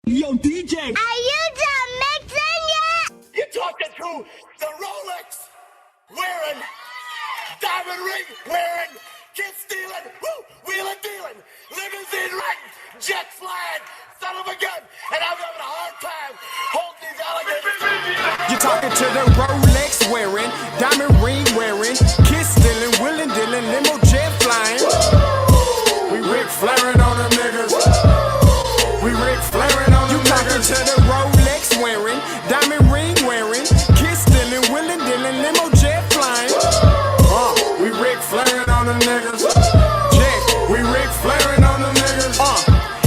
Yo, DJ! Are you done mixing yet? You're talking to the Rolex wearing, diamond ring wearing, kid stealing, wheeling dealing, limousine riding, jet flying, son of a gun, and I'm having a hard time holding these alligators. You're talking to the Rolex wearing, diamond ring wearing, kid stealing, wheeling dealing, limo jet flying. We Ric Flairing on them niggas. We Ric Flairing on them niggas. You talking to the Rolex wearing, diamond ring wearing, kid stealing, wheeling dealing, limo jet flying. We Ric Flairing on them niggas. Yeah, we Ric Flairing on them niggas.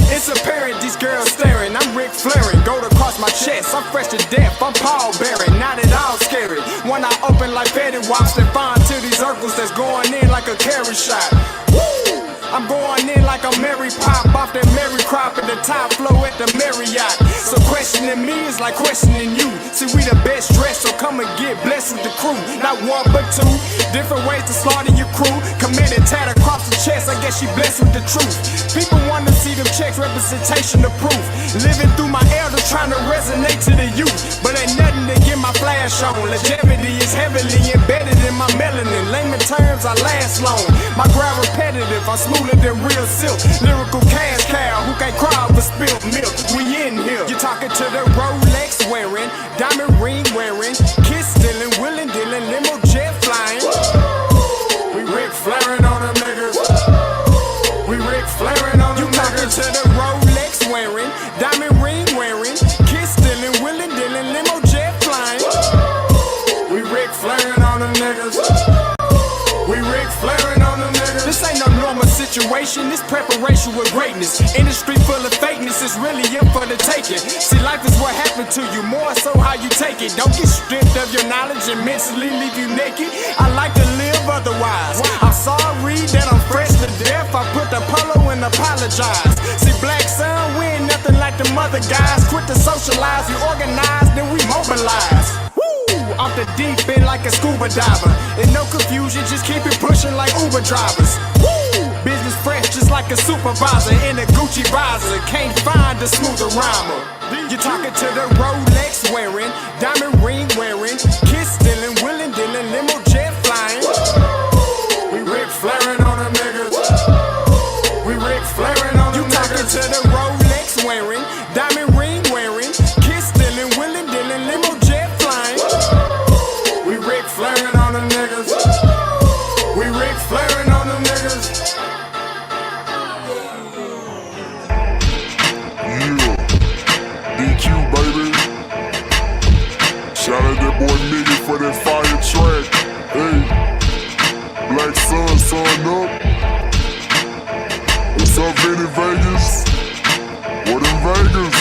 It's apparent these girls staring. I'm Ric Flairing, gold across my chest. I'm fresh to death, I'm Paul Bearing, not at all scary. When I open like Betty Wops and find to these circles that's going in like a carry shot. Woo! I'm going in like a Mary Pop off that Mary Crop at the top flow at the Marriott. So questioning me is like questioning you. See, we the best dressed, so come and get blessed with the crew. Not one but two, different ways to slaughter your crew. Committed tat across the chest, I guess she blessed with the truth. People want to see them checks, representation of proof. Living through my elders, trying to resonate to the youth. But ain't nothing to get my flash on. Longevity is heavily embedded in my melanin. Layman terms, I last long. My grind repetitive, I'm smoother than real silk. Lyrical cash cow who can't cry over spilled milk. We in here. You're talking to the Rolex wearing, diamond ring wearing, kiss stealing, wheeling dealing, limo jet flying. We Ric Flairing on them niggas. We Ric Flairing on them niggas. You talking to the Rolex wearing, diamond ring wearing, kiss stealing, wheeling dealing, limo jet flying. We Ric Flairing on them niggas. We Ric Flairing on them niggas. This ain't no normal situation, this preparation with greatness. Industry full of fakeness, it's really in for the taking. See, life is what happened to you, more so how you take it. Don't get stripped of your knowledge and mentally leave you naked. I like to live otherwise. I'm sorry that I'm fresh to death. I put the polo and apologize. See, black son, we ain't nothing like them other guys. Quit to socialize, we organize, then we mobilize. Off the deep end like a scuba diver. And no confusion, just keep it pushing like Uber drivers. Woo! Business fresh just like a supervisor in a Gucci visor. Can't find a smoother rhymer. You're talking to the Rolex wearing, diamond ring wearing, kiss stealing, wheeling dealing, limo jet flying. We Ric Flairing on them niggas. We Ric Flairing on them niggas. You talking to the Rolex wearing, diamond ring wearing, kiss stealing, wheeling dealing, limo jet flying. We Ric Flairing on them niggas. We Ric Flairing on them niggas. Yeah, DQ baby. Shout out that boy Miggy for that fire track. Hey, Black Sun, sun up. What's up, Vinny Vegas? What in Vegas?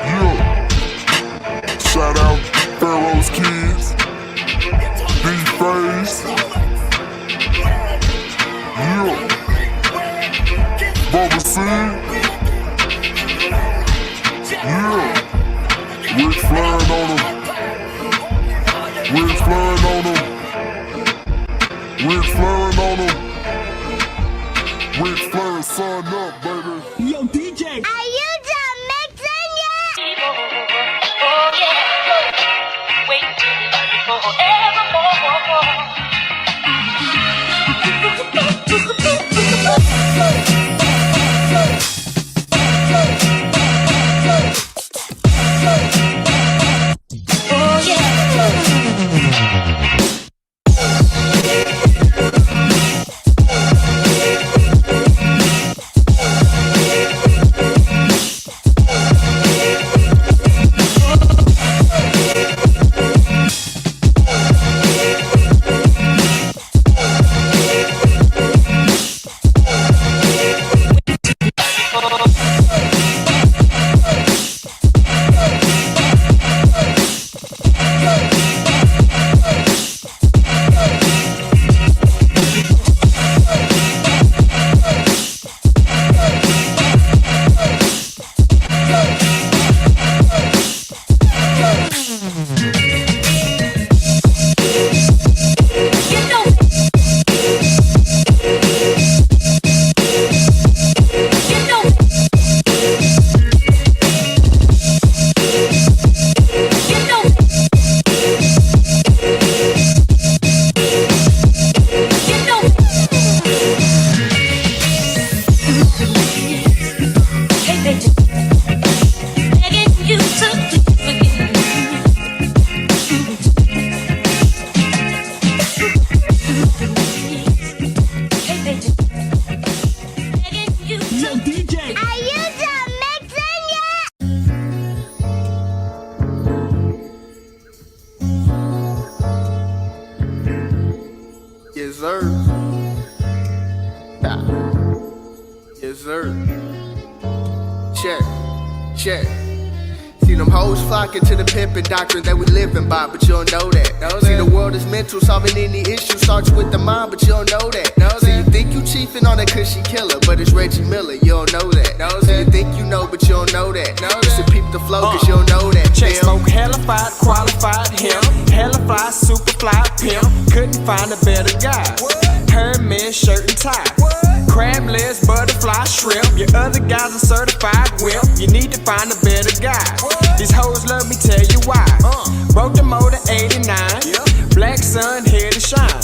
Yeah. Shout out Pharaoh's Kids, D-Phase, yeah, Bubba C, yeah, Ric Flairing on them, Ric Flairing on them, Ric Flairing on them, Ric Flairing, son up, baby. Yo, DJ! Are you done mixing yet? Oh yeah, wait till the night forevermore. Oh yeah. Yes, sir. Check, check. See them hoes flocking to the pimpin' doctrine that we living by, but you don't know that. See the world is mental, solving any issue starts with the mind, but you don't know that. See you think you chiefin' on that cushy killer, but it's Reggie Miller, you don't know that. See you think you know, but you don't know that. You should peep the flow, cause you don't know that. Check smoke, hella fied, qualified him. Hella fly, super fly pimp. Couldn't find a better guy. Hermes shirt and tie. Crab legs, butterfly, shrimp. Your other guys are certified wimp. You need to find a better guy. These hoes love me, tell you why. Broke the motor 89. Black sun, here to shine.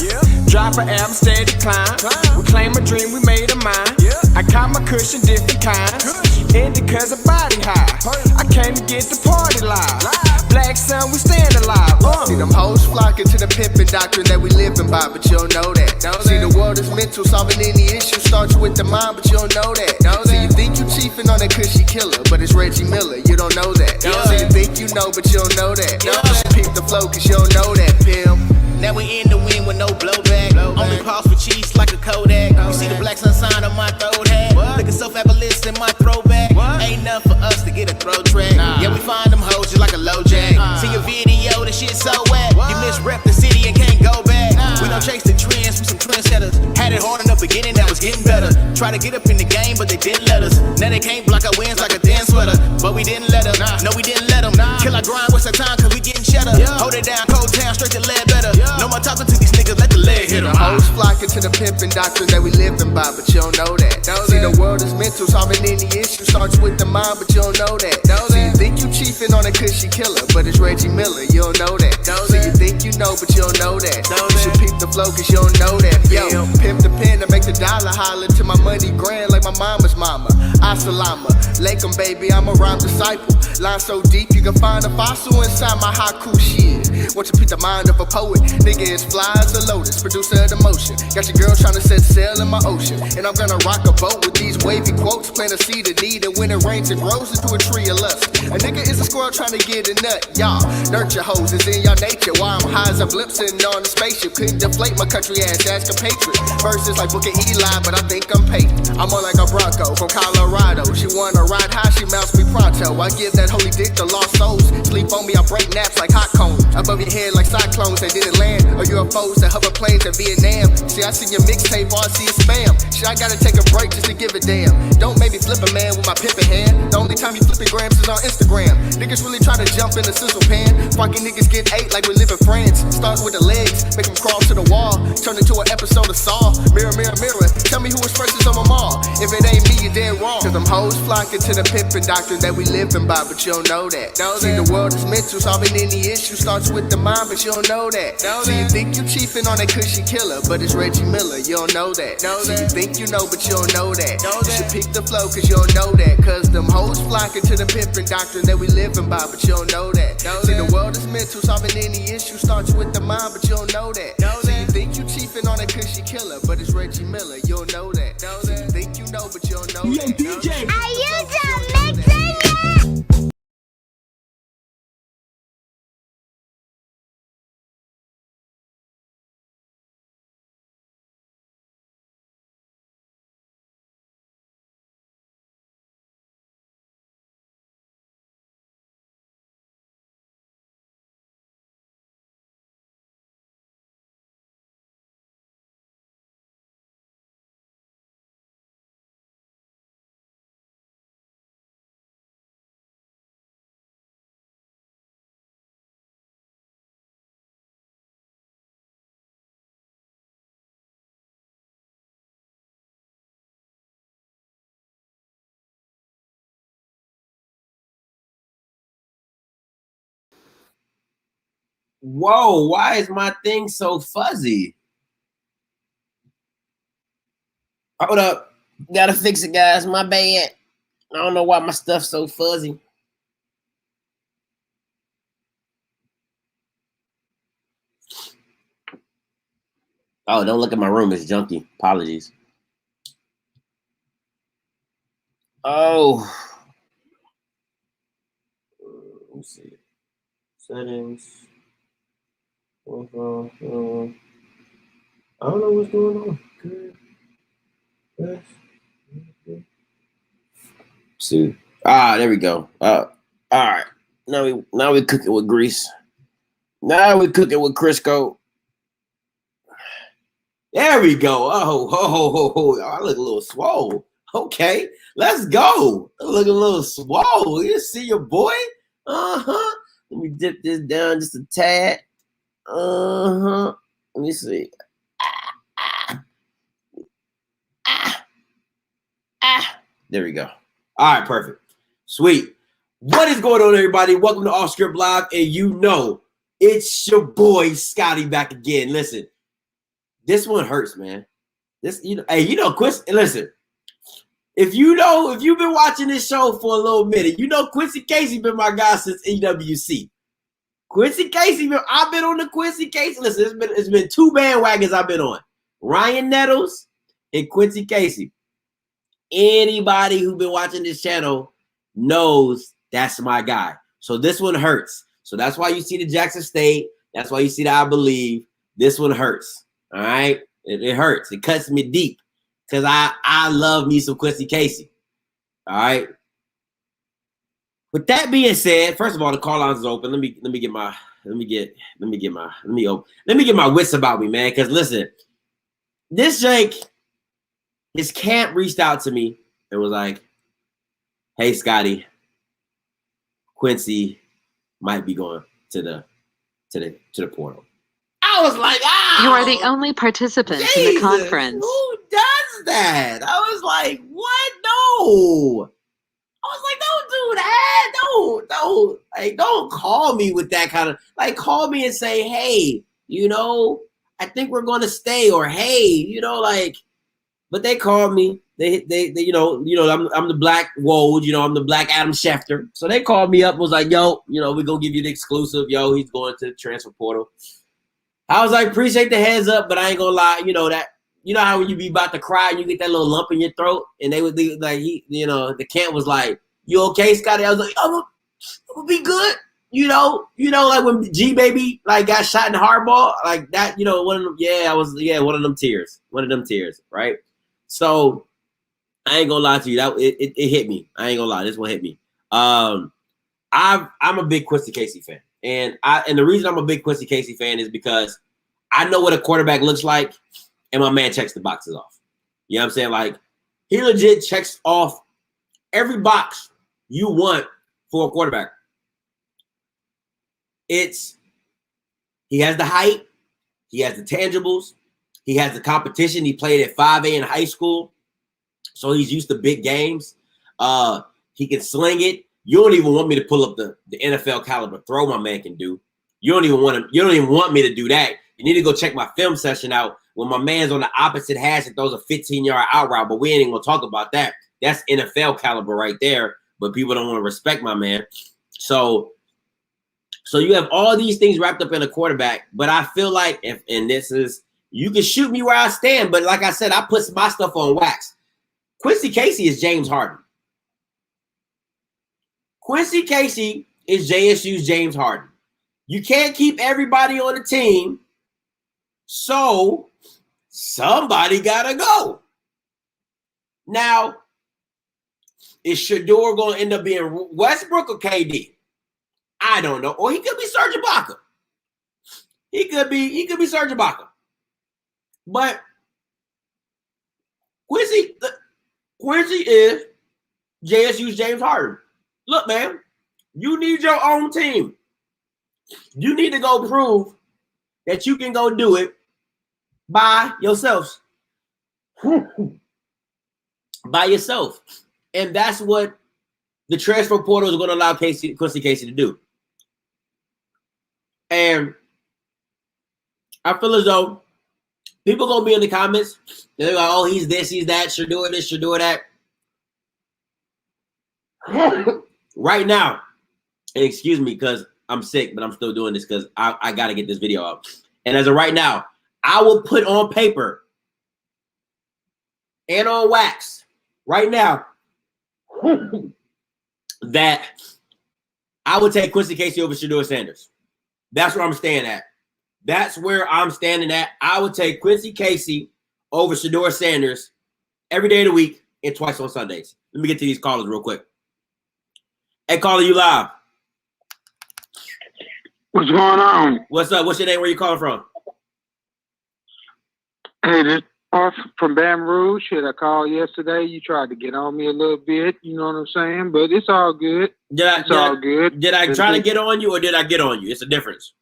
Drop an album, steady climb. Reclaim a dream, we made a mine. I caught my cushion, different kinds. Ended cause of body high. I came to get the party live. Black sun, we stand alive. See them hoes flocking to the pimpin' doctrine that we living by, but you don't know that. See the world is mental, solving any issue starts with the mind, but you don't know that. See you think you chiefin' on that cushy killer, but it's Reggie Miller, you don't know that. See you think you know, but you don't know that. You should peep the flow, cause you don't know that, pimp. Now we in the wind with no blowback. Only pause for cheese like a Kodak. You see the black sun sign on my throat hat. Looking so fabulous in my throwback. Ain't enough for us to get a throw track. Yeah, we find them hoes just like a low jack. See your video, the shit so wet. You misrep the city and can't go back. We don't chase the trends, we some trendsetters. Had it hard in the beginning, that was getting better. Try to get up in the game, but they didn't let us. Now they can't block our wins like a damn sweater. But we didn't let them, no we didn't let them. Kill our grind, what's our time, cause we getting cheddar. Hold it down, cold town, straight to lead better. No more talking to these niggas, let the leg hit them. Hoes flocking to the pimpin' doctrine that we living by, but you don't know that. See the world is mental, solving any issue starts with the mind, but you don't know that. See you think you chiefin' on a cushy killer, but it's Reggie Miller, you don't know that. See you think you know, but you don't know that. You should peep the flow, cause you don't know that. Yo, pimp the pen to make the dollar holler to my money grand like my mama's mama. Asalama, Lakem baby, I'm a rhyme disciple. Line so deep you can find a fossil inside my haiku shit. Want you peep the mind of a poet, nigga is fly as a lotus, producer of the motion. Got your girl tryna set sail in my ocean, and I'm gonna rock a boat with these wavy quotes. Plant a seed of need, and when it rains it grows into a tree of lust. A nigga is a squirrel tryna get a nut, y'all. Nurture hoes is in your nature. Why I'm high as a blimp sitting on the spaceship. Couldn't deflate my country ass compatriot. Verses like Booker Eli, but I think I'm Peyton. I'm more like a Bronco from Colorado. She wanna ride high, she mounts me pronto. I give that holy dick to lost souls. Sleep on me, I break naps like hot cones. Above your head like cyclones that didn't land. Or UFOs that hover planes in Vietnam. See, I see your mixtape, all I see is spam. Shit, I gotta take a break just to give a damn. Don't make me flip a man with my pimpin' hand. The only time you flipping grams is on Instagram. Niggas really try to jump in the sizzle pan. Fucking niggas get ate like we live in France. Start with the legs, make them crawl to the wall. Turn into an episode of Saw. Mirror, mirror, mirror, tell me who was first is on them all. If it ain't me, you're dead wrong. Cause them hoes flocking to the pimpin' doctrine that we living by, but you don't know that. See, the world is mental, solving any issue starts with the mind, but you don't know that. See, you think you chiefin' on that cushy killer, but it's Reggie Miller, you don't know that. See, you think you know, but you don't know that. You should pick the flow, cause you don't know that. Cause them hoes flocking to the pimpin' doctrine that we living by, but you don't know that. See, the world is mental, solving any issue starts with the mind, but you don't know that. See, you think you chiefin' on that cushy killer, but it's Reggie Miller, you don't know that. See, you think you know, but you don't know that. Are you done mixing yet? Whoa, why is my thing so fuzzy? Hold up. Gotta fix it, guys. My bad. I don't know why my stuff's so fuzzy. Oh, don't look at my room. It's junky. Apologies. Oh. Let's see. Settings. I don't know what's going on. Good. See. There we go. All right. Now we cook it with grease. Now we cook it with Crisco. There we go. Oh, I look a little swole. Okay, let's go. I look a little swole. You see your boy? Uh-huh. Let me dip this down just a tad. Uh-huh. Let me see. There we go. All right, perfect. Sweet. What is going on, everybody? Welcome to Off Script Live, and you know it's your boy Scotty back again. Listen, this one hurts, man. Quincy. Listen, if you've been watching this show for a little minute, you know Quincy Casey been my guy since EWC. Quincy Casey, I've been on the Quincy Casey. Listen, it's been two bandwagons I've been on: Ryan Nettles and Quincy Casey. Anybody who been watching this channel knows that's my guy. So this one hurts. So that's why you see the Jackson State. That's why you see the I Believe. This one hurts. All right. It hurts. It cuts me deep because I love me some Quincy Casey. All right. With that being said, first of all, the call lines is open. Let me get my wits about me, man. Because listen, this Jake, his camp reached out to me and was like, "Hey, Scotty, Quincy might be going to the portal." I was like, "Ah, you are the only participant in the conference." Who does that? I was like, "What? No." I was like, "Don't do that. Don't like, don't call me with that kind of like. Call me and say, hey, I think we're gonna stay, or hey, like." But they called me. They I'm the Black Woj, I'm the Black Adam Schefter. So they called me up and was like, "Yo, we're gonna give you the exclusive. Yo, he's going to the transfer portal." I was like, "Appreciate the heads up, but I ain't gonna lie, how when you be about to cry and you get that little lump in your throat," and they would be like, the camp was like, "You okay, Scotty?" I was like, I'm gonna be good. Like when G Baby like got shot in the hardball, like that, one of them, one of them tears. One of them tears, right? So I ain't gonna lie to you. That it hit me. I ain't gonna lie. This one hit me. I'm a big Quincy Casey fan. And the reason I'm a big Quincy Casey fan is because I know what a quarterback looks like, and my man checks the boxes off. You know what I'm saying? Like, he legit checks off every box you want for a quarterback. He has the height, he has the tangibles, he has the competition. He played at 5A in high school, so he's used to big games. He can sling it. You don't even want me to pull up the NFL caliber throw my man can do. You don't even want me to do that. You need to go check my film session out when my man's on the opposite hash and throws a 15-yard out route. But we ain't even gonna talk about that. That's NFL caliber right there. But people don't want to respect my man. So you have all these things wrapped up in a quarterback. But I feel like you can shoot me where I stand. But like I said, I put my stuff on wax. Quincy Casey is James Harden. Quincy Casey is JSU's James Harden. You can't keep everybody on the team, so somebody gotta go. Now, is Shedeur going to end up being Westbrook or KD? I don't know. Or he could be Serge Ibaka. He could be Serge Ibaka. But Quincy is JSU's James Harden. Look, man, you need your own team. You need to go prove that you can go do it by yourselves. By yourself. And that's what the transfer portal is going to allow Quincy Casey to do. And I feel as though people going to be in the comments. They're like, "Oh, he's this, he's that, should do this, should do that." Right now, and excuse me because I'm sick, but I'm still doing this because I got to get this video out. And as of right now, I will put on paper and on wax right now that I would take Quincy Casey over Deion Sanders. That's where I'm staying at. That's where I'm standing at. I would take Quincy Casey over Deion Sanders every day of the week and twice on Sundays. Let me get to these callers real quick. Hey, caller, you live. What's going on? What's up? What's your name? Where you calling from? Hey, this is from Baton Rouge. Shit, I called yesterday. You tried to get on me a little bit. You know what I'm saying? But it's all good. It's all good. Did I try to get on you, or did I get on you? It's a difference.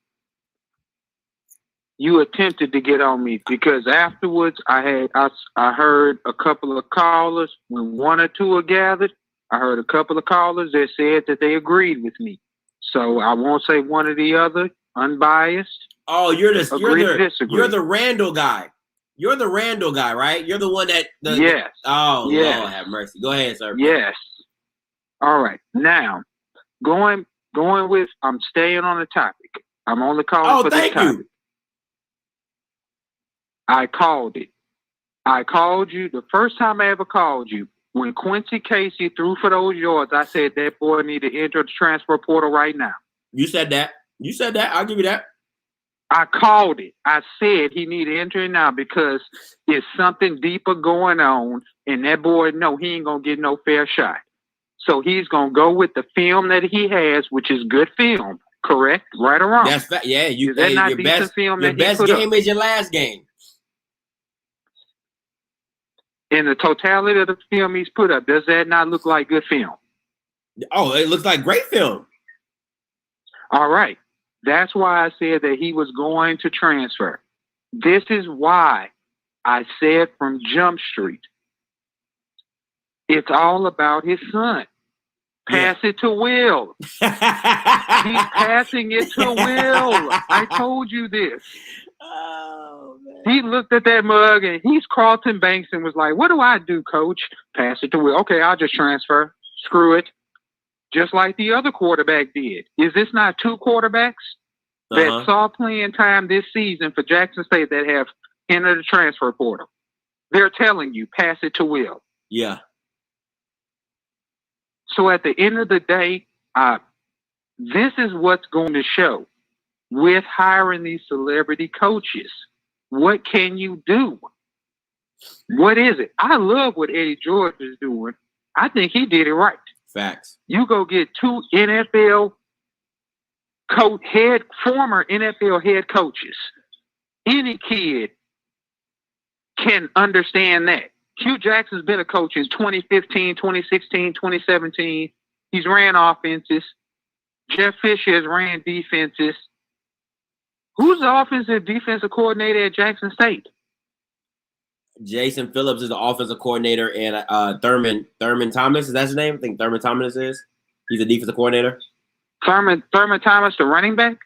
You attempted to get on me because afterwards I heard a couple of callers when one or two are gathered. I heard a couple of callers that said that they agreed with me. So I won't say one or the other, unbiased. Oh, you're the Randall guy. You're the Randall guy, right? You're the one that yes. Lord have mercy. Go ahead, sir. Yes. All right. Now, going with I'm staying on the topic. I'm only calling for this topic. I called it. I called you the first time I ever called you. When Quincy Casey threw for those yards, I said that boy need to enter the transfer portal right now. You said that. I'll give you that. I called it. I said he need to enter it now because there's something deeper going on, and that boy he ain't gonna get no fair shot. So he's gonna go with the film that he has, which is good film, correct? Right or wrong? That's yeah. Your best game is your last game. In the totality of the film he's put up, does that not look like good film? Oh, it looks like great film. All right. That's why I said that he was going to transfer. This is why I said from Jump Street, it's all about his son. Pass it to Will. He's passing it to Will. I told you this. Oh, man. He looked at that mug and he's Carlton Banks and was like, what do I do, coach? Pass it to Will. Okay, I'll just transfer. Screw it. Just like the other quarterback did. Is this not two quarterbacks that saw playing time this season for Jackson State that have entered the transfer portal? They're telling you, pass it to Will. Yeah. So at the end of the day, this is what's going to show with hiring these celebrity coaches. What can you do? What is it? I love what Eddie George is doing. I think he did it right. Facts. You go get two former NFL head coaches. Any kid can understand that. Hugh Jackson's been a coach in 2015, 2016, 2017. He's ran offenses. Jeff Fisher has ran defenses. Who's the offensive defensive coordinator at Jackson State? Jason Phillips is the offensive coordinator, and Thurman Thomas, is that his name? I think Thurman Thomas is. He's the defensive coordinator. Thurman Thomas, the running back?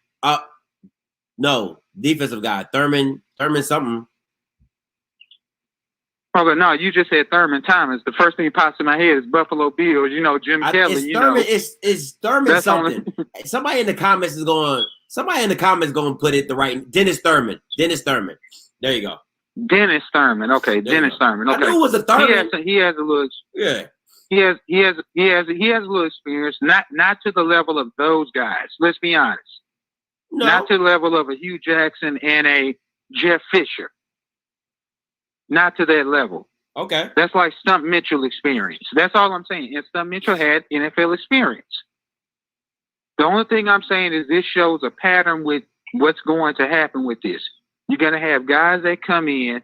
No, defensive guy. Thurman something. Okay, no, you just said Thurman Thomas. The first thing that pops in my head is Buffalo Bills. You know, Jim Kelly. It's Thurman something. Somebody in the comments is going to put it the right. Dennis Thurman. There you go. Dennis Thurman. Okay, Dennis Thurman. Okay. I knew it was a Thurman. He has a little. Yeah. He has a little experience. Not to the level of those guys. Let's be honest. No. Not to the level of a Hugh Jackson and a Jeff Fisher. Not to that level. Okay. That's like Stump Mitchell experience. That's all I'm saying. And Stump Mitchell had NFL experience. The only thing I'm saying is this shows a pattern with what's going to happen with this. You're going to have guys that come in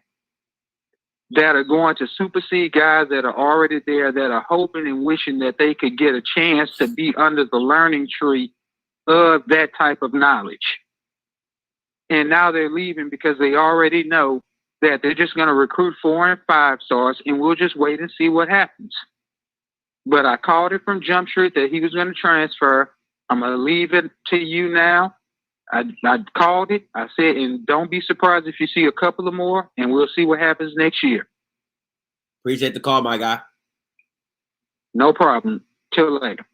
that are going to supersede guys that are already there, that are hoping and wishing that they could get a chance to be under the learning tree of that type of knowledge. And now they're leaving because they already know that they're just going to recruit 4 and 5 stars, and we'll just wait and see what happens. But I called it from Jump Street that he was going to transfer. I'm going to leave it to you now. I called it. I said, and don't be surprised if you see a couple of more, and we'll see what happens next year. Appreciate the call, my guy. No problem. Till later.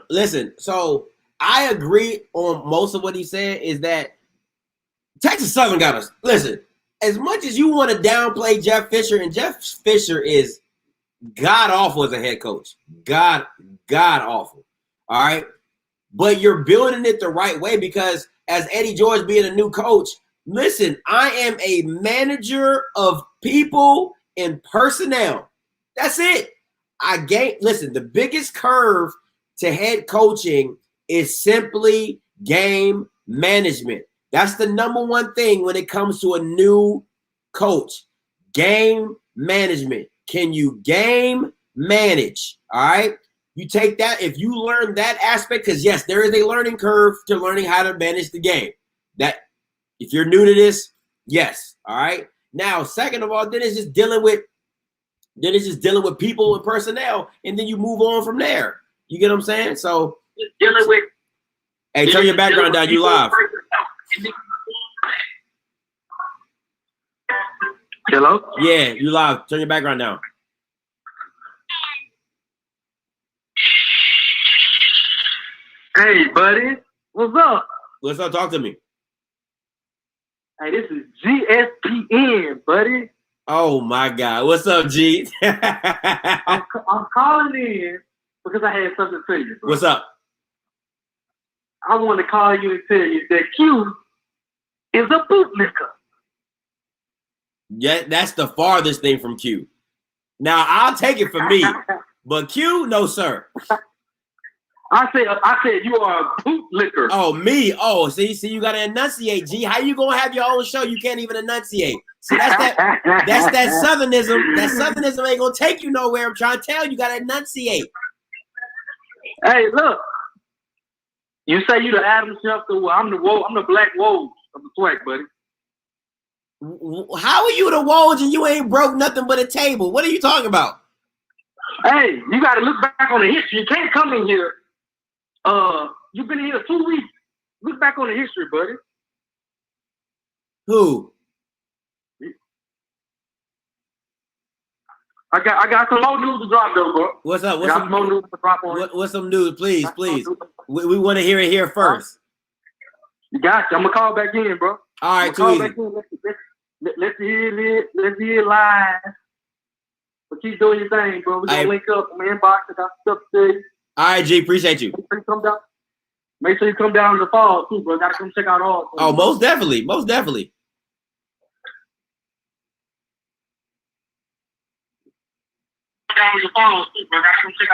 Listen, so I agree on most of what he said is that Texas Southern got us. Listen, as much as you want to downplay Jeff Fisher, and Jeff Fisher is god-awful as a head coach. God-awful. All right? But you're building it the right way because as Eddie George being a new coach, listen, I am a manager of people and personnel. That's it. Listen, the biggest curve to head coaching is simply game management. That's the number one thing when it comes to a new coach. Game management. Can you game manage? All right. You take that, if you learn that aspect, because yes, there is a learning curve to learning how to manage the game. That if you're new to this, yes. All right. Now, second of all, then it's just dealing with people and personnel, and then you move on from there. You get what I'm saying? So Dealing with. hey, turn your background down. You live. Hello? Yeah, you live. Turn your background down. Hey, buddy. What's up? What's up? Talk to me. Hey, this is GSPN, buddy. Oh my God. What's up, G? I'm calling in because I had something to tell you, bro. What's up? I want to call you and tell you that Q is a bootlicker. Yeah, that's the farthest thing from Q. Now, I'll take it for me, but Q, no, sir. I said you are a bootlicker. Oh, me? Oh, see, you got to enunciate, G. How you going to have your own show? You can't even enunciate. See, that's that Southernism. That Southernism ain't going to take you nowhere. I'm trying to tell you, you got to enunciate. Hey, look. You say you the Adam Schefter. I'm the Black Wolves of the SWAC, buddy. How are you the Woj and you ain't broke nothing but a table? What are you talking about? Hey, you got to look back on the history. You can't come in here. You've been here 2 weeks. Look back on the history, buddy. Who? I got some more news to drop, though, bro. What's up? What's some more news to drop on? What's some news? Please. We want to hear it here first. You got you. I'm gonna call back in, bro. All right, too easy. Let's hear it live. But keep doing your thing, bro. We're gonna link up in my inbox. I got stuff to say. All right, G, appreciate you. Make sure you come down in the fall too, bro. Gotta come check out all. Oh, most definitely. Most definitely.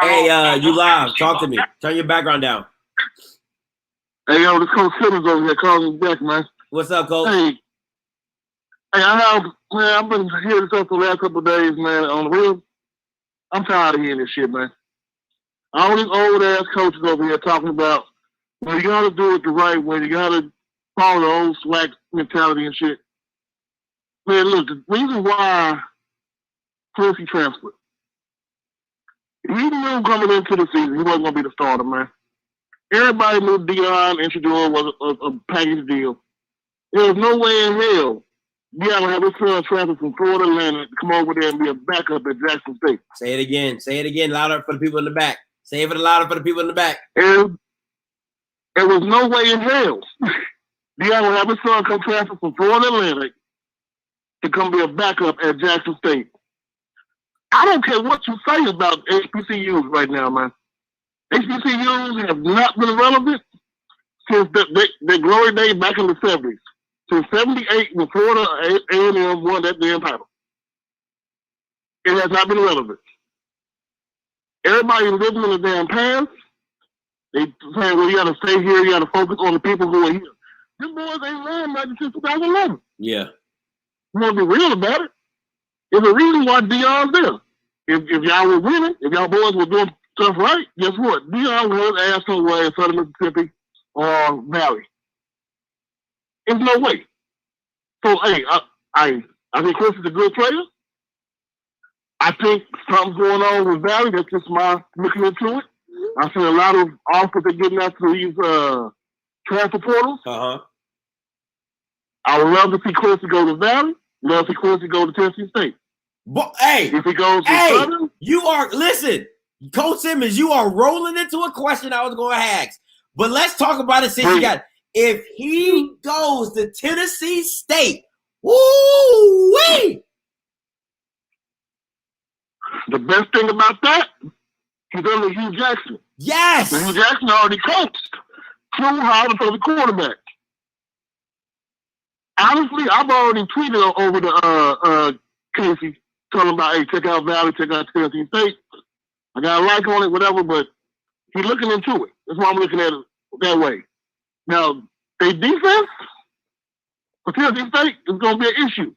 Hey, you live. Talk to me. Turn your background down. Hey, yo, this Coach Simmons over here calling me back, man. What's up, Coach? Hey, I've been hearing this stuff for the last couple of days, man. On the real, I'm tired of hearing this shit, man. All these old ass coaches over here talking about, well, you gotta do it the right way. You gotta follow the old SWAC mentality and shit. Man, look, the reason why Quincy transferred, he knew coming into the season he wasn't gonna be the starter, man. Everybody knew Deion and Shador was a package deal. There was no way in hell Deion would have his son transfer from Florida Atlantic to come over there and be a backup at Jackson State. Say it again. Say it again, louder for the people in the back. Say it louder for the people in the back. And there was no way in hell Deion would have his son come transfer from Florida Atlantic to come be a backup at Jackson State. I don't care what you say about HBCUs right now, man. HBCUs have not been relevant since their glory days back in the 70s. Since 78, when Florida A&M won that damn title. It has not been relevant. Everybody living in the damn past. They saying, well, you got to stay here. You got to focus on the people who are here. These boys ain't won nothing since 2011. Yeah. You want to be real about it? There's a reason why Deion's there. If y'all were winning, if y'all boys were doing stuff right, guess what? Deion would have his ass somewhere in Southern Mississippi or Valley. There's no way. So, hey, I think Chris is a good player. I think something's going on with Valley. That's just my looking into it. I see a lot of offers they're getting out to these transfer portals. Uh-huh. I would love to see Quincy go to Valley. Love to see Quincy go to Tennessee State. But, hey, if he goes to Southern, listen, Coach Simmons, you are rolling into a question I was going to ask. But let's talk about it since you got it. If he goes to Tennessee State, woo-wee! The best thing about that, he's under Hugh Jackson. Yes! And Hugh Jackson already coached Drew how to play the quarterback. Honestly, I've already tweeted over to Casey, telling him about, hey, check out Valley, check out Tennessee State. I got a like on it, whatever, but he's looking into it. That's why I'm looking at it that way. Now, their defense for Tennessee State is going to be an issue.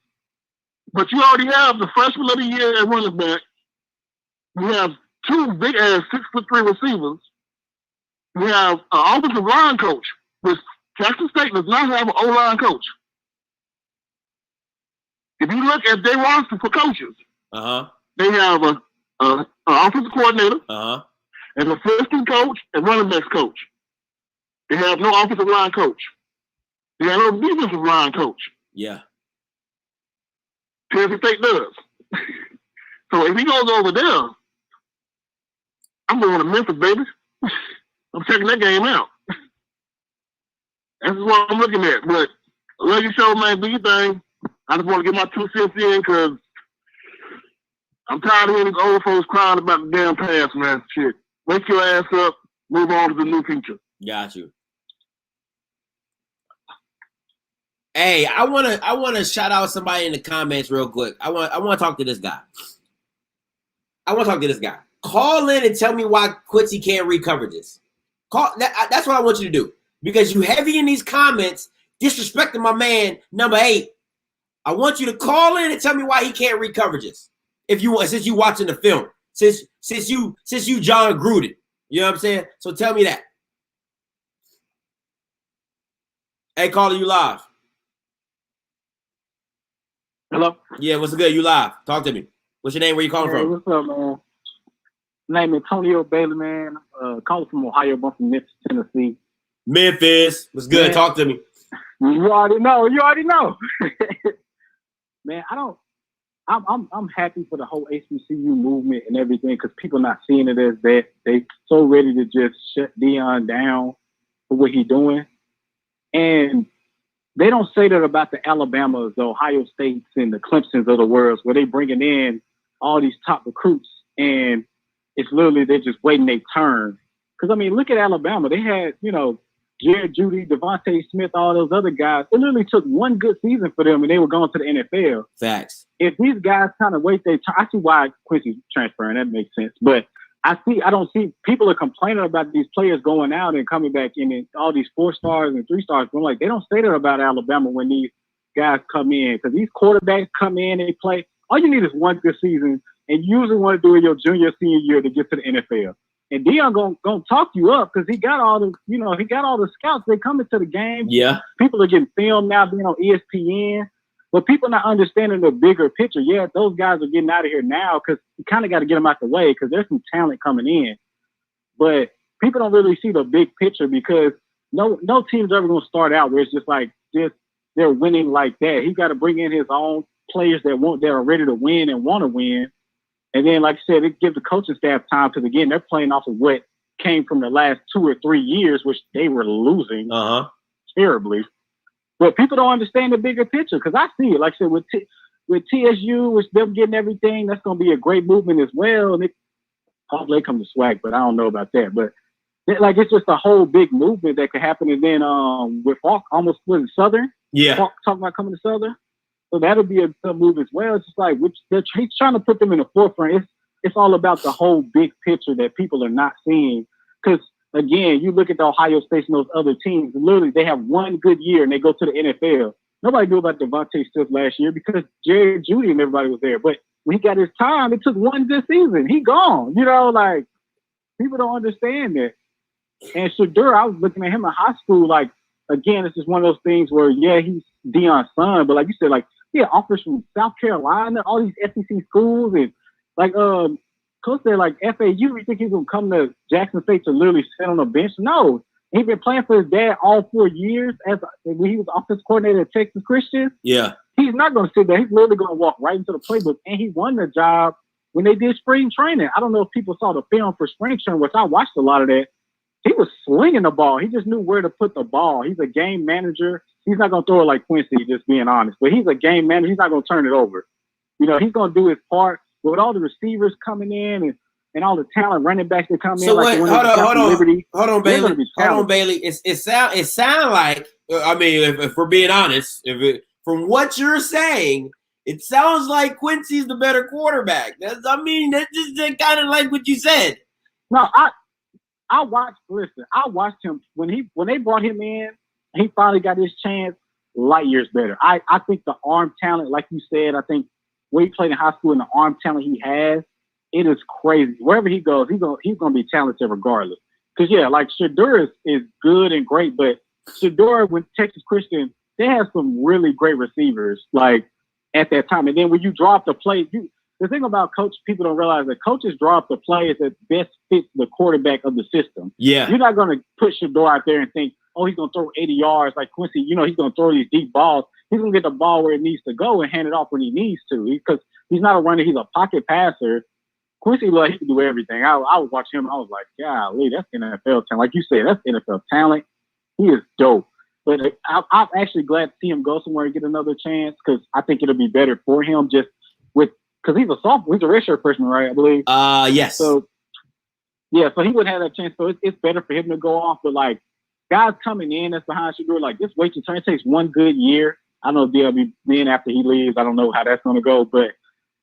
But you already have the freshman of the year at running back. You have two big-ass 6'3" receivers. You have an offensive line coach, which Jackson State does not have an O-line coach. If you look at their roster for coaches, they have an offensive coordinator, an assistant coach, and running backs coach. They have no offensive line coach. They have no defensive line coach. Yeah. Tennessee State does. So if he goes over there, I'm going to Memphis, baby. I'm checking that game out. That's what I'm looking at. But I love your show, man. Do your thing. I just want to get my 2 cents in because I'm tired of hearing these old folks crying about the damn past, man. Shit. Wake your ass up. Move on to the new future. Got you. Hey, I wanna shout out somebody in the comments real quick. I want to talk to this guy. Call in and tell me why Quincy can't read coverages. That's what I want you to do. Because you heavy in these comments, disrespecting my man, number 8. I want you to call in and tell me why he can't read coverages. If you want, since you watching the film, since you John Gruden, you know what I'm saying? So tell me that. Hey, caller, you live. Hello? Yeah, what's good? You live. Talk to me. What's your name? Where you calling from? What's up, man? Name is Antonio Bailey, man. Calling from Ohio, but from Memphis, Tennessee. Memphis. What's good? Man. Talk to me. You already know. Man, I'm happy for the whole HBCU movement and everything because people not seeing it as that. They so ready to just shut Deion down for what he's doing. And they don't say that about the Alabamas, the Ohio States, and the Clemsons of the world, where they bringing in all these top recruits, and it's literally they're just waiting their turn. Because, I mean, look at Alabama. They had, Jared Judy, Devontae Smith, all those other guys. It literally took one good season for them, and they were going to the NFL. Facts. If these guys kind of wait their turn, I see why Quincy's transferring. That makes sense. But I don't see people are complaining about these players going out and coming back in and all these 4 stars and 3 stars. But I'm like, they don't say that about Alabama when these guys come in because these quarterbacks come in and they play. All you need is one good season, and you usually want to do it your junior, senior year to get to the NFL. And Deion gonna talk you up because he got all the scouts. They coming to the game. Yeah, people are getting filmed now, being on ESPN. But people not understanding the bigger picture. Yeah, those guys are getting out of here now because you kind of got to get them out the way because there's some talent coming in. But people don't really see the big picture because no team's ever going to start out where it's just they're winning like that. He's got to bring in his own players that are ready to win and want to win. And then, like I said, it gives the coaching staff time because, again, they're playing off of what came from the last 2 or 3 years, which they were losing terribly. But people don't understand the bigger picture because I see it. Like I said, with TSU, with them getting everything, that's going to be a great movement as well. And hopefully they come to SWAC, but I don't know about that. But it's just a whole big movement that could happen. And then with Falk, almost was it Southern? Yeah. Falk talking about coming to Southern. So that'll be a good move as well. It's just like he's trying to put them in the forefront. It's all about the whole big picture that people are not seeing because. Again, you look at the Ohio State and those other teams, literally they have one good year and they go to the NFL. Nobody knew about Devontae Smith last year because Jared Judy and everybody was there. But when he got his time, it took one good season. He gone. People don't understand that. And Shedeur, I was looking at him in high school, again, it's just one of those things where, yeah, he's Deion's son, but like you said, offers from South Carolina, all these SEC schools, and Coach said, FAU, you think he's going to come to Jackson State to literally sit on the bench? No. He's been playing for his dad all 4 years when he was offensive coordinator at Texas Christian. Yeah. He's not going to sit there. He's literally going to walk right into the playbook. And he won the job when they did spring training. I don't know if people saw the film for spring training, which I watched a lot of that. He was slinging the ball. He just knew where to put the ball. He's a game manager. He's not going to throw it like Quincy, just being honest. But he's a game manager. He's not going to turn it over. He's going to do his part. With all the receivers coming in and all the talent running backs that come in. So wait, hold on, Bailey. It sound like, I mean, if we're being honest, from what you're saying, It sounds like Quincy's the better quarterback. That's just kind of like what you said. No, I watched him when they brought him in. He finally got his chance. Light years better. I think the arm talent, like you said, I think where he played in high school and the arm talent he has, it is crazy. Wherever he goes, he's gonna be talented regardless. Because yeah, like Shedeur is good and great, but Shedeur with Texas Christian, they have some really great receivers like at that time. And then when you drop the play, the thing about coach, people don't realize that coaches draw up the plays that best fit the quarterback of the system. Yeah. You're not going to put Shedeur out there and think, oh, he's going to throw 80 yards like Quincy. He's going to throw these deep balls. He's going to get the ball where it needs to go and hand it off when he needs to. Because he's not a runner. He's a pocket passer. Quincy, he can do everything. I would watch him. I was like, golly, that's NFL talent. Like you said, that's NFL talent. He is dope. But I'm actually glad to see him go somewhere and get another chance because I think it'll be better for him just with – because he's a sophomore. He's a redshirt freshman, right, I believe? Yes. So he wouldn't have that chance. So it's better for him to go off. But, like, guys coming in that's behind Shedeur, like, just wait your turn. It takes one good year. I know DLB then after he leaves. I don't know how that's going to go. But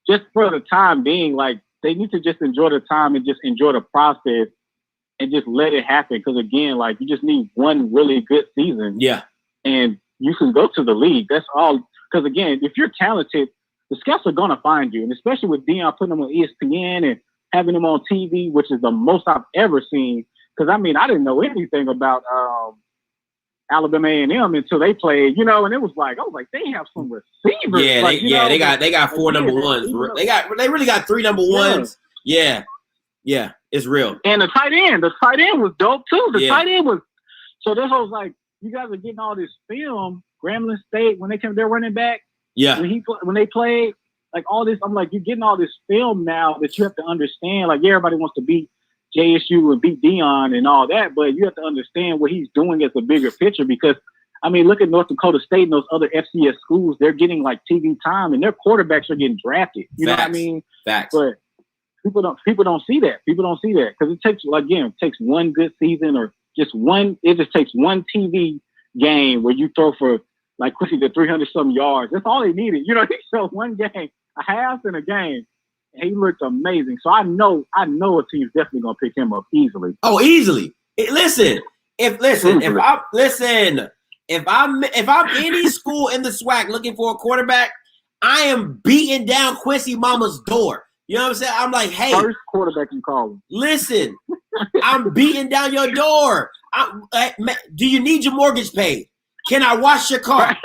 just for the time being, like, they need to just enjoy the time and just enjoy the process and just let it happen. Because, again, like, you just need one really good season. Yeah. And you can go to the league. That's all. Because, again, if you're talented, the scouts are going to find you. And especially with Deion putting them on ESPN and having them on TV, which is the most I've ever seen. Because, I mean, I didn't know anything about Alabama A&M until they played, and it was like, I was like, they have some receivers. Yeah, like, they got 4 number ones. They really got 3 number ones. Yeah, it's real. And the tight end was dope too. The tight end was so this was like, you guys are getting all this film. Grambling State when they came, their running back. Yeah, when they played, like all this, I'm like, you're getting all this film now that you have to understand. Like, everybody wants to beat JSU and beat Deion and all that, but you have to understand what he's doing as a bigger picture. Because, I mean, look at North Dakota State and those other FCS schools. They're getting like TV time, and their quarterbacks are getting drafted. You know what I mean? Facts. But people don't see that. People don't see that because it takes one good season or just one. It just takes one TV game where you throw for like Quincy to 300-some yards. That's all they needed. He showed one game, a half in a game. And he looked amazing. So I know a team's definitely gonna pick him up easily. Oh, easily. If I'm any school in the SWAC looking for a quarterback, I am beating down Quincy Mama's door. You know what I'm saying? I'm like, hey, first quarterback you call him. Listen, I'm beating down your door. Do you need your mortgage paid? Can I wash your car?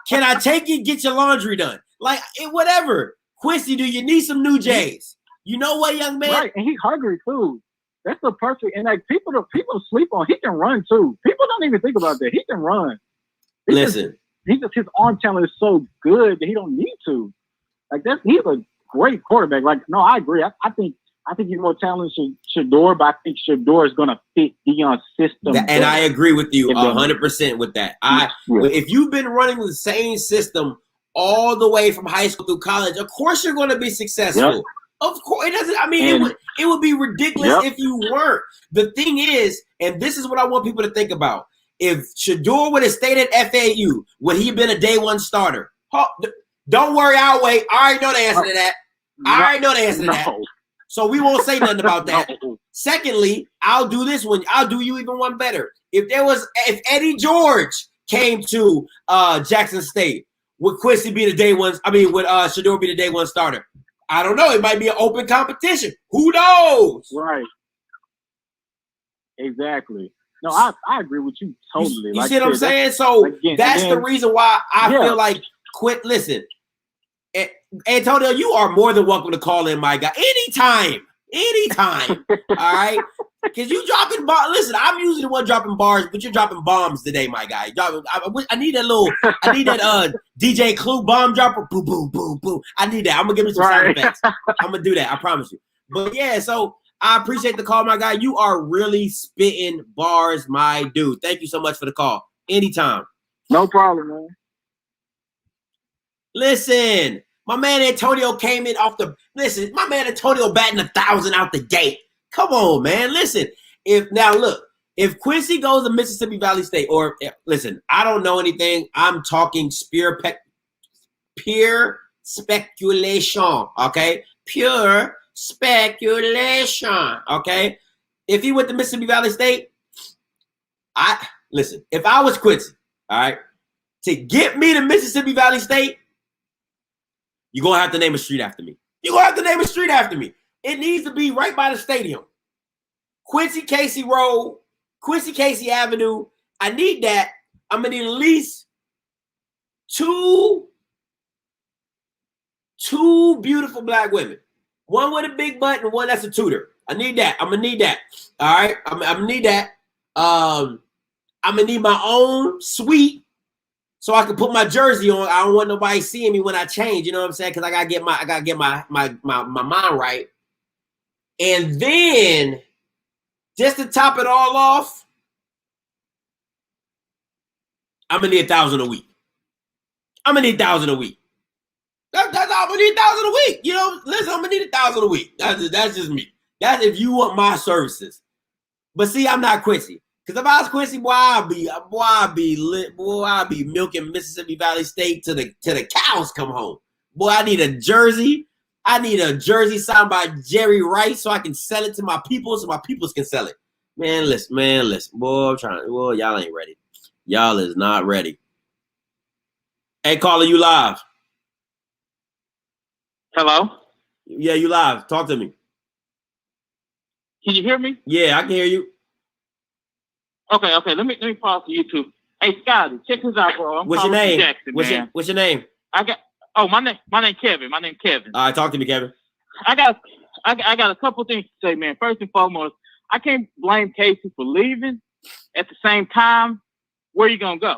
Can I take you get your laundry done? Like, whatever. Quincy, do you need some new J's? You know what, young man? Right, and he's hungry too. That's the perfect. And like people sleep on. He can run too. People don't even think about that. He can run. His arm talent is so good that he don't need to. Like he's a great quarterback. Like, no, I agree. I think he's more talented than Shedeur, but I think Shedeur is going to fit Deion's system. And I agree with you 100% with that. If you've been running the same system all the way from high school through college, of course you're going to be successful. Yep. Of course, it doesn't. I mean, it would be ridiculous if you weren't. The thing is, and this is what I want people to think about: if Shedeur would have stayed at FAU, would he have been a day one starter? Don't worry, I'll wait. I already know the answer to that. I already know the answer to that. So we won't say nothing about that. Secondly, I'll do this one. I'll do you even one better. If Eddie George came to Jackson State, would Quincy be the day one? Would Shedeur be the day one starter? I don't know. It might be an open competition. Who knows? Right. Exactly. No, I agree with you totally. You see what I'm saying? So that's the reason why I feel like listen, Antonio, you are more than welcome to call in, my guy. Anytime. All right? Because you dropping bars. Listen, I'm usually the one dropping bars, but you're dropping bombs today, my guy. I need that DJ Clue bomb dropper. Boom, boom, boom, boom. I need that. I'm going to give you some sound effects. I'm going to do that. I promise you. But yeah, so I appreciate the call, my guy. You are really spitting bars, my dude. Thank you so much for the call. Anytime. No problem, man. Listen, my man Antonio came in my man Antonio batting 1,000 out the gate. Come on, man. Listen, if Quincy goes to Mississippi Valley State, I don't know anything. I'm talking pure speculation, okay? Pure speculation, okay? If he went to Mississippi Valley State, listen, if I was Quincy, all right, to get me to Mississippi Valley State, you're going to have to name a street after me. You're going to have to name a street after me. It needs to be right by the stadium. Quincy Casey Road, Quincy Casey Avenue. I need that. I'm going to need at least two beautiful black women. One with a big butt and one that's a tutor. I need that. I'm going to need that. All right? I'm going to need that. I'm going to need my own suite so I can put my jersey on. I don't want nobody seeing me when I change. You know what I'm saying? Because I got to get my mind right. And then, just to top it all off, I'm going to need $1,000 a week. I'm going to need $1,000 a week. That's all. I'm going to need $1,000 a week. You know, listen, I'm going to need $1,000 a week. That's just me. That's if you want my services. But see, I'm not Quincy. Because if I was Quincy, I'd be milking Mississippi Valley State to the cows come home. Boy, I need a jersey. I need a jersey signed by Jerry Rice so I can sell it to my people so my peoples can sell it. Man, listen. Boy, y'all ain't ready. Y'all is not ready. Hey, caller, you live. Hello? Yeah, you live. Talk to me. Can you hear me? Yeah, I can hear you. Okay. Let me pause the YouTube. Hey, Scotty, check this out, bro. What's your name? Jackson, What's your name? My name Kevin. My name's Kevin. All right, talk to me, Kevin. I got a couple things to say, man. First and foremost, I can't blame Casey for leaving. At the same time, where you gonna go?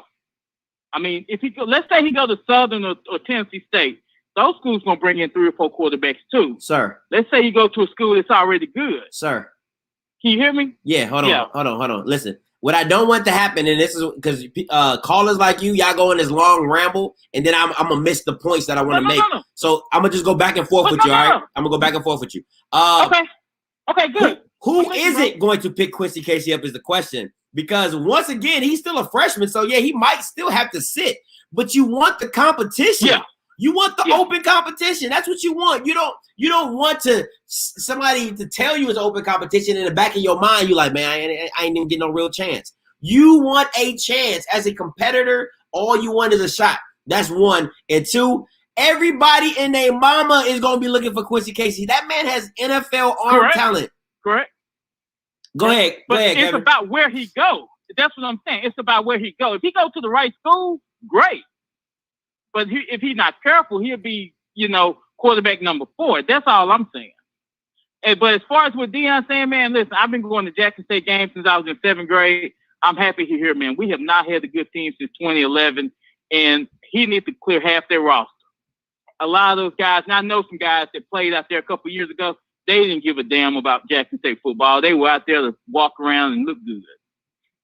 I mean, let's say he go to Southern or Tennessee State, those schools gonna bring in 3 or 4 quarterbacks too. Sir. Let's say you go to a school that's already good. Sir. Can you hear me? Yeah, hold on. Listen, what I don't want to happen, and this is because callers like y'all go in this long ramble, and then I'm gonna miss the points that I want to make. No. So I'm gonna just go back and forth with you, all right? I'm gonna go back and forth with you. Okay, good. Who isn't going to pick Quincy Casey up is the question. Because once again, he's still a freshman, so yeah, he might still have to sit. But you want the competition. Yeah. You want the open competition. That's what you want. You don't want somebody to tell you it's open competition. In the back of your mind, you're like, man, I ain't even getting no real chance. You want a chance as a competitor. All you want is a shot. That's one. And two, everybody and their mama is going to be looking for Quincy Casey. That man has NFL arm talent. Correct. Go ahead. It's Kevin. about where he goes. That's what I'm saying. It's about where he goes. If he goes to the right school, great. But if he's not careful, he'll be, quarterback number 4. That's all I'm saying. But as far as what Deion saying, man, listen, I've been going to Jackson State games since I was in 7th grade. I'm happy to hear, man. We have not had a good team since 2011, and he needs to clear half their roster. A lot of those guys, and I know some guys that played out there a couple of years ago, they didn't give a damn about Jackson State football. They were out there to walk around and look good.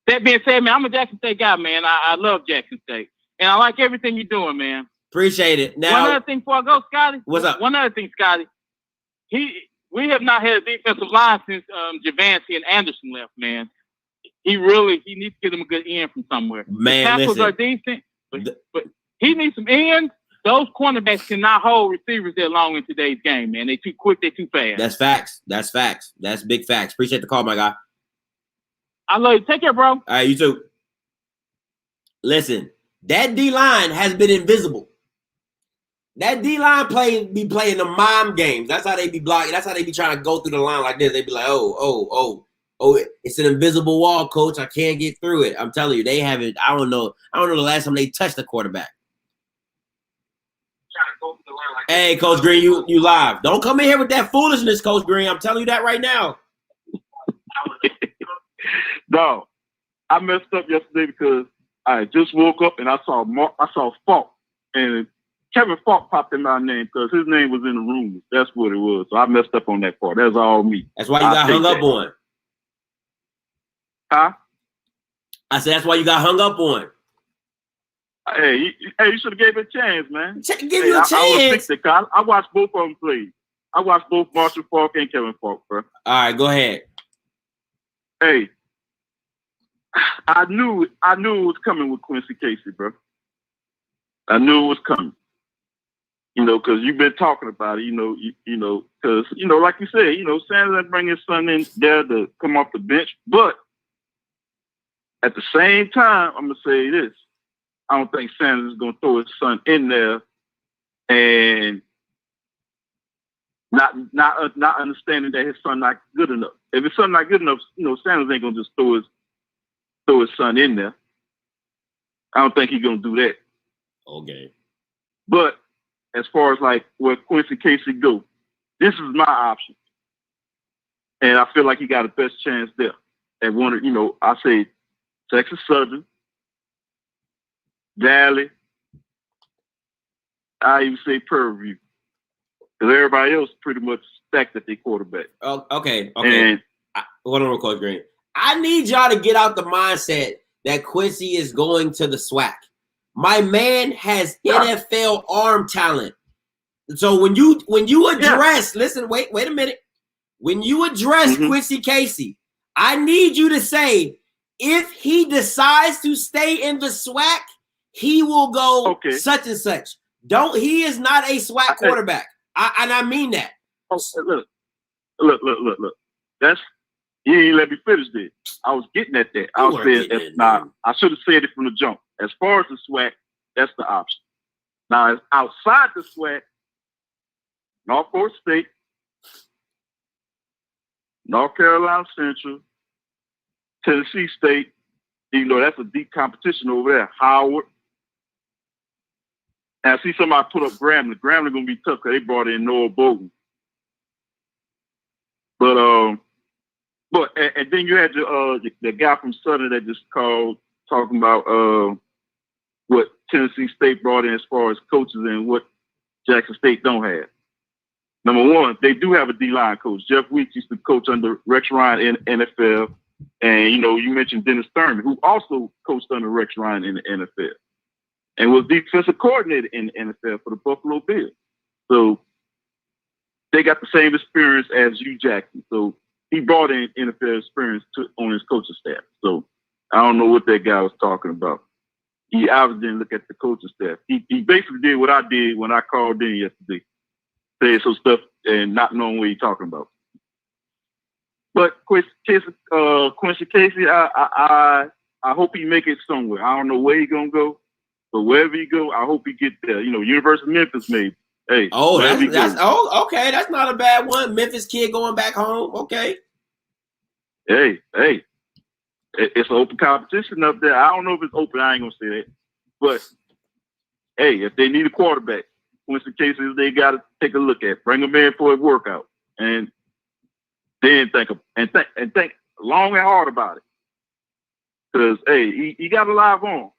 That being said, man, I'm a Jackson State guy, man. I love Jackson State. And I like everything you're doing, man. Appreciate it. Now, one other thing before I go, Scotty. What's up? One other thing, Scotty. We have not had a defensive line since Javancy and Anderson left, man. He needs to get him a good end from somewhere. Man, the tackles are decent, but he needs some ends. Those cornerbacks cannot hold receivers that long in today's game, man. They too quick, they too fast. That's facts. That's big facts. Appreciate the call, my guy. I love you. Take care, bro. All right, you too. Listen, that D-line has been invisible. That D-line be playing the mom games. That's how they be blocking. That's how they be trying to go through the line like this. They be like, oh, it's an invisible wall, coach. I can't get through it. I'm telling you, they haven't. I don't know the last time they touched the quarterback. Hey, Coach Green, you live. Don't come in here with that foolishness, Coach Green. I'm telling you that right now. No, I messed up yesterday because I just woke up and I saw Falk, and Kevin Falk popped in my name because his name was in the room. That's what it was. So I messed up on that part. That's all me. That's why you got hung up on. Huh? I said that's why you got hung up on. Hey, you should have gave it a chance, man. Give you a chance. I watched both of them play. I watched both Marshall Falk and Kevin Falk, bro. All right, go ahead. Hey, I knew it was coming with Quincy Casey, bro. I knew it was coming. because you've been talking about it, because, like you said, Sanders bring his son in there to come off the bench. But at the same time, I'm going to say this. I don't think Sanders is going to throw his son in there and not understanding that his son not good enough. If his son not good enough, Sanders ain't going to just throw his son in there. I don't think he's going to do that. Okay. But as far as like where Quincy Casey go, this is my option. And I feel like he got the best chance there. At one of, I say Texas Southern, Valley, I even say Prairie View. Because everybody else pretty much stacked at their quarterback. Oh, okay. And hold on, Coach Green. I need y'all to get out the mindset that Quincy is going to the SWAC. My man has NFL arm talent. So when you address, listen, wait a minute. When you address Quincy Casey, I need you to say, if he decides to stay in the SWAC, he will go such and such. He is not a SWAC quarterback. I mean that. Look. That's, you ain't let me finish this. I was getting at that. I was saying, I should have said it from the jump. As far as the SWAC, that's the option. Now, outside the SWAC, Norfolk State, North Carolina Central, Tennessee State, that's a deep competition over there. Howard. And I see somebody put up Grambling. Grambling going to be tough because they brought in Noah Bogan. But and then you had the guy from Southern that just called talking about what Tennessee State brought in as far as coaches and what Jackson State don't have. Number one, they do have a D-line coach. Jeff Weeks used to coach under Rex Ryan in the NFL. And, you mentioned Dennis Thurman, who also coached under Rex Ryan in the NFL and was defensive coordinator in the NFL for the Buffalo Bills. So they got the same experience as Hugh Jackson. So he brought in NFL experience on his coaching staff. So I don't know what that guy was talking about. He obviously didn't look at the coaching staff. He basically did what I did when I called in yesterday. Saying some stuff and not knowing what he's talking about. But Quincy Casey, I hope he make it somewhere. I don't know where he's gonna go, but wherever he go, I hope he get there. University of Memphis maybe. Hey, okay. That's not a bad one. Memphis kid going back home. Okay. Hey, it's an open competition up there. I don't know if it's open. I ain't gonna say that, but hey, if they need a quarterback, Quincy Casey, they got to take a look at. Bring him in for a workout, and then think long and hard about it. Because hey, he got a live on.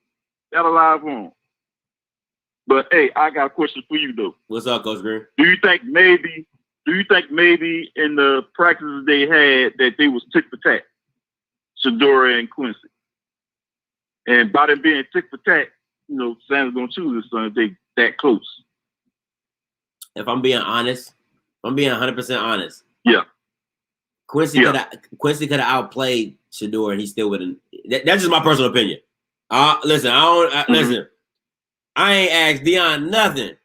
But hey, I got a question for you though. What's up, Coach Green? Do you think maybe in the practices they had that they was tick for tack, Shadora and Quincy, and by them being tick for tack, Sanders gonna choose his son if they that close? If I'm being honest, I'm being 100% honest. Yeah. Quincy could have outplayed Shador, and he still wouldn't. That's just my personal opinion. Listen, listen. I ain't asked Deion nothing.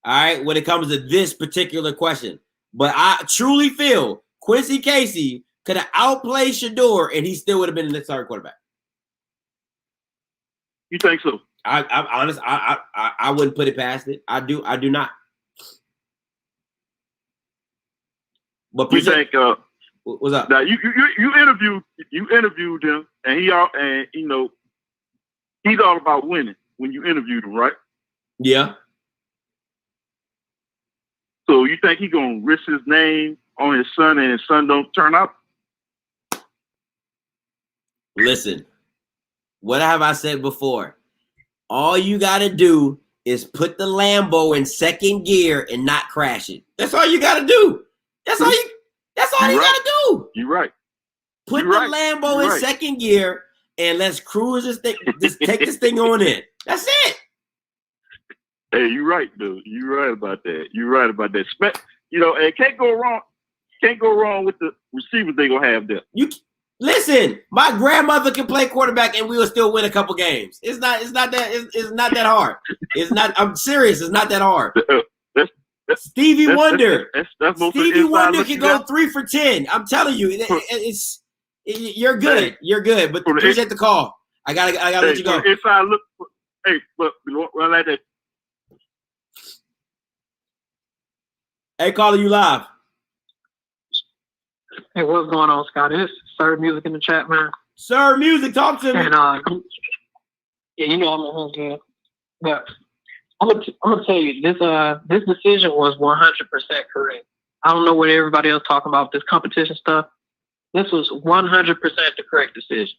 All right, when it comes to this particular question, but I truly feel Quincy Casey could have outplayed Shador, and he still would have been the starting quarterback. You think so? I'm honest. I wouldn't put it past it. I do not. But you think what's up? Now you interviewed him, and he's all about winning when you interviewed him, right? Yeah. So you think he gonna risk his name on his son, and his son don't turn up? Listen, what have I said before? All you gotta do is put the Lambo in second gear and not crash it. That's all you gotta do. That's all you gotta do. You're right. Put the Lambo in second gear and let's cruise this thing. Just take this thing on in. That's it. Hey, you're right, dude. You're right about that. And can't go wrong. Can't go wrong with the receivers they gonna have there. Listen, my grandmother can play quarterback and we will still win a couple games. It's not that hard. It's not. I'm serious. It's not that hard. Stevie Wonder. That's most Stevie Wonder can go got. 3 for 10. I'm telling you, you're good. You're good. But appreciate the call. I gotta let you go. Inside look. Hey, but well, like that. Hey, caller, you live. Hey, what's going on, Scott? It's Sir Music in the chat, man. Sir Music, talk to me. And yeah, you know I'm a home game. But I'm gonna tell you, this decision was 100% correct. I don't know what everybody else talking about this competition stuff. This was 100% the correct decision.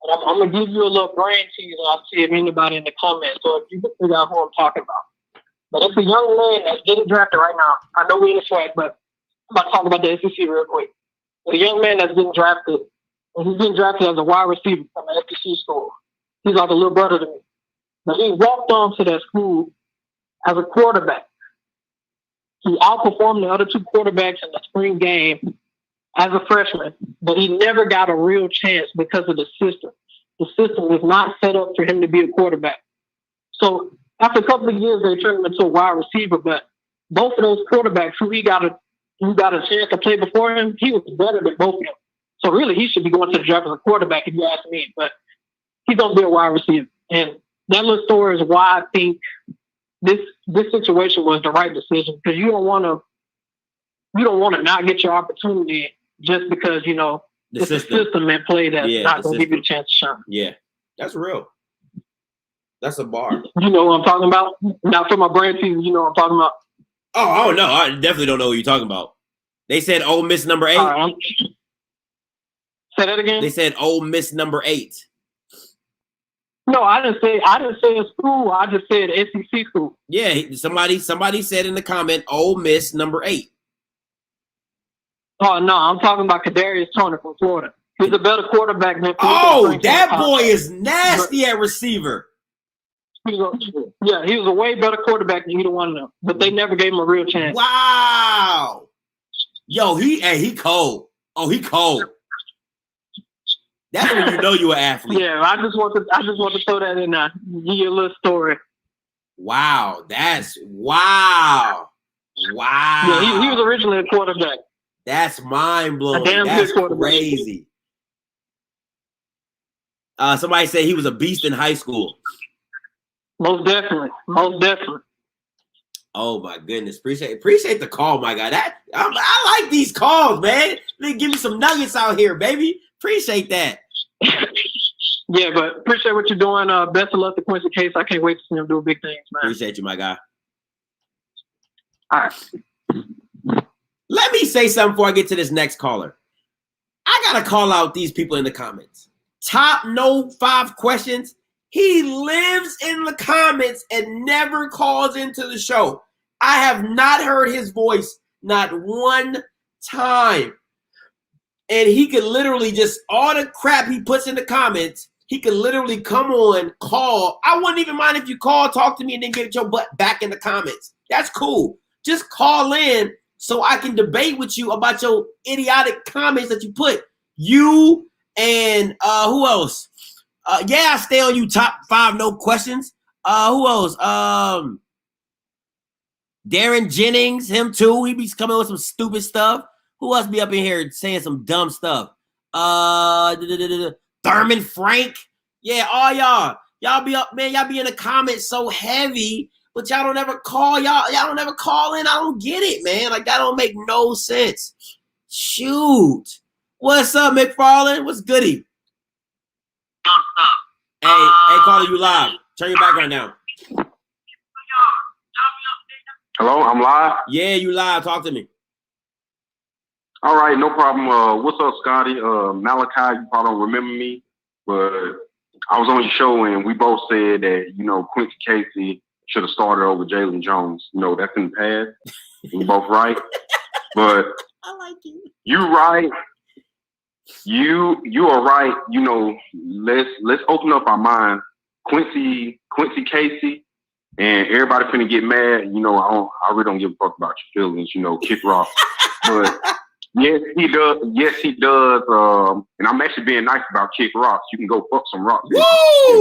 And I'm gonna give you a little brain tease. I'll see if anybody in the comments, so if you can figure out who I'm talking about. But it's a young man that's getting drafted right now. I know we're in the SWAC, but I'm about to talk about the SEC real quick. A young man that's getting drafted, and he's getting drafted as a wide receiver from an SEC school. He's like a little brother to me. But he walked on to that school as a quarterback. He outperformed the other 2 quarterbacks in the spring game as a freshman, but he never got a real chance because of the system. The system was not set up for him to be a quarterback. So after a couple of years, they turned him into a wide receiver, but both of those quarterbacks who got a chance to play before him, he was better than both of them. So really, he should be going to the draft as a quarterback if you ask me, but he's going to be a wide receiver. And that little story is why I think this situation was the right decision, because you don't want to not get your opportunity just because, you know, it's a system in play that's not going to give you a chance to shine. Yeah, that's real. That's a bar. You know what I'm talking about? Now, for my brain team, you know what I'm talking about? Oh, no, I definitely don't know what you're talking about. They said Ole Miss number 8. Say that again? They said Ole Miss number 8. No, I didn't say a school. I just said SEC school. Yeah, somebody said in the comment Ole Miss number 8. Oh no, I'm talking about Kadarius Toney from Florida. He's a better quarterback than. Oh, that boy is nasty at receiver. He was a way better quarterback than either one of them, but they never gave him a real chance. Wow. Yo, he cold. Oh, he cold. That's when you know you're an athlete. Yeah, I just want to throw that in there. Give you a little story. Wow, wow. Yeah, he was originally a quarterback. That's mind blowing. That's crazy. Somebody said he was a beast in high school. Most definitely. Oh my goodness! Appreciate the call, my guy. I like these calls, man. They give me some nuggets out here, baby. Appreciate that. Yeah, but appreciate what you're doing. Best of luck to Quincy Casey. I can't wait to see him do big things, man. Appreciate you, my guy. All right. Let me say something before I get to this next caller. I gotta call out these people in the comments. Top No 5 Questions. He lives in the comments and never calls into the show. I have not heard his voice not one time. And he could literally just, all the crap he puts in the comments, he could literally come on, call. I wouldn't even mind if you call, talk to me, and then get your butt back in the comments. That's cool. Just call in so I can debate with you about your idiotic comments that you put. You and who else? I stay on you. Top 5 No Questions. Who else? Darren Jennings, him too. He be coming with some stupid stuff. Who else be up in here saying some dumb stuff? Thurman Frank. Yeah, all y'all. Y'all be up, man. Y'all be in the comments so heavy, but y'all don't ever call. Y'all don't ever call in. I don't get it, man. Like, that don't make no sense. Shoot. What's up, McFarland? What's goody? Hey, caller, you live. Turn your background down. Hello, I'm live? Yeah, you live. Talk to me. All right, no problem. What's up, Scotty? Malachi, you probably don't remember me, but I was on your show and we both said that, you know, Quincy Casey should have started over Jalen Jones. You know, that's in the past. We both right. But I like you. You right. You are right. You know, let's open up our mind. Quincy Casey, and everybody finna get mad. You know, I really don't give a fuck about your feelings. You know, kick rock. But yes, he does. Yes, he does. And I'm actually being nice about kick rocks. You can go fuck some rocks if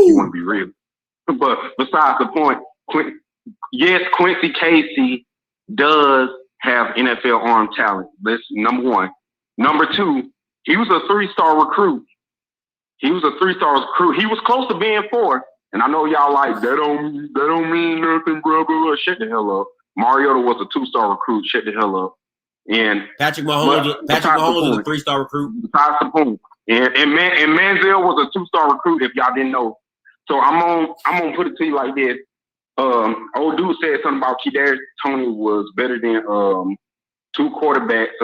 you want to be real. But besides the point, Quincy Casey does have NFL arm talent. That's number one. Number two, he was a 3-star recruit. He was a 3-star recruit. He was close to being 4. And I know y'all like, that don't mean nothing, bro. Shut the hell up. Mariota was a 2-star recruit. Shut the hell up. And Patrick Mahomes was a 3-star recruit. Besides the point. And Manziel was a 2-star recruit, if y'all didn't know. So I'm gonna put it to you like this. Old dude said something about Kadarius Toney was better than two quarterbacks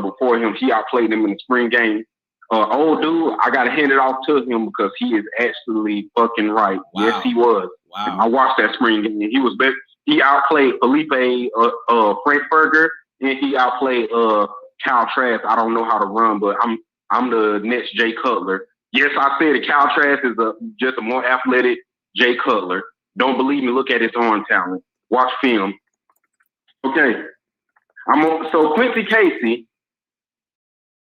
before him. He outplayed them in the spring game. Old dude, I gotta hand it off to him because he is actually fucking right. Wow. Yes, he was. Wow. I watched that spring game. He was better. He outplayed Felipe Frankfurter, and he outplayed Kyle Trask. I don't know how to run, but I'm the next Jay Cutler. Yes, I said it. Kyle Trask is just a more athletic Jay Cutler. Don't believe me? Look at his arm talent. Watch film. Okay. So Quincy Casey.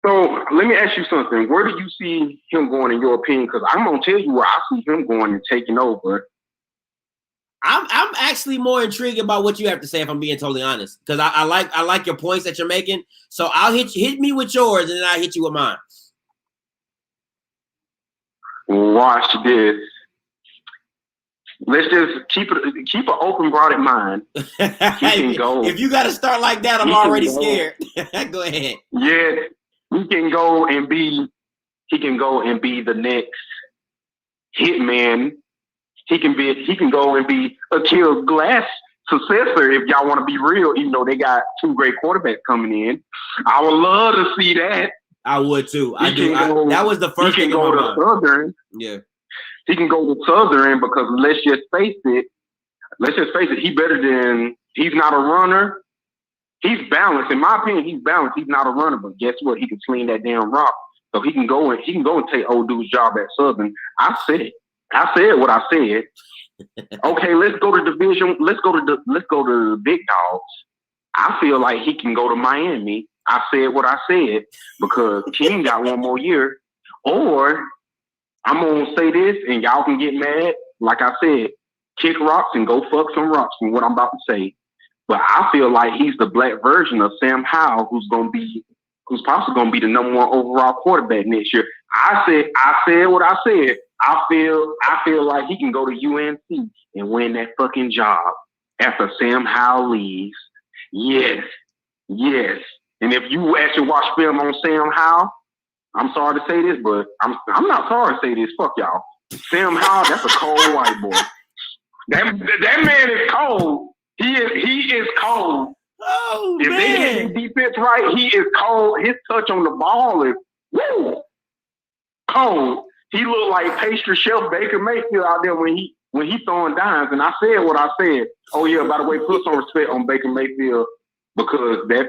So let me ask you something. Where do you see him going in your opinion? Because I'm gonna tell you where I see him going and taking over. I'm actually more intrigued about what you have to say, if I'm being totally honest, because I like your points that you're making. So I'll hit me with yours, and then I'll hit you with mine. Watch this. Let's just keep an open-broaded mind. He can go. If you got to start like that, I'm already scared. Go ahead. Yeah, he can go and be the next hitman. He can go and be Akil Glass successor if y'all want to be real, even though they got 2 great quarterbacks coming in. I would love to see that. I would too. That was the first thing. He can go to Southern. Yeah. He can go to Southern because let's just face it, he's not a runner. He's balanced. In my opinion, he's balanced. He's not a runner, but guess what? He can sling that damn rock. So he can go and take old dude's job at Southern. I said what I said. Okay, let's go to division. Let's go to the big dogs. I feel like he can go to Miami. I said what I said because King got 1 more year. Or I'm gonna say this, and y'all can get mad. Like I said, kick rocks and go fuck some rocks from what I'm about to say. But I feel like he's the black version of Sam Howell, who's possibly gonna be the number 1 overall quarterback next year. I said what I said. I feel like he can go to UNC and win that fucking job after Sam Howell leaves. Yes. And if you actually watch film on Sam Howell, I'm sorry to say this, but I'm not sorry to say this. Fuck y'all. Sam Howell, that's a cold white boy. That man is cold. He is cold. Oh, if they get his defense right, he is cold. His touch on the ball is cold. He looked like pastry chef Baker Mayfield out there when he throwing dimes. And I said what I said. Oh yeah, by the way, put some respect on Baker Mayfield because that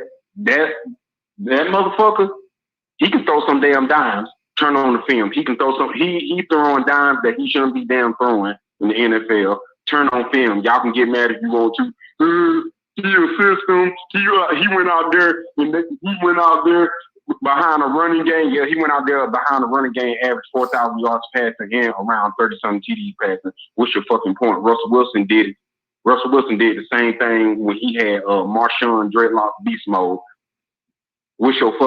motherfucker, he can throw some damn dimes. Turn on the film. He can throw some. He throwing dimes that he shouldn't be damn throwing in the NFL. Turn on film. Y'all can get mad if you want to. He assist him. He went out there and he went out there behind a running game. Yeah, he went out there behind a running game, averaged 4,000 yards passing and around 30-something TD passing. What's your fucking point? Russell Wilson did it. Russell Wilson did the same thing when he had Marshawn Dreadlock beast mode. What's your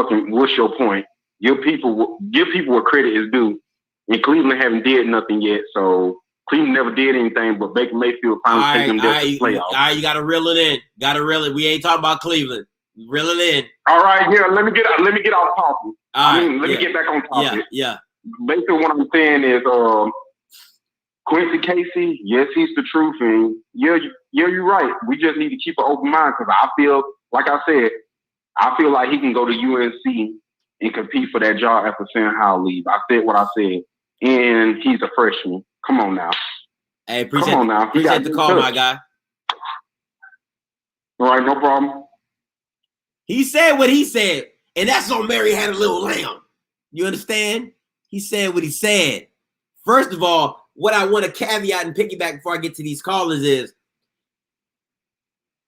point? Give people what credit is due. And Cleveland haven't did nothing yet, so Cleveland never did anything, but Baker Mayfield finally taking them to the playoffs. All right, you got to reel it in. We ain't talking about Cleveland. Reel it in. All right, yeah. Let me get off topic. Let me get back on topic. Yeah. Basically, what I'm saying is, Quincy Casey, yes, he's the truth, and you're right. We just need to keep an open mind because I feel, like I said, I feel like he can go to UNC and compete for that job after Sam Howell leave. I said what I said, and he's a freshman. Come on now. Hey, appreciate the call, my guy. All right, no problem. He said what he said, and that's on Mary Had a Little Lamb. You understand? He said what he said. First of all, what I want to caveat and piggyback before I get to these callers is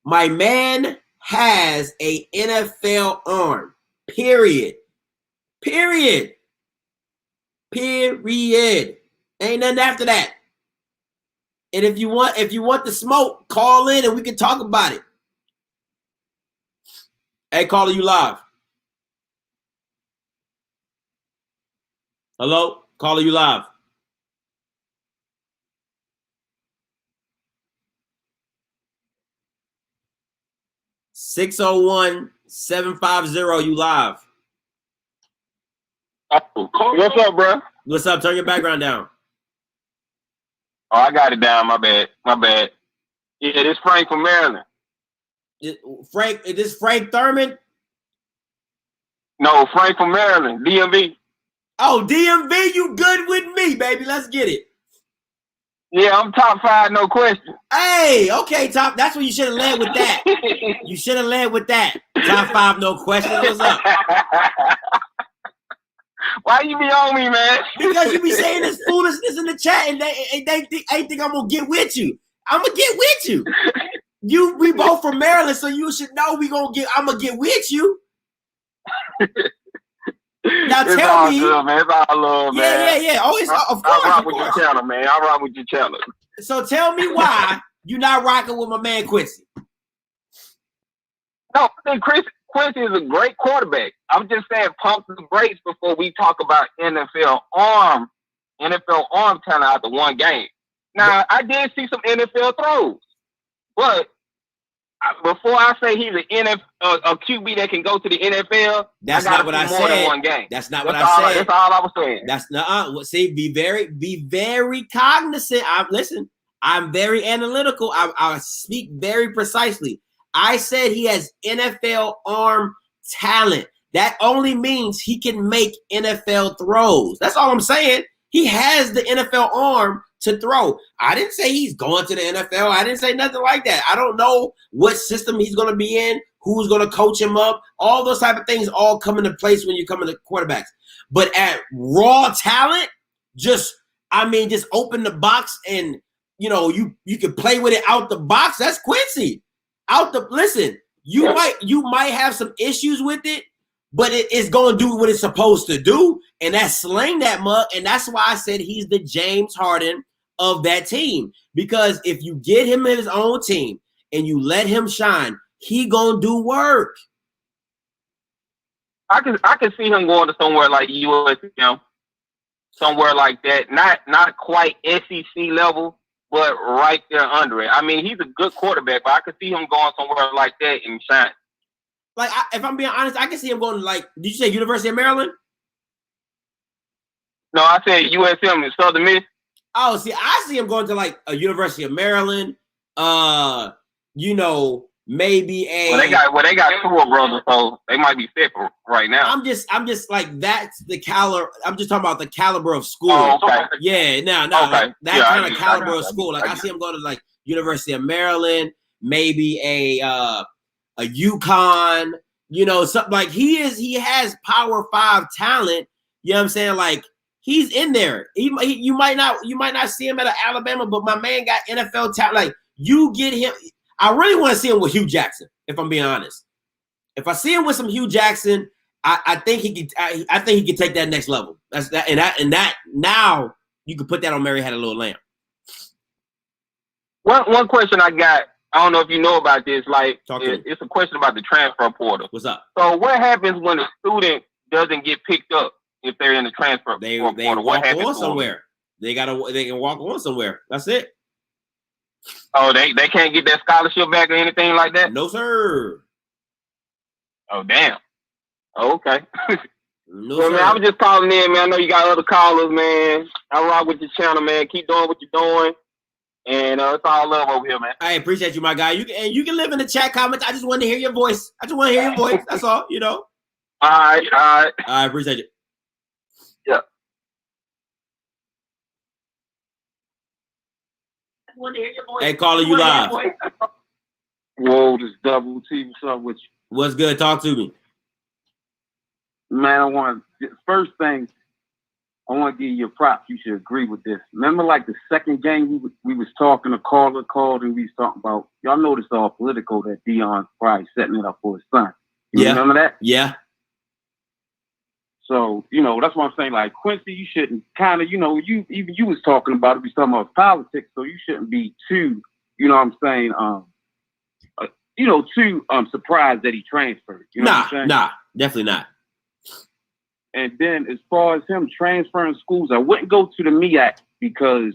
my man has a NFL arm. Period. Ain't nothing after that. And if you want the smoke, call in and we can talk about it. Hey, caller, you live. Hello? Caller, you live. (601-750), you live. What's up, bro? What's up? Turn your background down. Oh, I got it down. My bad. Yeah, this Frank from Maryland. Frank, is this Frank Thurman? No, Frank from Maryland, DMV. Oh, DMV, you good with me, baby. Let's get it. Yeah, I'm top 5, no question. Hey, okay, top. That's what you should have led with that. You should have led with that. Top 5, no question. What's up? Why you be on me, man? Because you be saying this foolishness in the chat, and they think I'm gonna get with you. I'm gonna get with you. We both from Maryland, so you should know I'm gonna get with you. Now It's tell all me, good, man. It's all love, man. yeah. Always, of course. I rock with your channel, man. I rock with your channel. So tell me why you not rocking with my man Quincy. No, I think Quincy is a great quarterback. I'm just saying, pump the brakes before we talk about NFL arm talent after one game. Now, I did see some NFL throws, but before I say he's a QB that can go to the NFL, that's not what I said. More than one game. That's not what I said. That's all I was saying. That's not. See, be very cognizant. I'm very analytical. I speak very precisely. I said he has NFL arm talent. That only means he can make NFL throws. That's all I'm saying. He has the NFL arm to throw. I didn't say he's going to the NFL. I didn't say nothing like that. I don't know what system he's going to be in, who's going to coach him up. All those type of things all come into place when you come into quarterbacks. But at raw talent, just open the box and, you can play with it out the box. That's Quincy. Listen, you might have some issues with it, but it is going to do what it's supposed to do, and that's sling that mug. And that's why I said he's the James Harden of that team. Because if you get him in his own team and you let him shine, he gonna do work. I can see him going to somewhere like USM, somewhere like that. Not quite SEC level, but right there under it. I mean, he's a good quarterback, but I could see him going somewhere like that and shine. Like, if I'm being honest, I can see him going to, did you say University of Maryland? No, I said USM in Southern Miss. Oh, see, I see him going to, a University of Maryland, maybe a... They got two brothers, so they might be fit right now. I'm just that's the caliber. I'm just talking about the caliber of school. Oh, okay. Yeah, Okay. That kind of caliber of school. I see him going to, University of Maryland, maybe a UConn, something he has Power 5 talent. You know what I'm saying? He's in there. You might not see him at an Alabama, but my man got NFL talent. You get him. I really want to see him with Hugh Jackson, if I'm being honest. If I see him with some Hugh Jackson, I think he could. I think he could take that next level. That's that, and that now you can put that on Mary Had a Little Lamb. One question I got. I don't know if you know about this. It's a question about the transfer portal. What's up? So what happens when a student doesn't get picked up if they're in the transfer portal? They what walk happens on somewhere. They can walk on somewhere. That's it. Oh, they can't get that scholarship back or anything like that? No, sir. Oh, damn. Oh, okay. No, well, sir. man, I was just calling in, man. I know you got other callers, man. I rock with your channel, man. Keep doing what you're doing. And it's all love over here, man. I appreciate you, my guy. You can live in the chat comments. I just want to hear your voice. That's all, All right. I appreciate it. Yeah. Hey, caller, you live. Whoa, this Double T. What's up with you? What's good? Talk to me. Man, first thing, I want to give you props. You should agree with this. Remember, the second game we was talking, a caller called, and we was talking about, y'all know this all political, that Deion's probably setting it up for his son. You remember that? Yeah. So, you know, that's what I'm saying. Like, Quincy, you shouldn't kind of, you know, you was talking about it, we talking about politics, so you shouldn't be too, you know what I'm saying, too surprised that he transferred. You know what I'm saying? Nah, definitely not. And then as far as him transferring schools, I wouldn't go to the MEAC because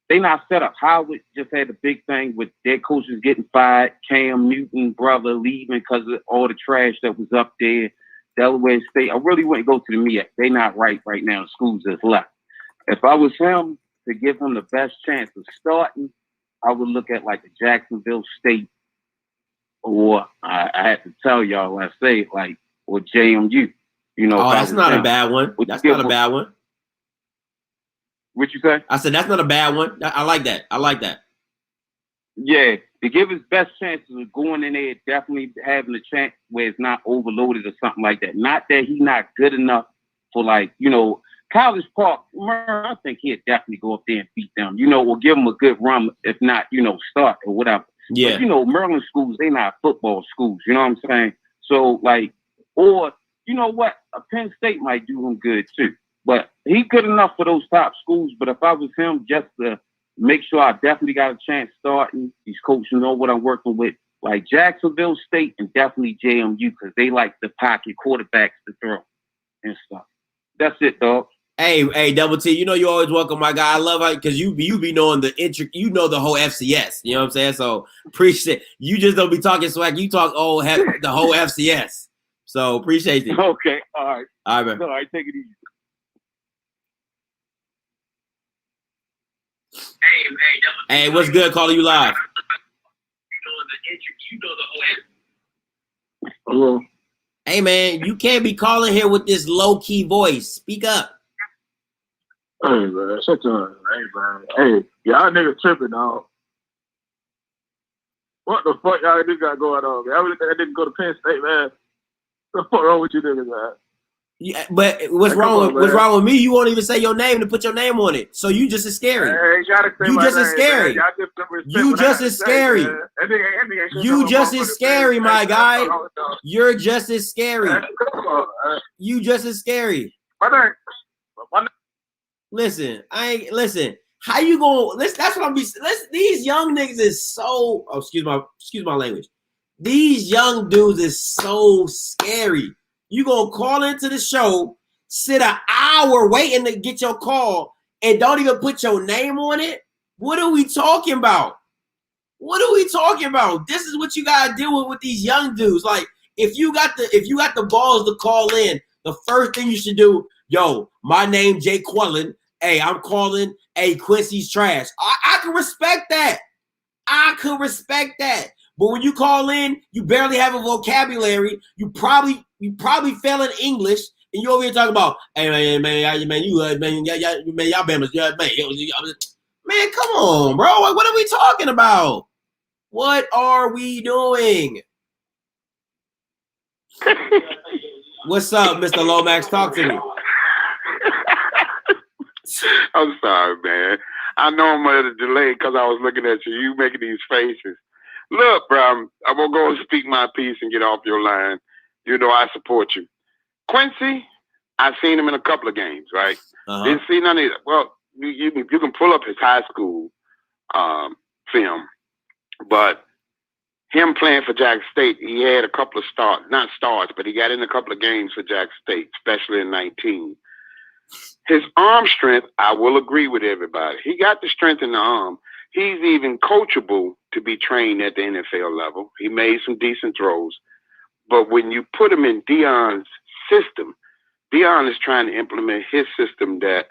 they not set up. Howard just had a big thing with their coaches getting fired, Cam Newton brother leaving because of all the trash that was up there. Delaware State, I really wouldn't go to the MEAC. They not right now. The schools just left. If I was him, to give him the best chance of starting, I would look at like a Jacksonville State, or I had to tell y'all when I say it, like, or JMU. You know, that's not a bad one. That's not a bad one. What you say? I said that's not a bad one. I like that. I like that. Yeah, to give his best chances of going in there, definitely having a chance where it's not overloaded or something like that. Not that he's not good enough for, like, you know, College Park. I think he'd definitely go up there and beat them, you know, or give them a good run, if not, you know, start or whatever. Yeah. But, you know, Maryland schools, they not football schools, you know what I'm saying? So, like, or, you know what, a Penn State might do him good too. But he's good enough for those top schools. But if I was him, just to make sure I definitely got a chance starting, these coaches know what I'm working with, like Jacksonville State and definitely JMU, because they like the pocket quarterbacks to throw and stuff. That's it, dog. Hey, Double T, you know you're always welcome, my guy. I love it because you be knowing the the whole FCS. You know what I'm saying? So appreciate it. You just don't be talking SWAC. You talk the whole FCS. So appreciate it. Okay, all right. All right, man. All right, take it easy. Hey, what's good? Calling you live. Hello. Hey, man, you can't be calling here with this low-key voice. Speak up. Hey, man, shut your ass. Hey, man. Hey, y'all niggas tripping, dog. What the fuck y'all niggas got going on, man? I really think I didn't go to Penn State, man. What the fuck wrong with you niggas, man? Yeah, but what's wrong with me? You won't even say your name to put your name on it. So you just as scary. Hey, you gotta say you my just name, as scary. Man. Y'all just you just as scary. You just as scary, my guy. You're just as scary. You just as scary. Listen, How you gonna listen? That's what I'm be. These young niggas is so. Oh, excuse my language. These young dudes is so scary. You gonna call into the show, sit an hour waiting to get your call, and don't even put your name on it? What are we talking about? What are we talking about? This is what you gotta deal with these young dudes. Like, if you got the balls to call in, the first thing you should do, yo, my name Jay Quellen. Hey, I'm calling. Hey, Quincy's trash. I can respect that. I could respect that. But when you call in, you barely have a vocabulary. You probably fail in English, and you over here talking about, hey man, y'all Bama's, man, come on, bro. What are we talking about? What are we doing? What's up, Mr. Lomax? Talk to me. I'm sorry, man. I know I'm at a delay because I was looking at you. You making these faces. Look, bro, I'm going to go and speak my piece and get off your line. You know I support you. Quincy, I've seen him in a couple of games, right? Didn't see none of it. Well, you can pull up his high school film, but him playing for Jack State, he had a couple of not starts, but he got in a couple of games for Jack State, especially in 19. His arm strength, I will agree with everybody. He got the strength in the arm. He's even coachable to be trained at the NFL level. He made some decent throws. But when you put him in Deion's system, Deion is trying to implement his system that,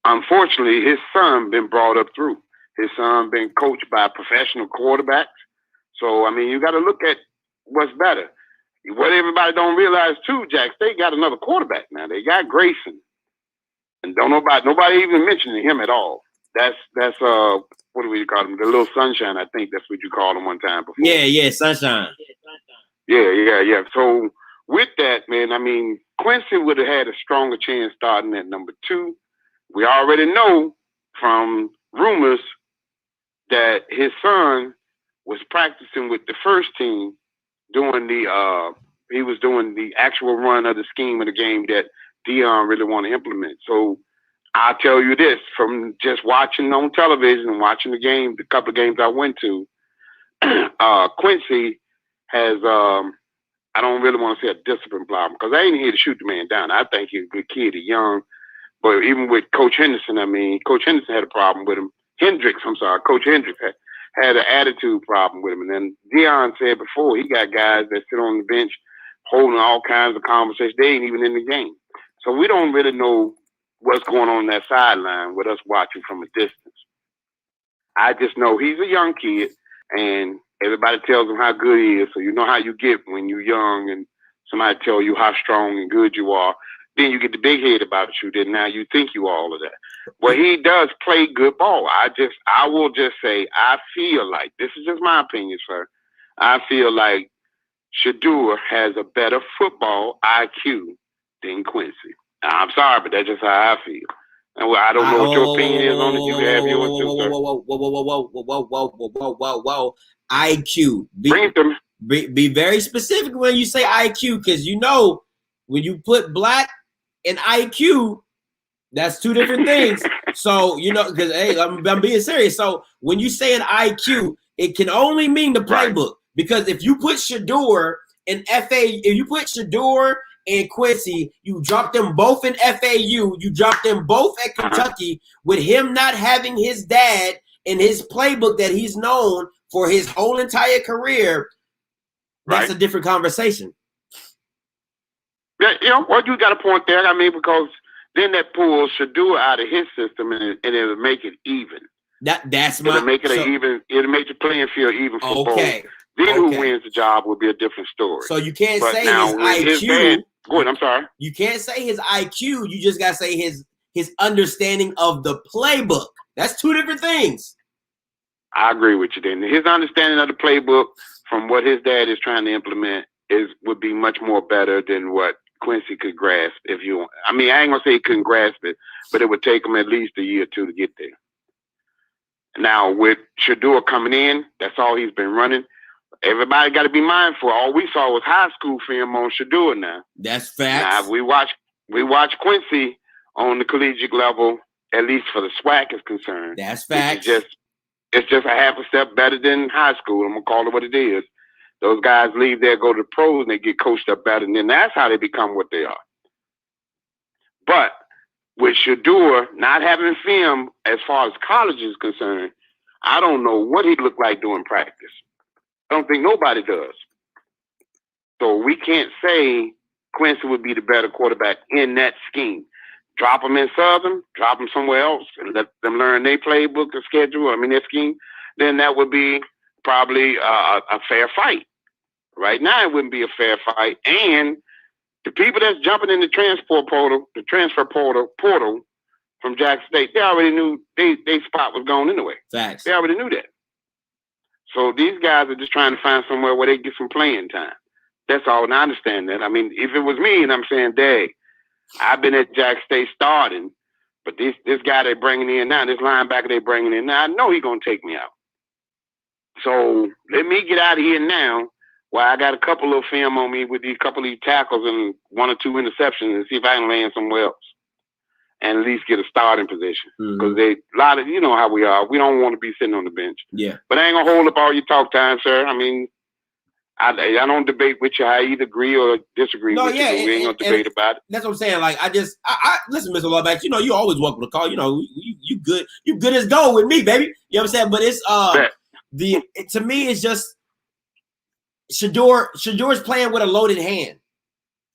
unfortunately, his son been brought up through. His son been coached by professional quarterbacks. So, I mean, you got to look at what's better. What everybody don't realize, too, Jack State got another quarterback now. They got Grayson. And nobody even mentioning him at all. That's what do we call him? The little Sunshine, I think that's what you called him one time before. Yeah, Sunshine. Yeah. So with that, man, I mean, Quincy would have had a stronger chance starting at number 2. We already know from rumors that his son was practicing with the first team during the doing the actual run of the scheme of the game that Deion really want to implement. So I'll tell you this, from just watching on television and watching the game, the couple of games I went to, Quincy has, I don't really want to say a discipline problem because I ain't here to shoot the man down. I think he's a good kid, he's young. But even with Coach Henderson, I mean, Coach Henderson had a problem with him. Coach Hendricks had an attitude problem with him. And then Deion said before, he got guys that sit on the bench holding all kinds of conversations. They ain't even in the game. So we don't really know what's going on that sideline with us watching from a distance. I just know he's a young kid, and everybody tells him how good he is. So you know how you get when you're young and somebody tell you how strong and good you are. Then you get the big head about you. Then now you think you all of that. Well, he does play good ball. I will just say, I feel like, this is just my opinion, sir. I feel like Shedeur has a better football IQ than Quincy. I'm sorry, but that's just how I feel. And I don't know what your opinion is on it. You have yours too, sir. Whoa. IQ. Be very specific when you say IQ, because you know when you put black and IQ, that's two different things. So, you know, because, hey, I'm being serious. So when you say an IQ, it can only mean the playbook. Because if you put Shedeur and if you put Shedeur and Quincy, you drop them both in FAU, you drop them both at Kentucky, with him not having his dad and his playbook that he's known for his whole entire career, that's a different conversation. Yeah, you know, well, you got a point there. I mean, because then that pulls Shedeur out of his system, and it'll make it even. It'll make it even. It'll make the playing field even for both. Then who wins the job will be a different story. So you can't say his IQ. Go ahead. I'm sorry. You can't say his IQ. You just gotta say his understanding of the playbook. That's two different things. I agree with you. Then his understanding of the playbook from what his dad is trying to implement would be much more better than what Quincy could grasp. I mean, I ain't gonna say he couldn't grasp it, but it would take him at least a year or two to get there. Now with Shedeur coming in, that's all he's been running. Everybody got to be mindful. All we saw was high school film on Shedeur. Now that's facts. Now we watch Quincy on the collegiate level, at least for the SWAC is concerned. That's facts. It's just a half a step better than high school. I'm gonna call it what it is. Those guys leave there, go to the pros, and they get coached up better, and then that's how they become what they are. But with Shedeur not having film as far as college is concerned, I don't know what he looked like doing practice. I don't think nobody does. So we can't say Quincy would be the better quarterback in that scheme. Drop him in Southern, drop him somewhere else, and let them learn their playbook, their schedule, their scheme. Then that would be probably a fair fight. Right now, it wouldn't be a fair fight. And the people that's jumping in the transfer portal from Jackson State, they already knew their spot was gone anyway. Facts. They already knew that. So these guys are just trying to find somewhere where they get some playing time. That's all, and I understand that. I mean, if it was me and I'm saying, Dad, I've been at Jackson State starting, but this guy they're bringing in now, this linebacker they're bringing in now, I know he's going to take me out. So let me get out of here now while I got a couple of film on me with these couple of these tackles and one or two interceptions and see if I can land somewhere else and at least get a starting position. Because you know how we are. We don't want to be sitting on the bench. Yeah. But I ain't going to hold up all your talk time, sir. I mean, I don't debate with you. I either agree or disagree with you. We ain't going to debate about it. That's what I'm saying. Like, I listen, Mr. Lawback, you know, you always welcome to call. You know, you good. You good as gold with me, baby. You know what I'm saying? But it's, to me, it's just, Shedeur's playing with a loaded hand.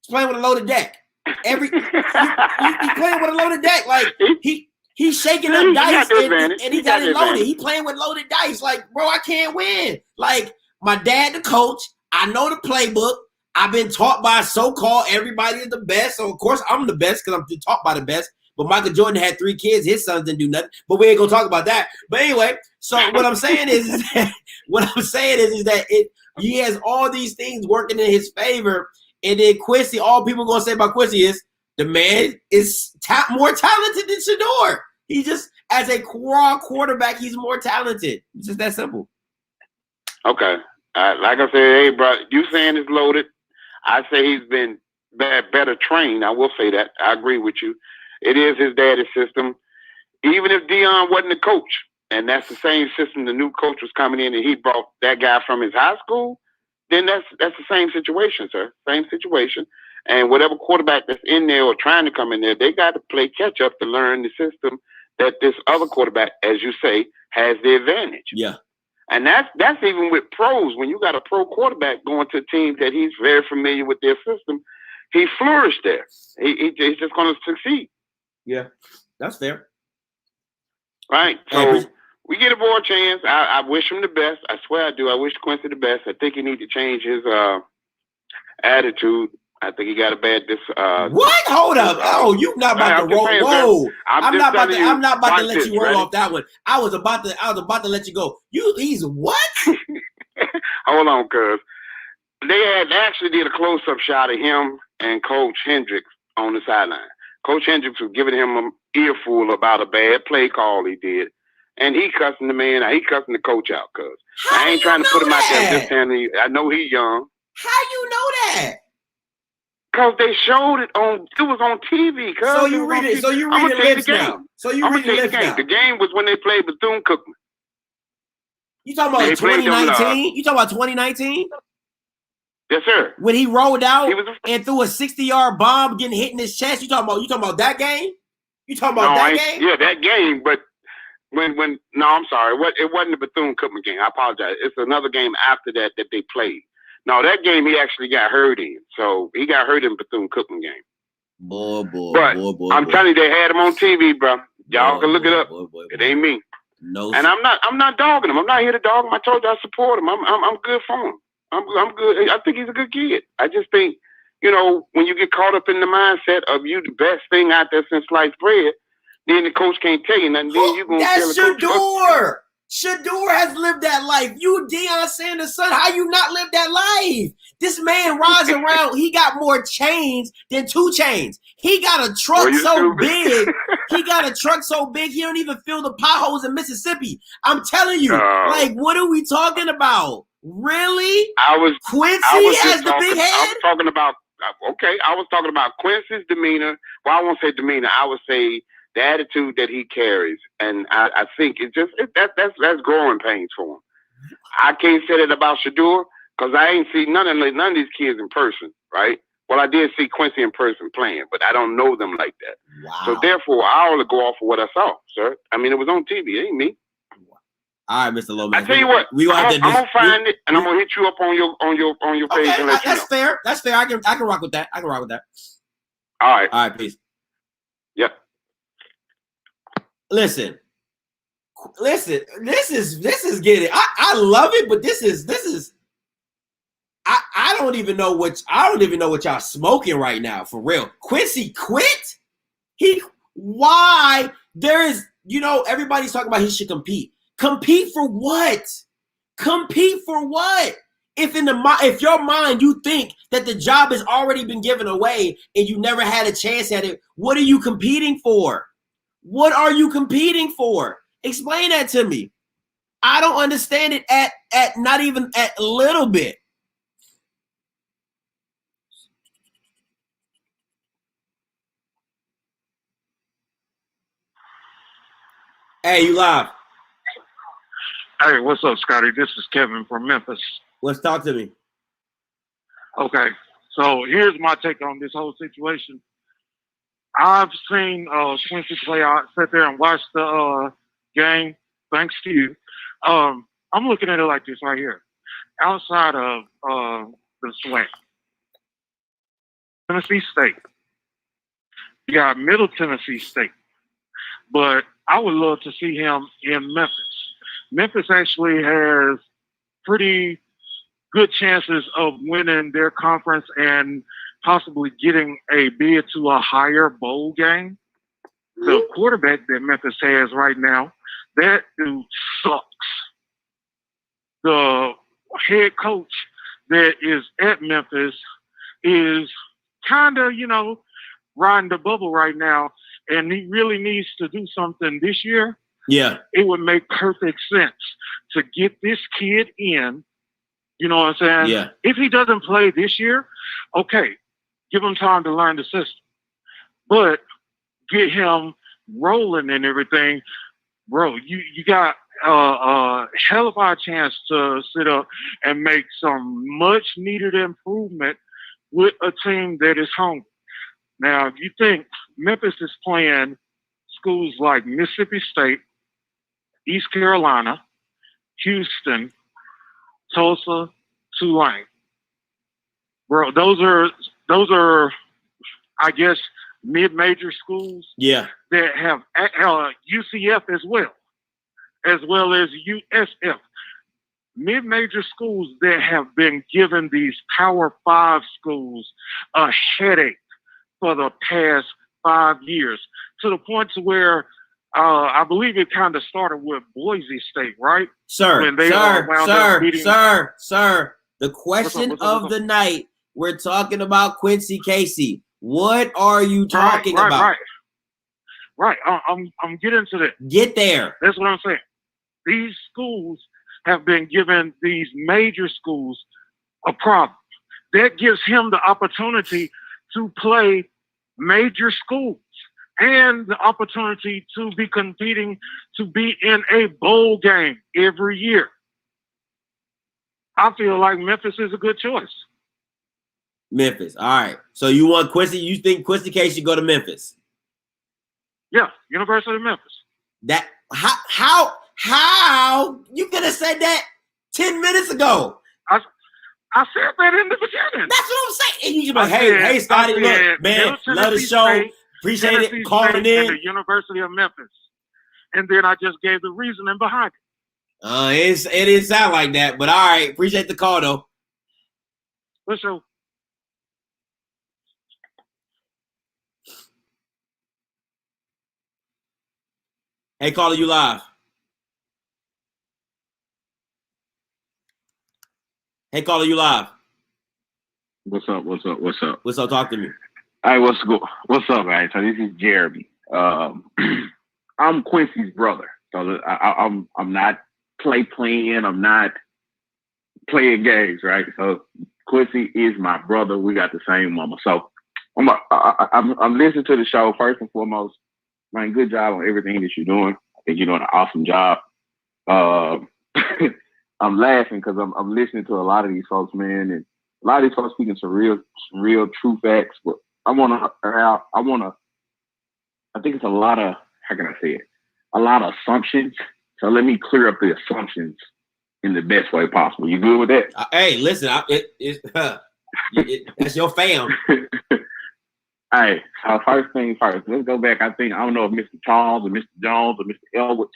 He's playing with a loaded deck. He's playing with a loaded deck. Like he's shaking up dice and he got it loaded. He playing with loaded dice. Like, bro, I can't win. Like, my dad, the coach, I know the playbook. I've been taught by so-called everybody is the best. So of course I'm the best because I'm taught by the best. But Michael Jordan had 3 kids. His sons didn't do nothing. But we ain't gonna talk about that. But anyway, so what I'm saying is that he has all these things working in his favor. And then Quincy, all people gonna say about Quincy is the man is more talented than Shedeur. He just, as a raw quarterback, he's more talented. It's just that simple. Okay. Like I said, hey, bro, you saying it's loaded. I say he's been better trained. I will say that. I agree with you. It is his daddy's system. Even if Deion wasn't the coach, and that's the same system, the new coach was coming in and he brought that guy from his high school, then that's the same situation, sir. Same situation. And whatever quarterback that's in there or trying to come in there, they got to play catch up to learn the system that this other quarterback, as you say, has the advantage. Yeah. And that's even with pros. When you got a pro quarterback going to a team that he's very familiar with their system, he flourished there. He's just going to succeed. Yeah, that's fair. Right. So we get a boy a chance. I wish him the best. I swear I do. I wish Quincy the best. I think he needs to change his attitude. I think he got a bad what? Hold up. Oh, you not about to roll. Whoa. I'm not about to let you roll off that one. I was about to let you go. He's what? Hold on, cuz. They actually did a close-up shot of him and Coach Hendricks on the sideline. Coach Hendricks was giving him an earful about a bad play call he did. And he cussing the man out. He cussing the coach out, cuz. I ain't trying to put him out there just telling you. I know he's young. How you know that? Because they showed it was on TV. So you read it. So you read the lips now. So you read the lips now. The game was when they played Bethune-Cookman. You talking about 2019? You talking about 2019? Yes, sir. When he rolled out and threw a 60-yard bomb getting hit in his chest. You talking about that game? You talking about that game? Yeah, that game. But I'm sorry. It wasn't the Bethune-Cookman game. I apologize. It's another game after that they played. No, that game he actually got hurt in. So he got hurt in Bethune-Cookman game. Boy. I'm telling you, they had him on TV, bro. Y'all can look it up. It ain't me. No. And I'm not dogging him. I'm not here to dog him. I told you I support him. I'm good for him. I'm good. I think he's a good kid. I just think, when you get caught up in the mindset of you the best thing out there since sliced bread, then the coach can't tell you nothing. Then you gonna tell the coach. That's Shador. Shador has lived that life. You, Deion Sanders' son, how you not live that life? This man rides around. He got more chains than 2 chains. He got a truck so big. He got a truck so big he don't even fill the potholes in Mississippi. I'm telling you, what are we talking about? Really? Quincy has the big head? I was talking about, I was talking about Quincy's demeanor. Well, I won't say demeanor. I would say the attitude that he carries. And I think that's growing pains for him. I can't say that about Shador because I ain't seen none of these kids in person, right? Well, I did see Quincy in person playing, but I don't know them like that. Wow. So therefore, I only go off of what I saw, sir. I mean, it was on TV. It ain't me. All right, Mr. Lomax. I tell you what, I'm gonna find it and I'm gonna hit you up on your page and let you know. That's fair. That's fair. I can rock with that. All right, peace. Yep. Listen. This is getting. I love it, but this is. I don't even know what y'all smoking right now for real. Quincy quit. Why? There is. Everybody's talking about he should compete. Compete for what? Compete for what? If your mind you think that the job has already been given away and you never had a chance at it, what are you competing for? What are you competing for? Explain that to me. I don't understand it at not even at a little bit. Hey, you live. Hey, what's up, Scotty? This is Kevin from Memphis. Let's talk to me. Okay, so here's my take on this whole situation. I've seen Quincy play. I sat there and watched the game. Thanks to you. I'm looking at it like this right here. Outside of the SWAC, Tennessee State, you got Middle Tennessee State, but I would love to see him in Memphis. Memphis actually has pretty good chances of winning their conference and possibly getting a bid to a higher bowl game. The quarterback that Memphis has right now, that dude sucks. The head coach that is at Memphis is kind of, riding the bubble right now, and he really needs to do something this year. Yeah. It would make perfect sense to get this kid in, You know what I'm saying? Yeah. If he doesn't play this year, okay, give him time to learn the system. But get him rolling and everything, bro. You got a hell of a chance to sit up and make some much needed improvement with a team that is hungry. Now, if you think Memphis is playing schools like Mississippi State, East Carolina, Houston, Tulsa, Tulane, bro, those are, I guess, mid-major schools. Yeah. That have UCF as well as USF. Mid-major schools that have been giving these Power 5 schools a headache for the past 5 years, to the point to where I believe it kind of started with Boise State, right? Sir, When they wound up beating- sir. The question of the night, we're talking about Quincy Casey. What are you talking about? Right. I'm getting to that. Get there. That's what I'm saying. These schools have been giving these major schools a problem. That gives him the opportunity to play major schools and the opportunity to be competing to be in a bowl game every year. I feel like Memphis is a good choice. Memphis. All right. So you want Quincy? You think Quincy Casey should go to Memphis? Yeah, University of Memphis. That how you could have said that 10 minutes ago? I said that in the beginning. That's what I'm saying. And you should be like, hey, Scotty, look, man, love the show. Appreciate it. Calling in. The University of Memphis. And then I just gave the reasoning behind it. It didn't sound like that, but all right. Appreciate the call, though. For sure. Hey, caller, you live. Hey, caller, you live. What's up? What's up? Talk to me. All right, what's up, guys? So this is Jeremy. I'm Quincy's brother. So I'm not playing. I'm not playing games, right? So Quincy is my brother. We got the same mama. So I'm listening to the show first and foremost. Man, good job on everything that you're doing. I think you're doing an awesome job. I'm laughing because I'm listening to a lot of these folks, man, and a lot of these folks speaking some real true facts. But I think it's a lot of, how can I say it? A lot of assumptions. So let me clear up the assumptions in the best way possible. You good with that? Hey, listen, that's your fam. All right, so first thing first, let's go back. I don't know if Mr. Charles or Mr. Jones or Mr. Elwood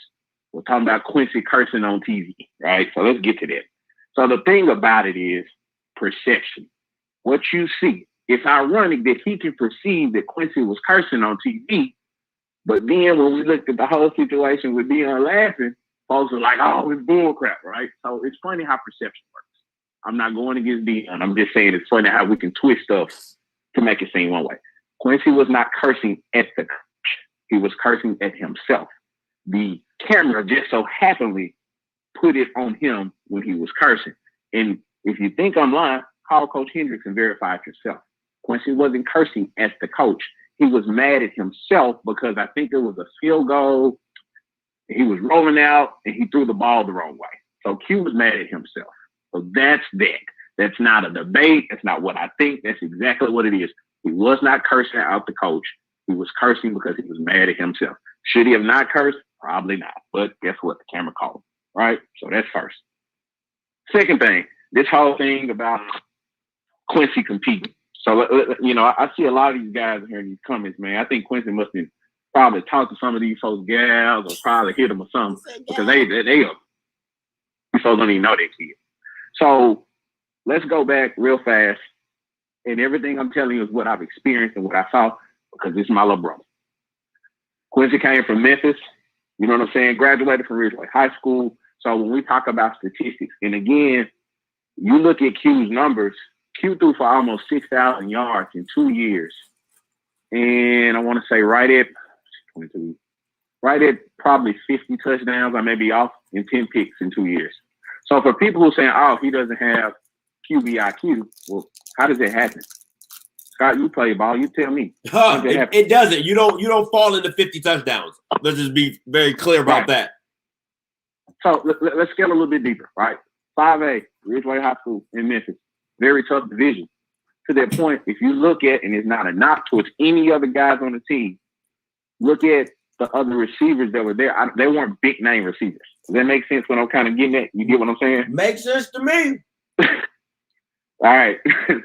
were talking about Quincy cursing on TV, right? So let's get to that. So the thing about it is perception. What you see. It's ironic that he can perceive that Quincy was cursing on TV, but then when we looked at the whole situation with Deion laughing, folks are like, oh, it's bullcrap, right? So it's funny how perception works. I'm not going against Deion. I'm just saying it's funny how we can twist stuff to make it seem one way. Quincy was not cursing at the coach. He was cursing at himself. The camera just so happenly put it on him when he was cursing. And if you think I'm lying, call Coach Hendricks and verify it yourself. Quincy wasn't cursing at the coach. He was mad at himself because I think it was a field goal. He was rolling out and he threw the ball the wrong way. So Q was mad at himself. So that's that. That's not a debate. That's not what I think. That's exactly what it is. He was not cursing out the coach. He was cursing because he was mad at himself. Should he have not cursed? Probably not. But guess what? The camera caught him, right? So that's first. Second thing, this whole thing about Quincy competing. So, I see a lot of these guys here in these comments, man. I think Quincy must have probably talked to some of these folks' gals or probably hit them or something because these folks don't even know they kid. So let's go back real fast. And everything I'm telling you is what I've experienced and what I saw because this is my little brother. Quincy came from Memphis, you know what I'm saying? Graduated from Ridgeway High School. So when we talk about statistics, and again, you look at Q's numbers, Q threw for almost 6,000 yards in 2 years. And I want to say right at probably 50 touchdowns. I may be off in 10 picks in 2 years. So for people who are saying, oh, he doesn't have QB IQ, well, how does it happen? Scott, you play ball. You tell me. It doesn't. You don't fall into 50 touchdowns. Let's just be very clear about that. So let's get a little bit deeper, right? 5A, Ridgeway High School in Memphis. Very tough division. To that point, if you look at, and it's not a knock towards any other guys on the team, look at the other receivers that were there. They weren't big name receivers. Does that make sense when I'm kind of getting at? You get what I'm saying? Makes sense to me. All right.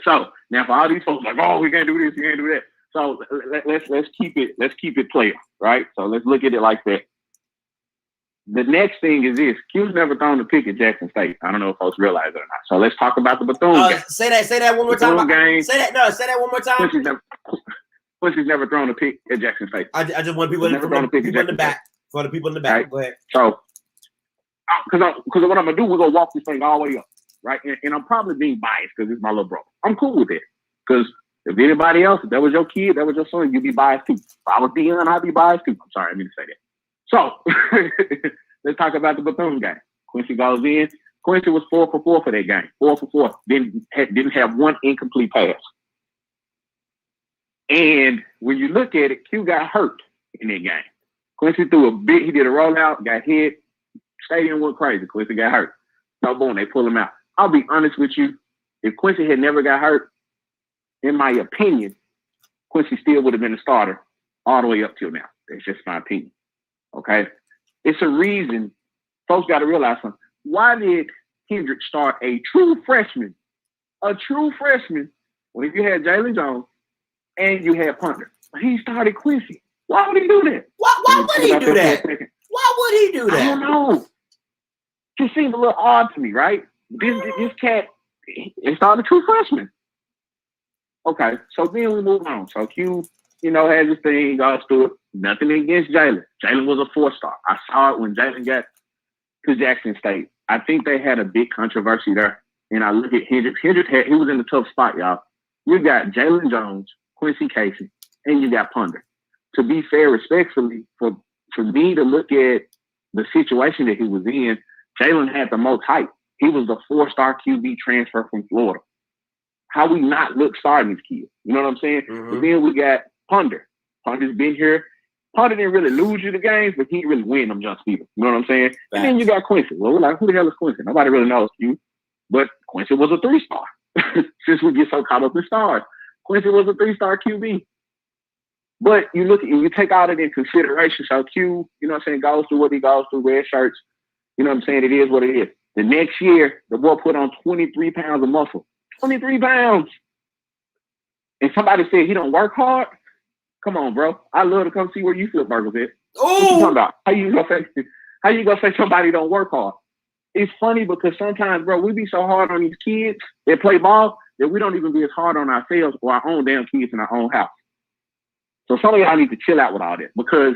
So now for all these folks like, oh, we can't do this, we can't do that. So let's keep it player, right? So let's look at it like that. The next thing is this: Q's never thrown a pick at Jackson State. I don't know if folks realize it or not. So let's talk about the Bethune game. Say that one more time. Say that one more time. Quincy's never thrown a pick at Jackson State. I just want people in the back. For the people in the back. Right. Go ahead. So, because what I'm gonna do, we're gonna walk this thing all the way up, right? And I'm probably being biased because it's my little brother. I'm cool with it because if anybody else, if that was your kid, that was your son, you'd be biased too. If I was Deion, I'd be biased too. I'm sorry, I didn't mean to say that. So let's talk about the Bethune game. Quincy goes in. Quincy was 4 for 4 for that game. 4 for 4. Didn't have one incomplete pass. And when you look at it, Q got hurt in that game. Quincy he did a rollout, got hit. Stadium went crazy. Quincy got hurt. So boom, they pull him out. I'll be honest with you. If Quincy had never got hurt, in my opinion, Quincy still would have been a starter all the way up till now. That's just my opinion. Okay? It's a reason. Folks got to realize something. Why did Hendrick start a true freshman? A true freshman when you had Jalen Jones and you had punter. He started Quincy. Why would he do that? Why would he do that? Why would he do that? I don't know. Just seemed a little odd to me, right? This cat, it started a true freshman. Okay, so then we move on. So Q, has his thing, goes through it. Nothing against Jalen. Jalen was a 4-star. I saw it when Jalen got to Jackson State. I think they had a big controversy there. And I look at Hendrick. Hendrick he was in a tough spot, y'all. You got Jalen Jones, Quincy Casey, and you got Ponder. To be fair, respectfully, for me to look at the situation that he was in, Jalen had the most hype. He was the 4-star QB transfer from Florida. How we not look starting this kid? You know what I'm saying? Mm-hmm. And then we got Ponder. Punder's been here. Ponder didn't really lose you the games, but he didn't really win them jump speeders. You know what I'm saying? Facts. And then you got Quincy. Well, we're like, who the hell is Quincy? Nobody really knows you. But Quincy was a 3-star. Since we get so caught up in stars. Quincy was a 3-star QB. But you look at you take all that into consideration. So Q, goes through what he goes through, red shirts. You know what I'm saying? It is what it is. The next year, the boy put on 23 pounds of muscle. 23 pounds. And somebody said he don't work hard. Come on, bro. I love to come see where you flip burgers at. What you talking about? How you gonna say somebody don't work hard? It's funny because sometimes, bro, we be so hard on these kids that play ball that we don't even be as hard on ourselves or our own damn kids in our own house. So some of y'all need to chill out with all that because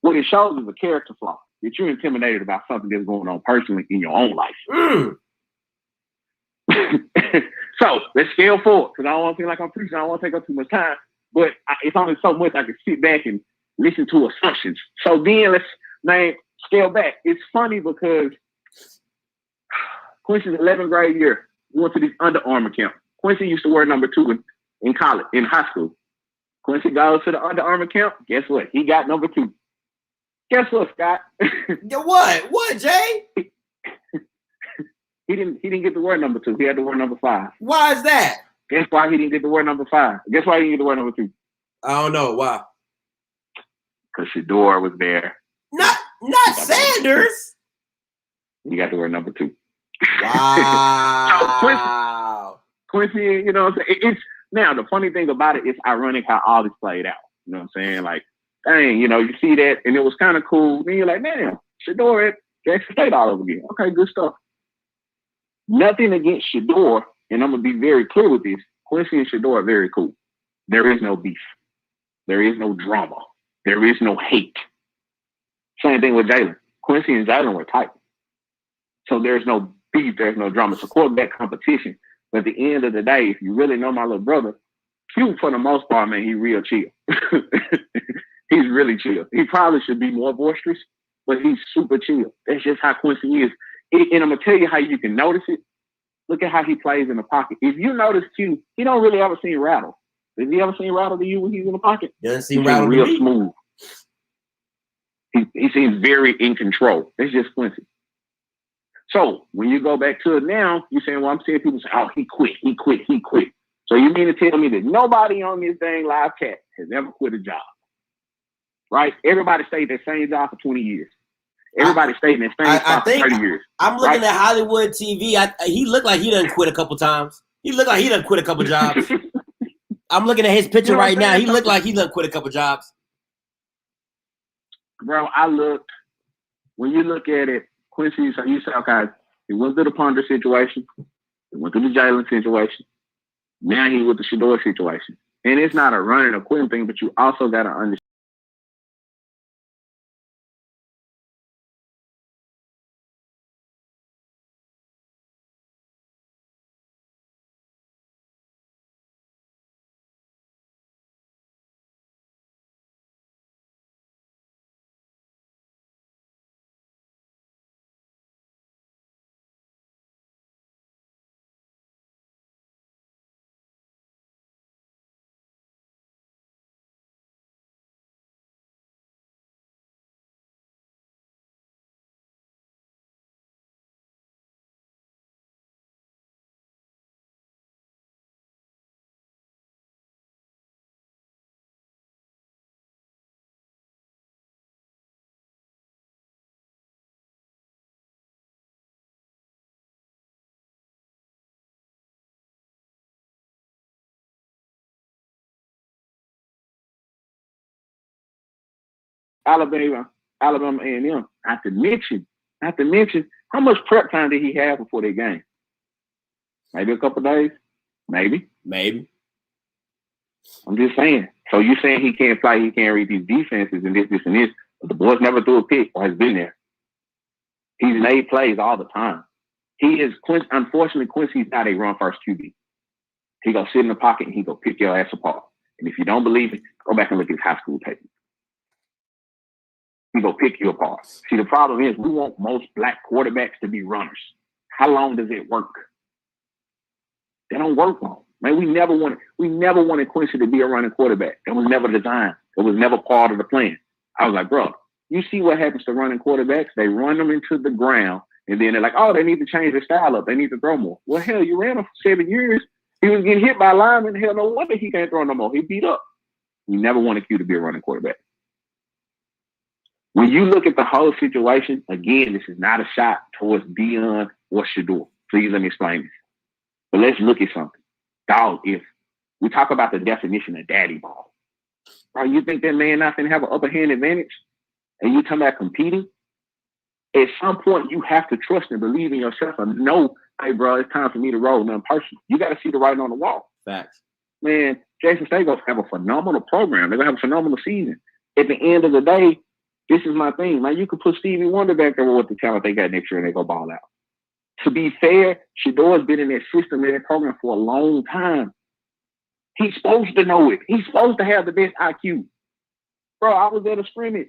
what it shows is a character flaw that you're intimidated about something that's going on personally in your own life. So let's scale forward because I don't want to feel like I'm preaching. I don't want to take up too much time, but it's only so much I can sit back and listen to assumptions. So then let's scale back. It's funny because Quincy's 11th grade year, we went to this Under Armour camp. Quincy used to wear number 2 in college, in high school. Quincy goes to the Under Armour camp. Guess what? He got number 2. Guess what, Scott? What? What, Jay? He didn't get to wear number 2. He had to wear number 5. Why is that? Guess why he didn't get to wear number 5? Guess why he didn't get to wear number 2? I don't know. Why? Because Shador was there. Not Sanders. He got to wear number 2. Wow. Quincy, it's now the funny thing about it is ironic how all this played out. You know what I'm saying? Like, dang, you see that, and it was kind of cool. Then you're like, man, Shador at Jackson State all over again. Okay, good stuff. Nothing against Shador, and I'm gonna be very clear with this. Quincy and Shador are very cool. There is no beef. There is no drama. There is no hate. Same thing with Jalen. Quincy and Jalen were tight. So there's no beef, there's no drama. It's a quarterback competition. But at the end of the day, if you really know my little brother, Q, for the most part, man, he's real chill. He's really chill. He probably should be more boisterous, but he's super chill. That's just how Quincy is. And I'm gonna tell you how you can notice it. Look at how he plays in the pocket. If you notice Q, he don't really ever seem rattle. Have you ever seen rattle to you when he's in the pocket? Doesn't seem He rattle seems to real me. smooth. He seems very in control. That's just Quincy. So when you go back to it now, you're saying, well, I'm seeing people say, oh, he quit. So you mean to tell me that nobody on this dang live chat has ever quit a job, right? Everybody stayed that same job for 20 years. Everybody stayed in that same spot for 30 years. I'm looking at Hollywood TV. He looked like he done quit a couple times. He looked like he done quit a couple jobs. I'm looking at his picture right now. He looked like he done quit a couple jobs. Bro, when you look at it, Quincy, so you say, okay, he went through the Ponder situation. He went through the Jalen situation. Now he's with the Shador situation. And it's not a running or quitting thing, but you also got to understand. Alabama A&M. Not to mention, how much prep time did he have before that game? Maybe a couple days? Maybe. I'm just saying. So you're saying he can't play, he can't read these defenses and this, but the boys never threw a pick or has been there. He's made plays all the time. Unfortunately, Quincy's not a run-first QB. He go sit in the pocket and he go pick your ass apart. And if you don't believe it, go back and look at his high school tape. He go pick you apart. See, the problem is we want most black quarterbacks to be runners. How long does it work? They don't work long. Man, we never wanted Quincy to be a running quarterback. That was never designed. It was never part of the plan. I was like, bro, you see what happens to running quarterbacks? They run them into the ground, and then they're like, oh, they need to change their style up. They need to throw more. Well, hell, you ran him for 7 years. He was getting hit by linemen. Hell, no wonder he can't throw no more. He beat up. You never wanted Q to be a running quarterback. When you look at the whole situation, again, this is not a shot towards Deion or Shador. Please let me explain this. But let's look at something. Dog, if we talk about the definition of daddy ball, bro, you think that man not going to have an upper hand advantage? And you talking about competing? At some point, you have to trust and believe in yourself and know, hey, bro, it's time for me to roll. Nothing personal. You got to see the writing on the wall. Facts. Man, Jason State going to have a phenomenal program. They're going to have a phenomenal season. At the end of the day, this is my thing. Man, you could put Stevie Wonder back there with the talent they got next year and they go ball out. To be fair, Shador's been in that system, in that program for a long time. He's supposed to know it. He's supposed to have the best IQ. Bro, I was at a scrimmage.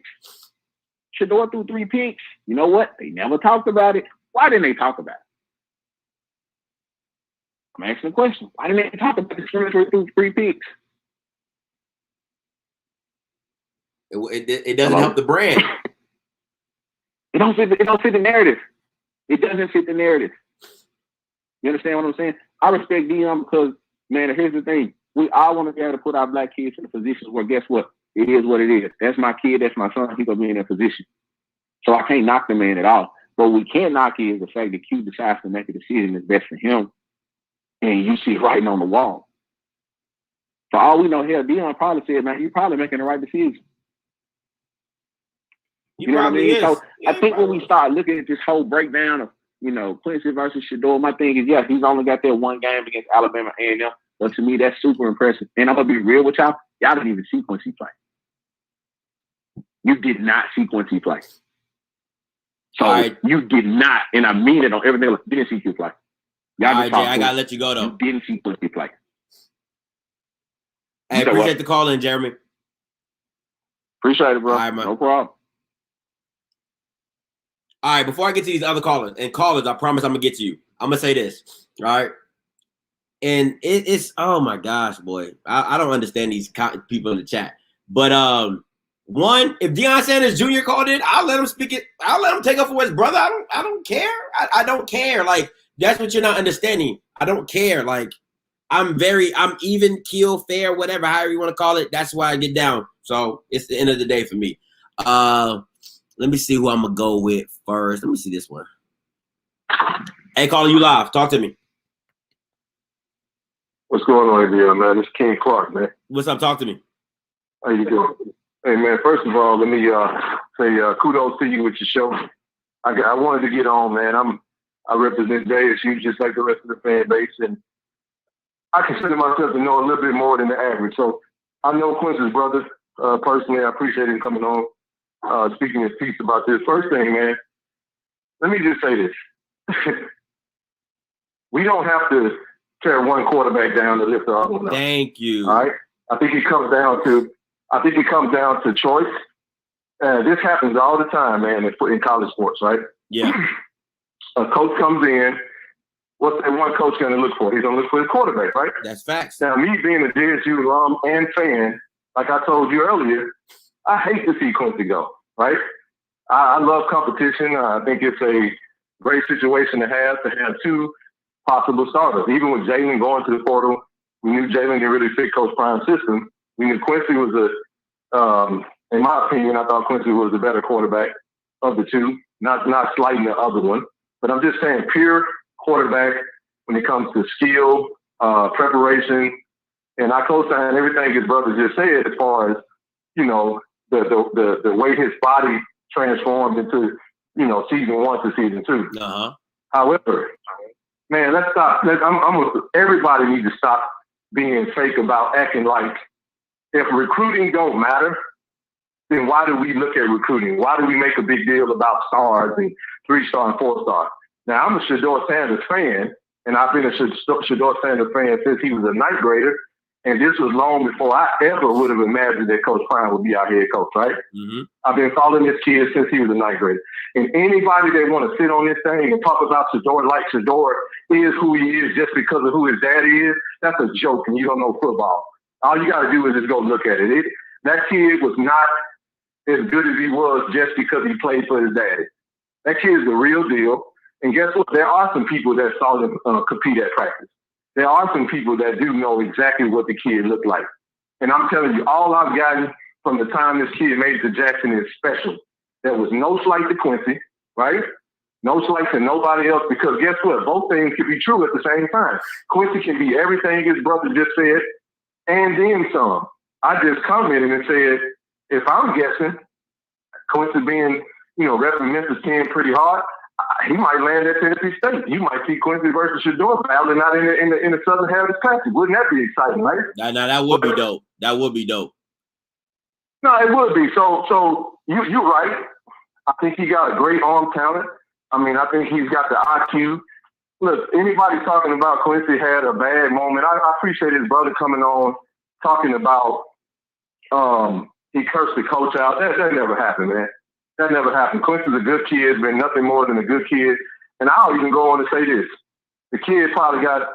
Shador threw 3 picks. You know what? They never talked about it. Why didn't they talk about it? I'm asking a question. Why didn't they talk about the scrimmage where he threw 3 picks? It doesn't help the brand. It don't fit the narrative. It doesn't fit the narrative. You understand what I'm saying? I respect Deion because, man, here's the thing. We all want to be able to put our black kids in positions where, guess what? It is what it is. That's my kid. That's my son. He's going to be in that position. So I can't knock the man at all. But what we can knock is the fact that Q decides to make a decision that's best for him. And you see it writing on the wall. For all we know, hell, Deion probably said, man, you're probably making the right decision. You know what I mean? Is. So I think when we start looking at this whole breakdown of, Quincy versus Shador, my thing is, yeah, he's only got that one game against Alabama A&M. But to me, that's super impressive. And I'm going to be real with y'all. Y'all didn't even see Quincy play. You did not see Quincy play. So you did not, and I mean it on everything. You didn't see Q play. All right, Jay, I got to let you go, though. You didn't see Quincy play. Hey, appreciate the call in, Jeremy. Appreciate it, bro. All right, man. No problem. All right, before I get to these other callers, I promise I'm gonna get to you. I'm gonna say this. All right. And it's oh my gosh, boy. I don't understand these people in the chat. But one, if Deion Sanders Jr. called in, I'll let him speak it. I'll let him take up for his brother. I don't care. I don't care. Like, that's what you're not understanding. I don't care. Like, I'm even, keel, fair, whatever, however you want to call it. That's why I get down. So it's the end of the day for me. Let me see who I'm gonna go with first. Let me see this one. Hey, caller, you live. Talk to me. What's going on here, man? It's King Clark, man. What's up? Talk to me. How you doing? Hey, man, first of all, let me say kudos to you with your show. I wanted to get on, man. I represent JSU just like the rest of the fan base, and I consider myself to know a little bit more than the average. So I know Quincy's brother personally. I appreciate him coming on, speaking his piece about this. First thing, man, let me just say this. We don't have to tear one quarterback down to lift the other one up. Thank you. All right? I think it comes down to choice. This happens all the time, man, in college sports, right? Yeah. A coach comes in. What's that one coach going to look for? He's going to look for his quarterback, right? That's facts. Now, me being a JSU alum and fan, like I told you earlier, I hate to see Quincy go, right? I love competition. I think it's a great situation to have two possible starters. Even with Jalen going to the portal, we knew Jalen didn't really fit Coach Prime's system. We knew Quincy was in my opinion, I thought Quincy was the better quarterback of the two. Not slighting the other one, but I'm just saying pure quarterback when it comes to skill, preparation, and I co-sign everything his brother just said as far as, you know, the way his body transformed into, you know, season 1 to season 2. Uh-huh. However, man, let's stop. Everybody needs to stop being fake about acting like if recruiting don't matter, then why do we look at recruiting? Why do we make a big deal about stars and 3-star and 4-star? Now, I'm a Shedeur Sanders fan, and I've been a Shedeur Sanders fan since he was a ninth grader, and this was long before I ever would have imagined that Coach Prime would be our head coach, right? Mm-hmm. I've been following this kid since he was a ninth grader. And anybody that want to sit on this thing and talk about Shedeur like Shedeur is who he is just because of who his daddy is, that's a joke, and you don't know football. All you got to do is just go look at it. That kid was not as good as he was just because he played for his daddy. That kid is the real deal. And guess what? There are some people that saw him compete at practice. There are some people that do know exactly what the kid looked like. And I'm telling you, all I've gotten from the time this kid made it to Jackson is special. There was no slight to Quincy, right? No slight to nobody else, because guess what? Both things can be true at the same time. Quincy can be everything his brother just said and then some. I just commented and said, if I'm guessing, Quincy being, you know, repping Memphis 10 pretty hard, he might land at Tennessee State. You might see Quincy versus Shedeur battling out in the Southern Heritage Classic. Wouldn't that be exciting, right? No, that would be dope. That would be dope. No, it would be. So you're right. I think he got a great arm talent. I mean, I think he's got the IQ. Look, anybody talking about Quincy had a bad moment. I appreciate his brother coming on talking about he cursed the coach out. That never happened, man. That never happened. Quincy's a good kid, been nothing more than a good kid. And I'll even go on to say this. The kid probably got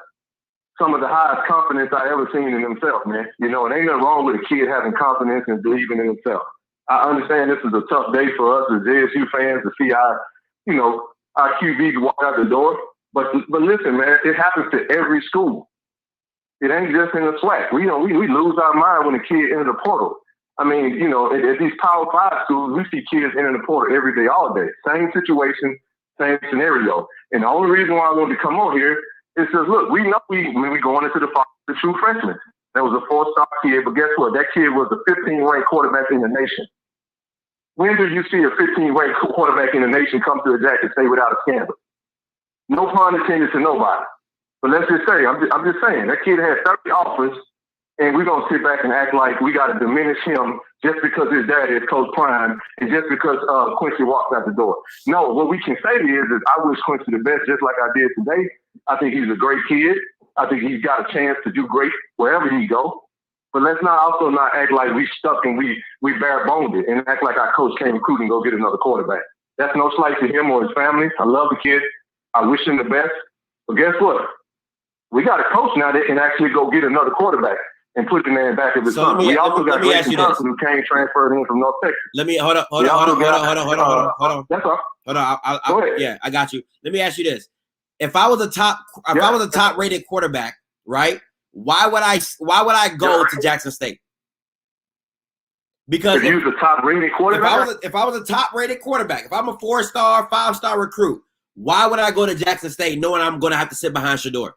some of the highest confidence I ever seen in himself, man. You know, and ain't nothing wrong with a kid having confidence and believing in himself. I understand this is a tough day for us as JSU fans to see our QB walk out the door. But listen, man, it happens to every school. It ain't just in the SWAC. We lose our mind when a kid enters the portal. I mean, you know, at these Power 5 schools, we see kids entering the portal every day, all day. Same situation, same scenario. And the only reason why I wanted to come on here is because, look, we know when we going into the true freshman. That was a 4-star kid, but guess what? That kid was the 15th-ranked quarterback in the nation. When do you see a 15th-ranked quarterback in the nation come to a Jackson State without a scandal? No pun intended to nobody. But let's just say, I'm just saying, that kid had 30 offers, and we're going to sit back and act like we got to diminish him just because his dad is Coach Prime and just because Quincy walked out the door. No, what we can say is I wish Quincy the best just like I did today. I think he's a great kid. I think he's got a chance to do great wherever he go. But let's not act like we stuck and we bare boned it and act like our coach came recruiting and go get another quarterback. That's no slight to him or his family. I love the kid. I wish him the best. But guess what? We got a coach now that can actually go get another quarterback and put the man back of his son. We also got Grayson Thompson who came transferred in from North Texas. Let me hold on. That's all. Hold on. Go ahead. Yeah, I got you. Let me ask you this: If I was a top rated quarterback, right? Why would I go to Jackson State? Because if you was a top rated quarterback, if I was a top rated quarterback, if I'm a 4-star, 5-star recruit, why would I go to Jackson State knowing I'm going to have to sit behind Shedeur?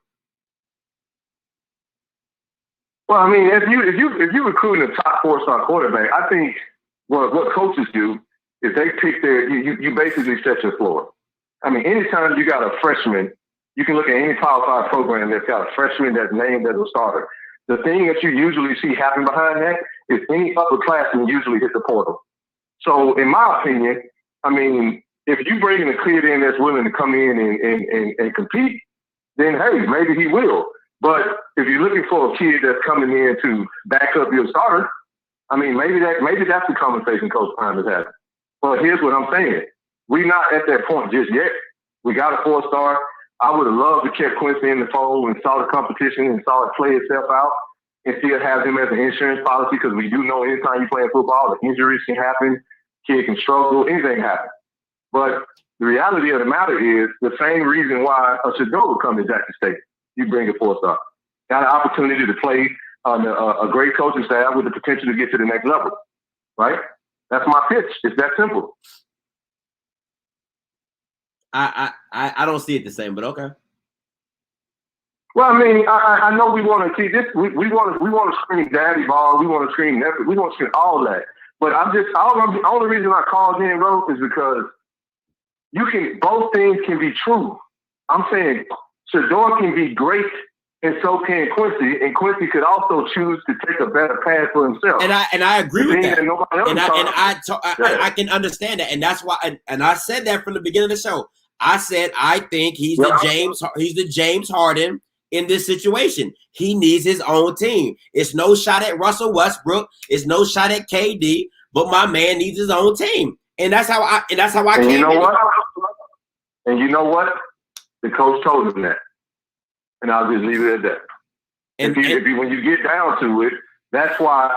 Well, I mean, if you recruiting a top 4-star quarterback, I think what coaches do is they pick you basically set your floor. I mean, anytime you got a freshman, you can look at any Power 5 program that's got a freshman that's named as a starter. The thing that you usually see happen behind that is any upperclassmen usually hit the portal. So, in my opinion, I mean, if you bring in a kid in that's willing to come in and compete, then hey, maybe he will. But if you're looking for a kid that's coming in to back up your starter, I mean, maybe that's the conversation Coach Prime is having. But here's what I'm saying: we're not at that point just yet. We got a 4-star. I would have loved to keep Quincy in the fold and saw the competition and saw it play itself out and still have him as an insurance policy, because we do know anytime you play football, the injuries can happen, kid can struggle, anything happen. But the reality of the matter is the same reason why a Shedeur would come to Jackson State. You bring a 4-star. Got an opportunity to play on a great coaching staff with the potential to get to the next level, right? That's my pitch. It's that simple. I don't see it the same, but okay. Well, I mean, I know we want to see this. We want to screen daddy ball. We want to screen Netflix. We want to screen all that. But the only reason I called in, bro, is because both things can be true. I'm saying Shedeur can be great, and so can Quincy. And Quincy could also choose to take a better path for himself. And I agree with that. I can understand that, and that's why. And I said that from the beginning of the show. I said I think he's the James Harden in this situation. He needs his own team. It's no shot at Russell Westbrook. It's no shot at KD. But my man needs his own team, and that's how I. And that's how I. And you know what? And you know what? The coach told him that, and I'll just leave it at that. And when you get down to it, that's why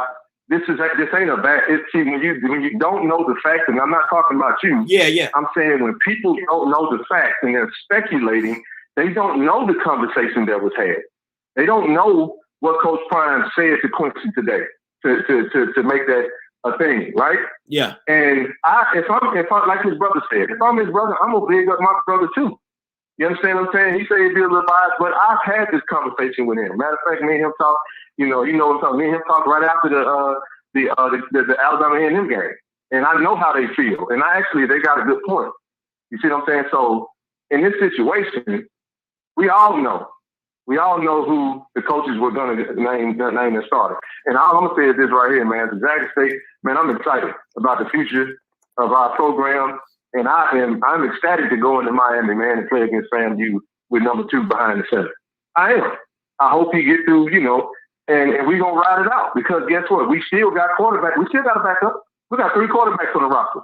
this ain't a bad. See, when you don't know the facts, and I'm not talking about you. Yeah. I'm saying when people don't know the facts and they're speculating, they don't know the conversation that was had. They don't know what Coach Prime said to Quincy today to make that a thing, right? Yeah. And if I'm like his brother said, if I'm his brother, I'm gonna big up my brother too. You understand what I'm saying? He said he'd be a little biased, but I've had this conversation with him. Matter of fact, me and him talk. You know what I'm talking. Me and him talk right after the Alabama A&M game, and I know how they feel. And they got a good point. You see what I'm saying? So in this situation, we all know who the coaches were going to name their starter. And all I'm going to say is this right here, man. The Jackson State, man, I'm excited about the future of our program. And I'm ecstatic to go into Miami, man, and play against FAMU with number 2 behind the center. I am. I hope he get through, and we're going to ride it out, because guess what? We still got quarterback. We still got a backup. We got 3 quarterbacks on the roster.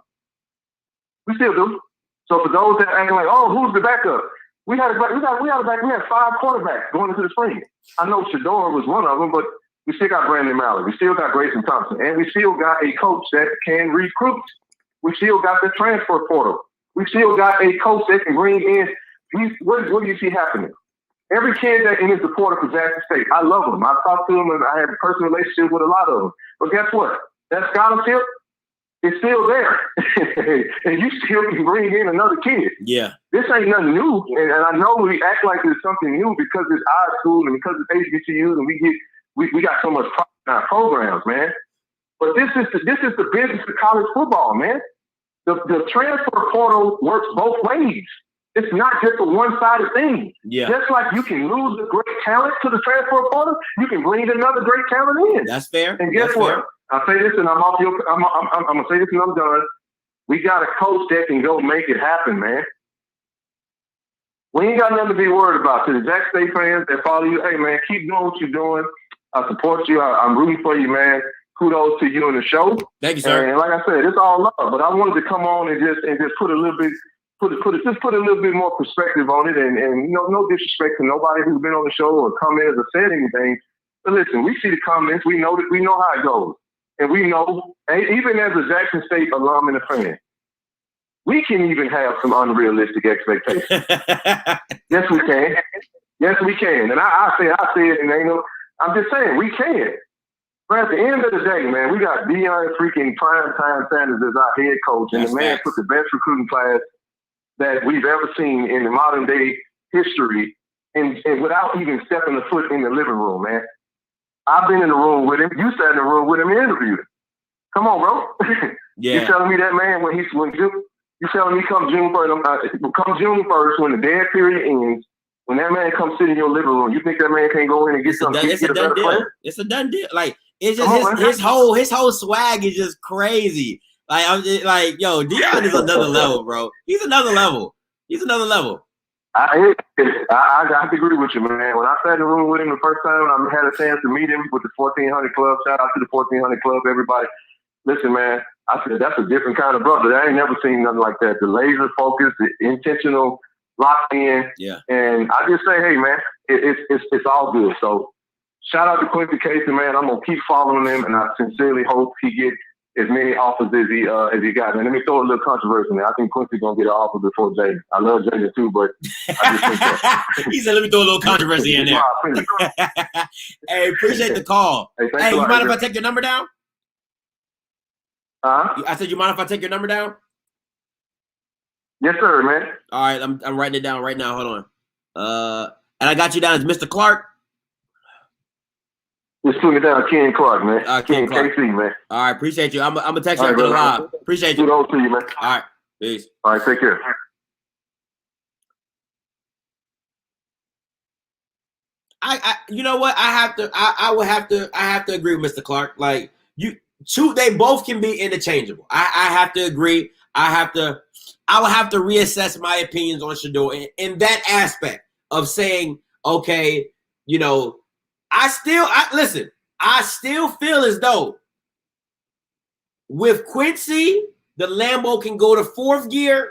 We still do. So for those that ain't like, oh, who's the backup? We had 5 quarterbacks going into the spring. I know Shedeur was one of them, but we still got Brandon Malley. We still got Grayson Thompson. And we still got a coach that can recruit. We still got the transfer portal. We still got a coach that can bring in. What do you see happening? Every kid that is a supporter for Jackson State, I love them. I talked to them, and I have a personal relationship with a lot of them. But guess what? That scholarship is still there. And you still can bring in another kid. Yeah. This ain't nothing new. And I know we act like it's something new because it's our school and because it's HBCUs, and we got so much pride in our programs, man. But this is the business of college football, man. The transfer portal works both ways. It's not just a one-sided thing. Yeah. Just like you can lose a great talent to the transfer portal, you can bring another great talent in. That's fair. And guess what? I'll say this, and I'm gonna say this, and I'm done. We got a coach that can go make it happen, man. We ain't got nothing to be worried about. To the Jackson State fans that follow you, hey man, keep doing what you're doing. I support you. I'm rooting for you, man. kudos to you and the show. Thank you, sir. And like I said, it's all love. But I wanted to come on and just put a little bit, put a little bit more perspective on it. And you know, no disrespect to nobody who's been on the show or commented or said anything. But listen, we see the comments. We know how it goes, and we know, even as a Jackson State alum and a fan, we can even have some unrealistic expectations. Yes, we can. Yes, we can. And I say it, and ain't no. I'm just saying we can. But at the end of the day, man, we got Deion freaking Primetime Sanders as our head coach, and the man put the best recruiting class that we've ever seen in the modern day history, and without even stepping a foot in the living room, man. I've been in the room with him. You sat in the room with him and interviewed him. Come on, bro. Yeah. You telling me that, man, you telling me come June 1st, when the dead period ends, when that man comes sit in your living room, you think that man can't go in and get a better player? It's a done deal. Like, it's just his whole swag is just crazy. Like, I'm just like, yo, Deion is another level, bro. He's another level. I have to agree with you, man. When I sat in the room with him the first time, I had a chance to meet him with the 1400 Club. Shout out to the 1400 Club, everybody. Listen, man, I said, that's a different kind of brother. I ain't never seen nothing like that. The laser focus, the intentional, locked in. Yeah. And I just say, hey, man, it's all good. So shout out to Quincy Casey, man. I'm going to keep following him, and I sincerely hope he gets as many offers as he got. And let me throw a little controversy in there. I think Quincy's going to get an offer before Jaden. I love Jaden too, but I just think that. He said, let me throw a little controversy in there. Hey, appreciate the call. Hey, you mind if I take your number down? I said, you mind if I take your number down? Yes, sir, man. All right, I'm writing it down right now. Hold on. And I got you down as Mr. Clark. Just put me down, Ken Clark, man. Ken Clark. KC, man. All right, appreciate you. I'm gonna text you after the live. Appreciate you. Kudos to you, man. All right, peace. All right, take care. You know what? I have to agree with Mr. Clark. Like they both can be interchangeable. I have to agree. I will have to reassess my opinions on Shador in that aspect of saying, okay, you know, I still feel as though with Quincy, the Lambo can go to fourth gear.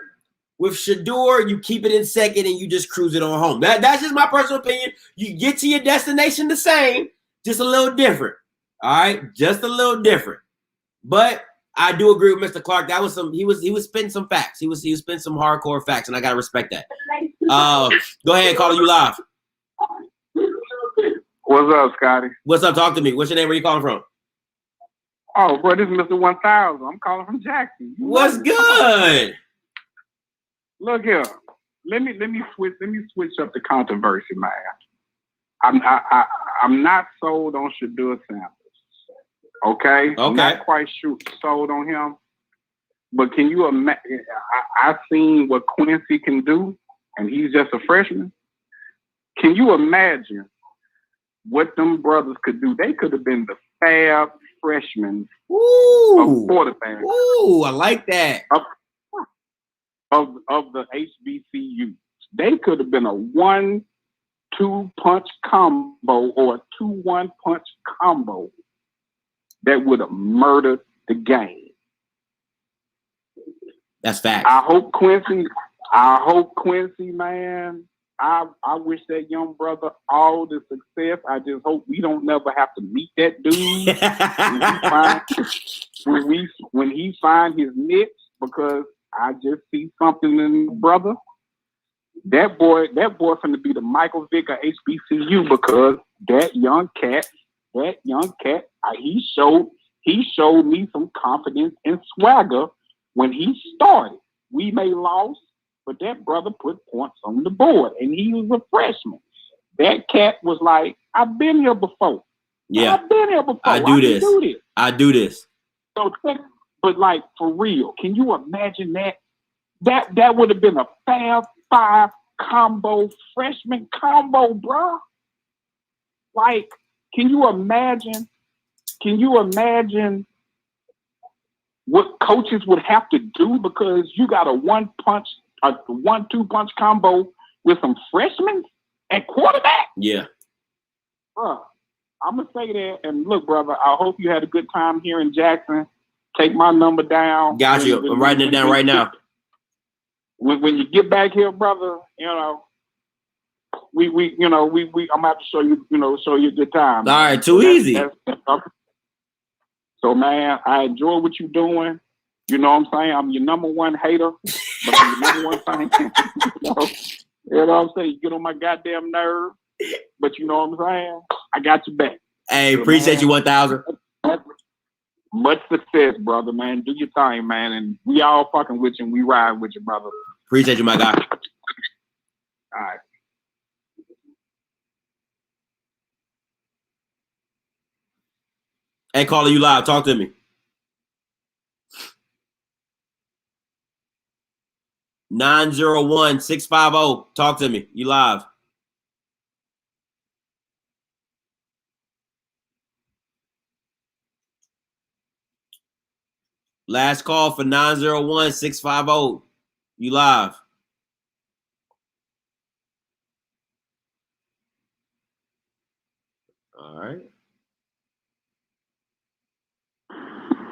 With Shador, you keep it in second and you just cruise it on home. That's just my personal opinion. You get to your destination the same, just a little different. All right, just a little different. But I do agree with Mr. Clark. That was he was spitting some facts. He was spitting some hardcore facts, and I gotta respect that. Go ahead, calling you live. What's up, Scotty? What's up? Talk to me. What's your name? Where you calling from? Oh, boy, this is Mr. 1000. I'm calling from Jackson. What's good? Look here. Let me switch up the controversy, man. I'm not sold on Shador Sanders. Okay? I'm not quite sold on him. But can you imagine? I've seen what Quincy can do, and he's just a freshman. Can you imagine what them brothers could do? They could have been the fab freshmen of quarterback. Ooh, I like that. Of the HBCUs. They could have been a 1-2 punch combo or a 2-1 punch combo that would have murdered the game. That's fact. I hope Quincy, man. I wish that young brother all the success. I just hope we don't never have to meet that dude when he find his niche, because I just see something in the brother. That boy finna be the Michael Vick of HBCU, because that young cat, he showed me some confidence and swagger when he started. We may lost, but that brother put points on the board, and he was a freshman. That cat was like, I've been here before. Yeah, I've been here before. I do this. So, but like, for real, can you imagine that? That would have been a Fab Five combo, freshman combo, bro. Like, can you imagine what coaches would have to do, because you got a 1-2 punch combo with some freshmen at quarterback? Yeah. Bro, I'm gonna say that. And look, brother, I hope you had a good time here in Jackson. Take my number down. Got you. I'm writing it down right now. When you get back here, brother, you know, I'm gonna have to show you a good time. All right, too easy. So, man, I enjoy what you're doing. You know what I'm saying? I'm your number one hater, but I'm your number one fan. You know what I'm saying? You get on my goddamn nerve, but you know what I'm saying? I got your back. Hey, appreciate you 1,000. Much success, brother, man. Do your thing, man. And we all fucking with you and we ride with you, brother. Appreciate you, my guy. All right. Hey, caller, you live. Talk to me. 901-650. Talk to me. You live. Last call for 901-650. You live. All right.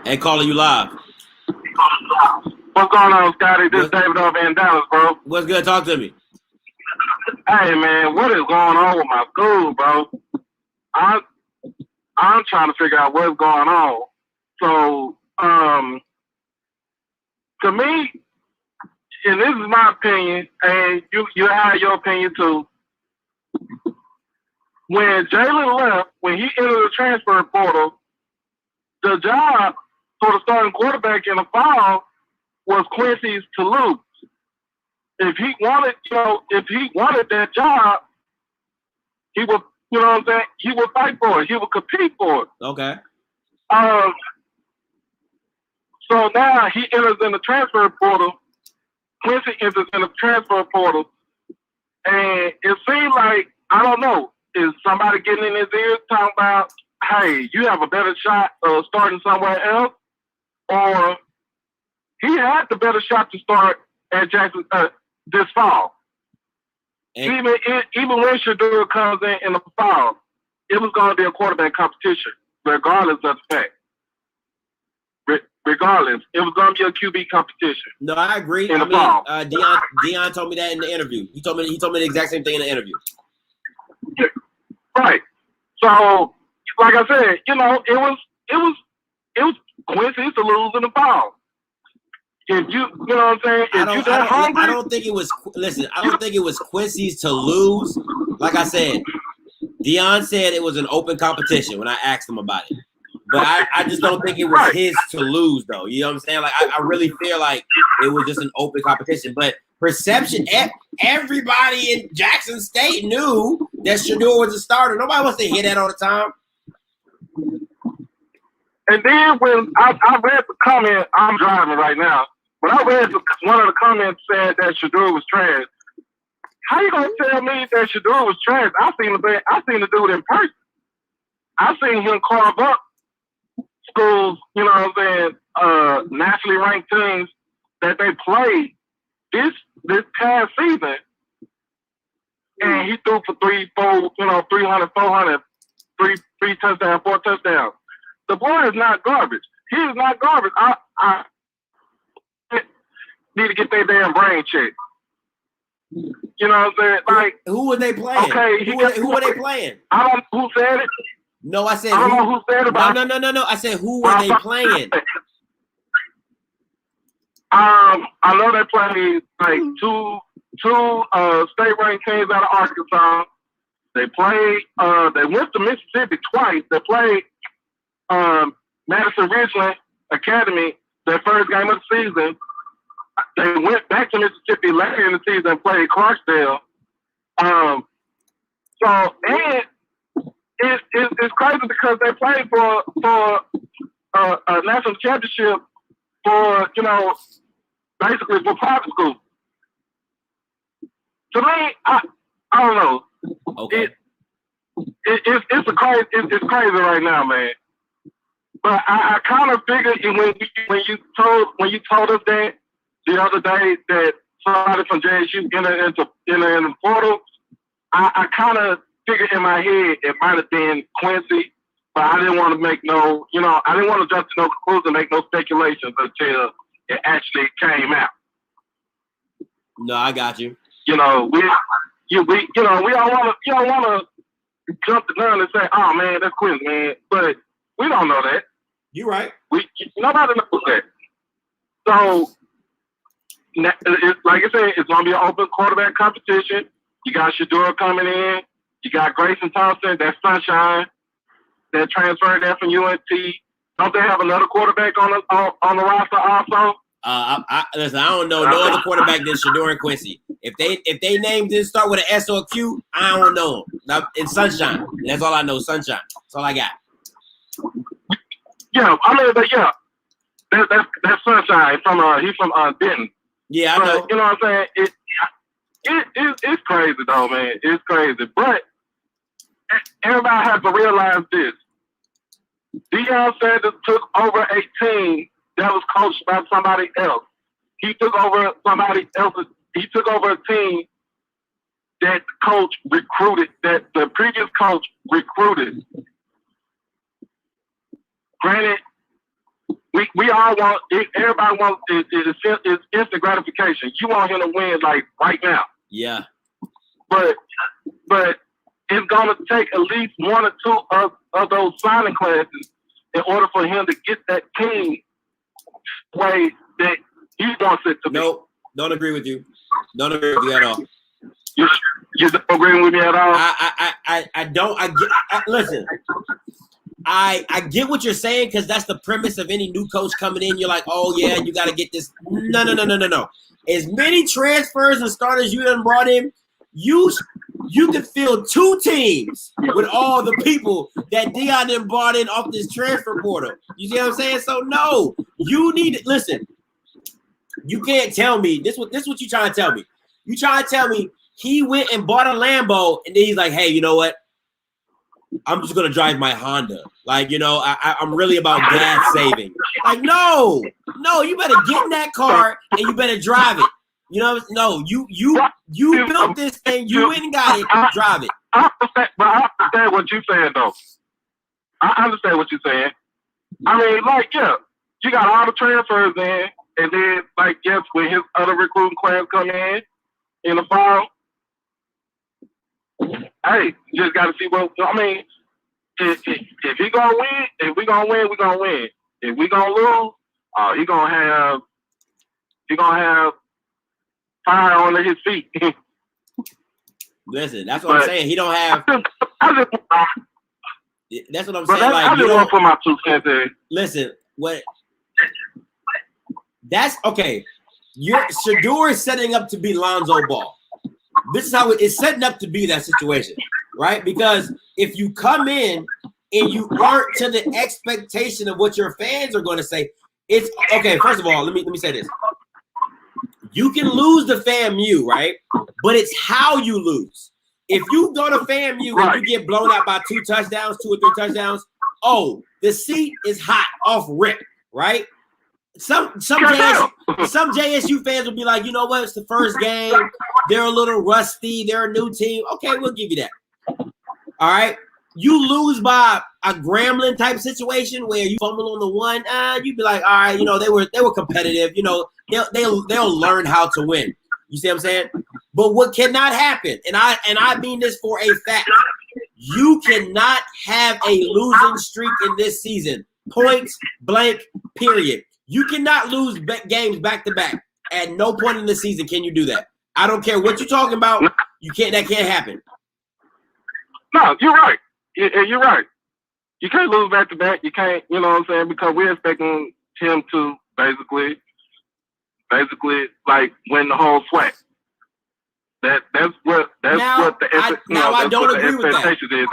Hey, caller, you live. What's going on, Scotty? This is David over in Dallas, bro. What's good? Talk to me. Hey, man, what is going on with my school, bro? I'm trying to figure out what's going on. So, to me, and this is my opinion, and you have your opinion too. When Jalen left, when he entered the transfer portal, the job for the starting quarterback in the fall was Quincy's to lose. If he wanted, that job, he would, you know what I'm saying? He would fight for it. He would compete for it. Okay. So now he enters in the transfer portal. Quincy enters in the transfer portal, and it seems like, I don't know, is somebody getting in his ears talking about, hey, you have a better shot of starting somewhere else, or he had the better shot to start at Jackson this fall. Even when Shedeur comes in the fall, it was going to be a quarterback competition, regardless of the fact. Regardless, it was going to be a QB competition. No, I agree. In the fall. Deion told me that in the interview. He told me the exact same thing in the interview. Right. So, like I said, it was Quincy to lose in the fall. If you know what I'm saying? I don't think it was. Listen, I don't think it was Quincy's to lose. Like I said, Deion said it was an open competition when I asked him about it. But I just don't think it was his to lose, though. You know what I'm saying? Like I really feel like it was just an open competition. But perception, everybody in Jackson State knew that Shedeur was a starter. Nobody wants to hear that all the time. And then when I read the comment, I'm driving right now. When I read one of the comments said that Shedeur was trash. How you gonna tell me that Shedeur was trash? I seen the dude in person. I seen him carve up schools, you know what I'm saying, nationally ranked teams that they played this past season. And he threw for 300, 400, three touchdowns, 4 touchdowns. The boy is not garbage. He is not garbage. I need to get their damn brain checked. You know what I'm saying? Like, who were they playing? Okay, who were they playing? I don't know who said it. No, I said I don't know who said it. No. I said who were they playing? I know they played like two state ranked teams out of Arkansas. They played. They went to Mississippi twice. They played Madison Ridgeland Academy their first game of the season. They went back to Mississippi later in the season and played Clarksdale. It's crazy because they played for a national championship for, basically for private school. To me, I don't know. Okay. It's crazy right now, man. But I kind of figured when you told us that the other day that somebody from JSU entered in the portal, I kind of figured in my head it might have been Quincy, but I didn't want to make no, I didn't want to jump to no conclusion, make no speculations until it actually came out. No, I got you. We don't want to jump the gun and say, "Oh man, that's Quincy, man," but we don't know that. You're right. Nobody knows that. So, like I said, it's gonna be an open quarterback competition. You got Shador coming in. You got Grayson Thompson. That's Sunshine. That transferred there from UNT. Don't they have another quarterback on the roster also? Listen, I don't know no other quarterback than Shador and Quincy. If they name didn't start with an S or a Q, I don't know them. Now, it's Sunshine. That's all I know. Sunshine. That's all I got. Yeah, but yeah, that's Sunshine he's from Denton. Yeah, I know. You know what I'm saying? It's crazy though, man. It's crazy, but everybody has to realize this: Deion Sanders took over a team that was coached by somebody else. He took over somebody else's. He took over a team that coach recruited, that the previous coach recruited. Granted, we all want, everybody wants, it's instant gratification. You want him to win like right now. Yeah. But it's going to take at least one or two of those signing classes in order for him to get that team way that he wants it to be. No, don't agree with you. Don't agree with you at all. You don't agree with me at all? I don't. Listen. I get what you're saying because that's the premise of any new coach coming in. You're like, oh yeah, you got to get this. No. As many transfers and starters you done brought in, you could fill two teams with all the people that Deion done brought in off this transfer portal. You see what I'm saying? So no, you need to listen. You can't tell me this. What you trying to tell me? You trying to tell me he went and bought a Lambo and then he's like, hey, you know what? I'm just gonna drive my Honda. Like, I'm really about gas saving. Like, no, you better get in that car and you better drive it. No, you built this thing, you went and got it, drive it. I understand what you're saying though. I understand what you're saying. I mean, like, yeah, you got all the transfers in, and then like, yes, when his other recruiting class come in the fall, hey, you just got to see what. I mean, if he gonna win, if we gonna win, we gonna win. If we gonna lose, he gonna have fire under his feet. Listen, that's what I'm saying. He don't have. That's what I'm saying. I just want to put my 2 cents in. Listen, that's okay. Shador is setting up to be Lonzo Ball. This is how it's setting up to be that situation, right? Because if you come in and you aren't to the expectation of what your fans are going to say, it's okay. First of all, let me say this. You can lose to FAMU, right? But it's how you lose. If you go to FAMU and you get blown out by 2 touchdowns, 2 or 3 touchdowns, the seat is hot off rip, right? Some JSU fans will be like, you know what? It's the first game. They're a little rusty. They're a new team. Okay, we'll give you that. All right. You lose by a Grambling type situation where you fumble on the one. You'd be like, all right, they were competitive. They'll learn how to win. You see what I'm saying? But what cannot happen, and I mean this for a fact, you cannot have a losing streak in this season. Point blank, period. You cannot lose games back to back. At no point in the season can you do that. I don't care what you're talking about. You can't. That can't happen. No, you're right. You're right. You can't lose back to back. You can't. You know what I'm saying? Because we're expecting him to basically like win the whole SWAC. That's what the expectation is.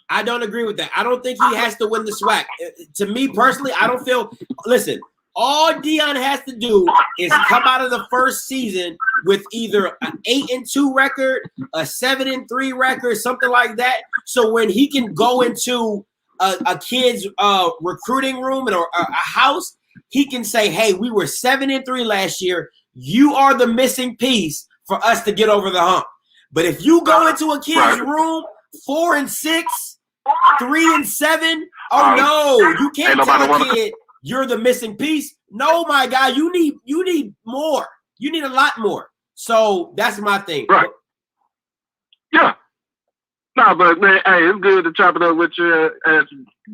I don't agree with that. I don't think he has to win the SWAC. To me personally, I don't feel. Listen. All Deion has to do is come out of the first season with either an 8-2 record, a 7-3 record, something like that. So when he can go into a kid's recruiting room or a house, he can say, "Hey, we were 7-3 last year. You are the missing piece for us to get over the hump." But if you go into a kid's room 4-6, 3-7. Oh no, you can't tell a kid you're the missing piece. No, my guy, you need more. You need a lot more. So that's my thing. Right. Yeah. No, but man, hey, it's good to chop it up with you.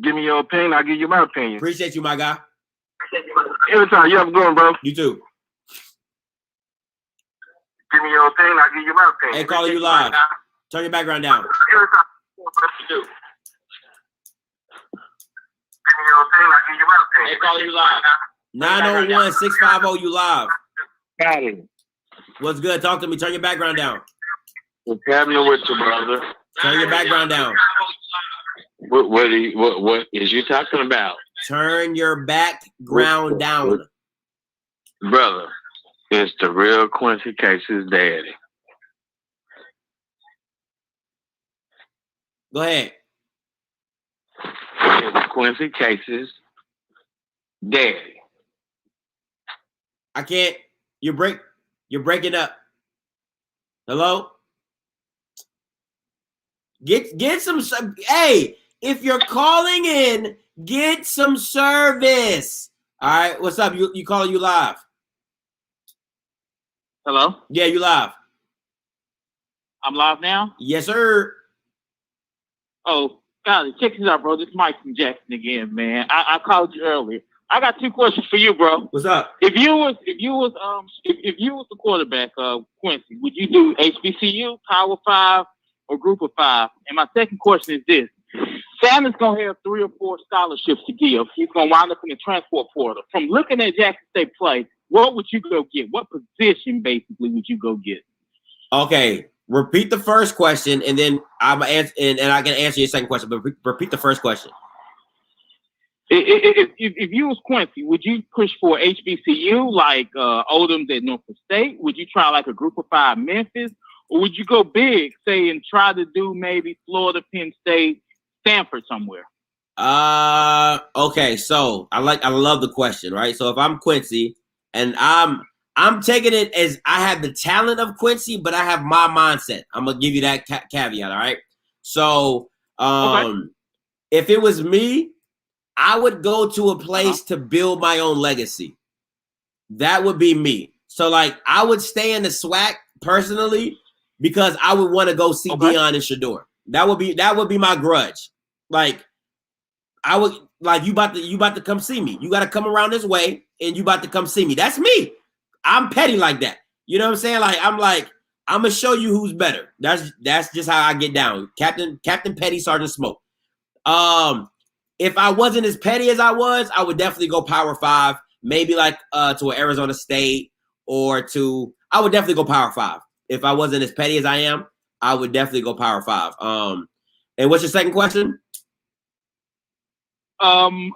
Give me your opinion. I'll give you my opinion. Appreciate you, my guy. Anytime. You have a good one, bro. You too. Give me your opinion. I'll give you my opinion. Hey, calling you live. Turn your background down. Anytime. Give me your opinion. I'll give you my opinion. Hey, calling you live. 901-650, you live. Got it. What's good? Talk to me. Turn your background down. What's happening with you, brother? Turn your background down. What is you talking about? Turn your background down. Brother, it's the real Quincy Casey's daddy. Go ahead. It's Quincy Casey's daddy. I can't. You're breaking up. Hello? Get some. Hey, if you're calling in, get some service. All right, what's up? You calling you live? Hello? Yeah, you live. I'm live now? Yes, sir. Oh, God, check this out, bro. This is Mike from Jackson again, man. I called you earlier. I got two questions for you, bro. What's up? If you was the quarterback, Quincy, would you do HBCU, Power 5, or Group of 5? And my second question is this: Sanders gonna have 3 or 4 scholarships to give. He's gonna wind up in the transport portal. From looking at Jackson State play, what would you go get? What position basically would you go get? Okay, repeat the first question, and then I'm answer, and I can answer your second question. But repeat the first question. If you was Quincy, would you push for HBCU like Oldham's at Norfolk State? Would you try like a Group of 5 Memphis? Or would you go big, say, and try to do maybe Florida, Penn State, Stanford somewhere? Okay, so I love the question, right? So if I'm Quincy and I'm taking it as I have the talent of Quincy, but I have my mindset. I'm gonna give you that caveat, all right? So if it was me, I would go to a place to build my own legacy. That would be me. So like I would stay in the SWAC personally because I would want to go see Deion and Shador. That would be my grudge. Like I would like you about to come see me. You got to come around this way and you about to come see me. That's me. I'm petty like that. You know what I'm saying? I'm gonna show you who's better. That's just how I get down. Captain Petty, Sergeant Smoke. If I wasn't as petty as I would definitely go Power 5, maybe like to an Arizona State or I would definitely go Power 5. If I wasn't as petty as I am, I would definitely go Power 5. And what's your second question? 3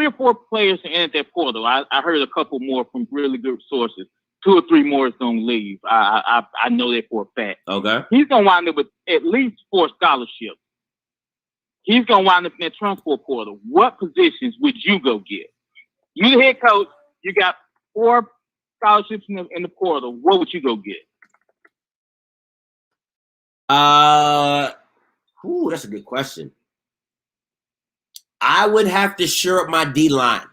or 4 players to enter that portal. I heard a couple more from really good sources. 2 or 3 more is gonna leave. I know that for a fact. Okay. He's gonna wind up with at least 4 scholarships. He's gonna wind up in that transport portal. What positions would you go get? You the head coach. You got 4 scholarships in the portal. What would you go get? That's a good question. I would have to shore up my D line.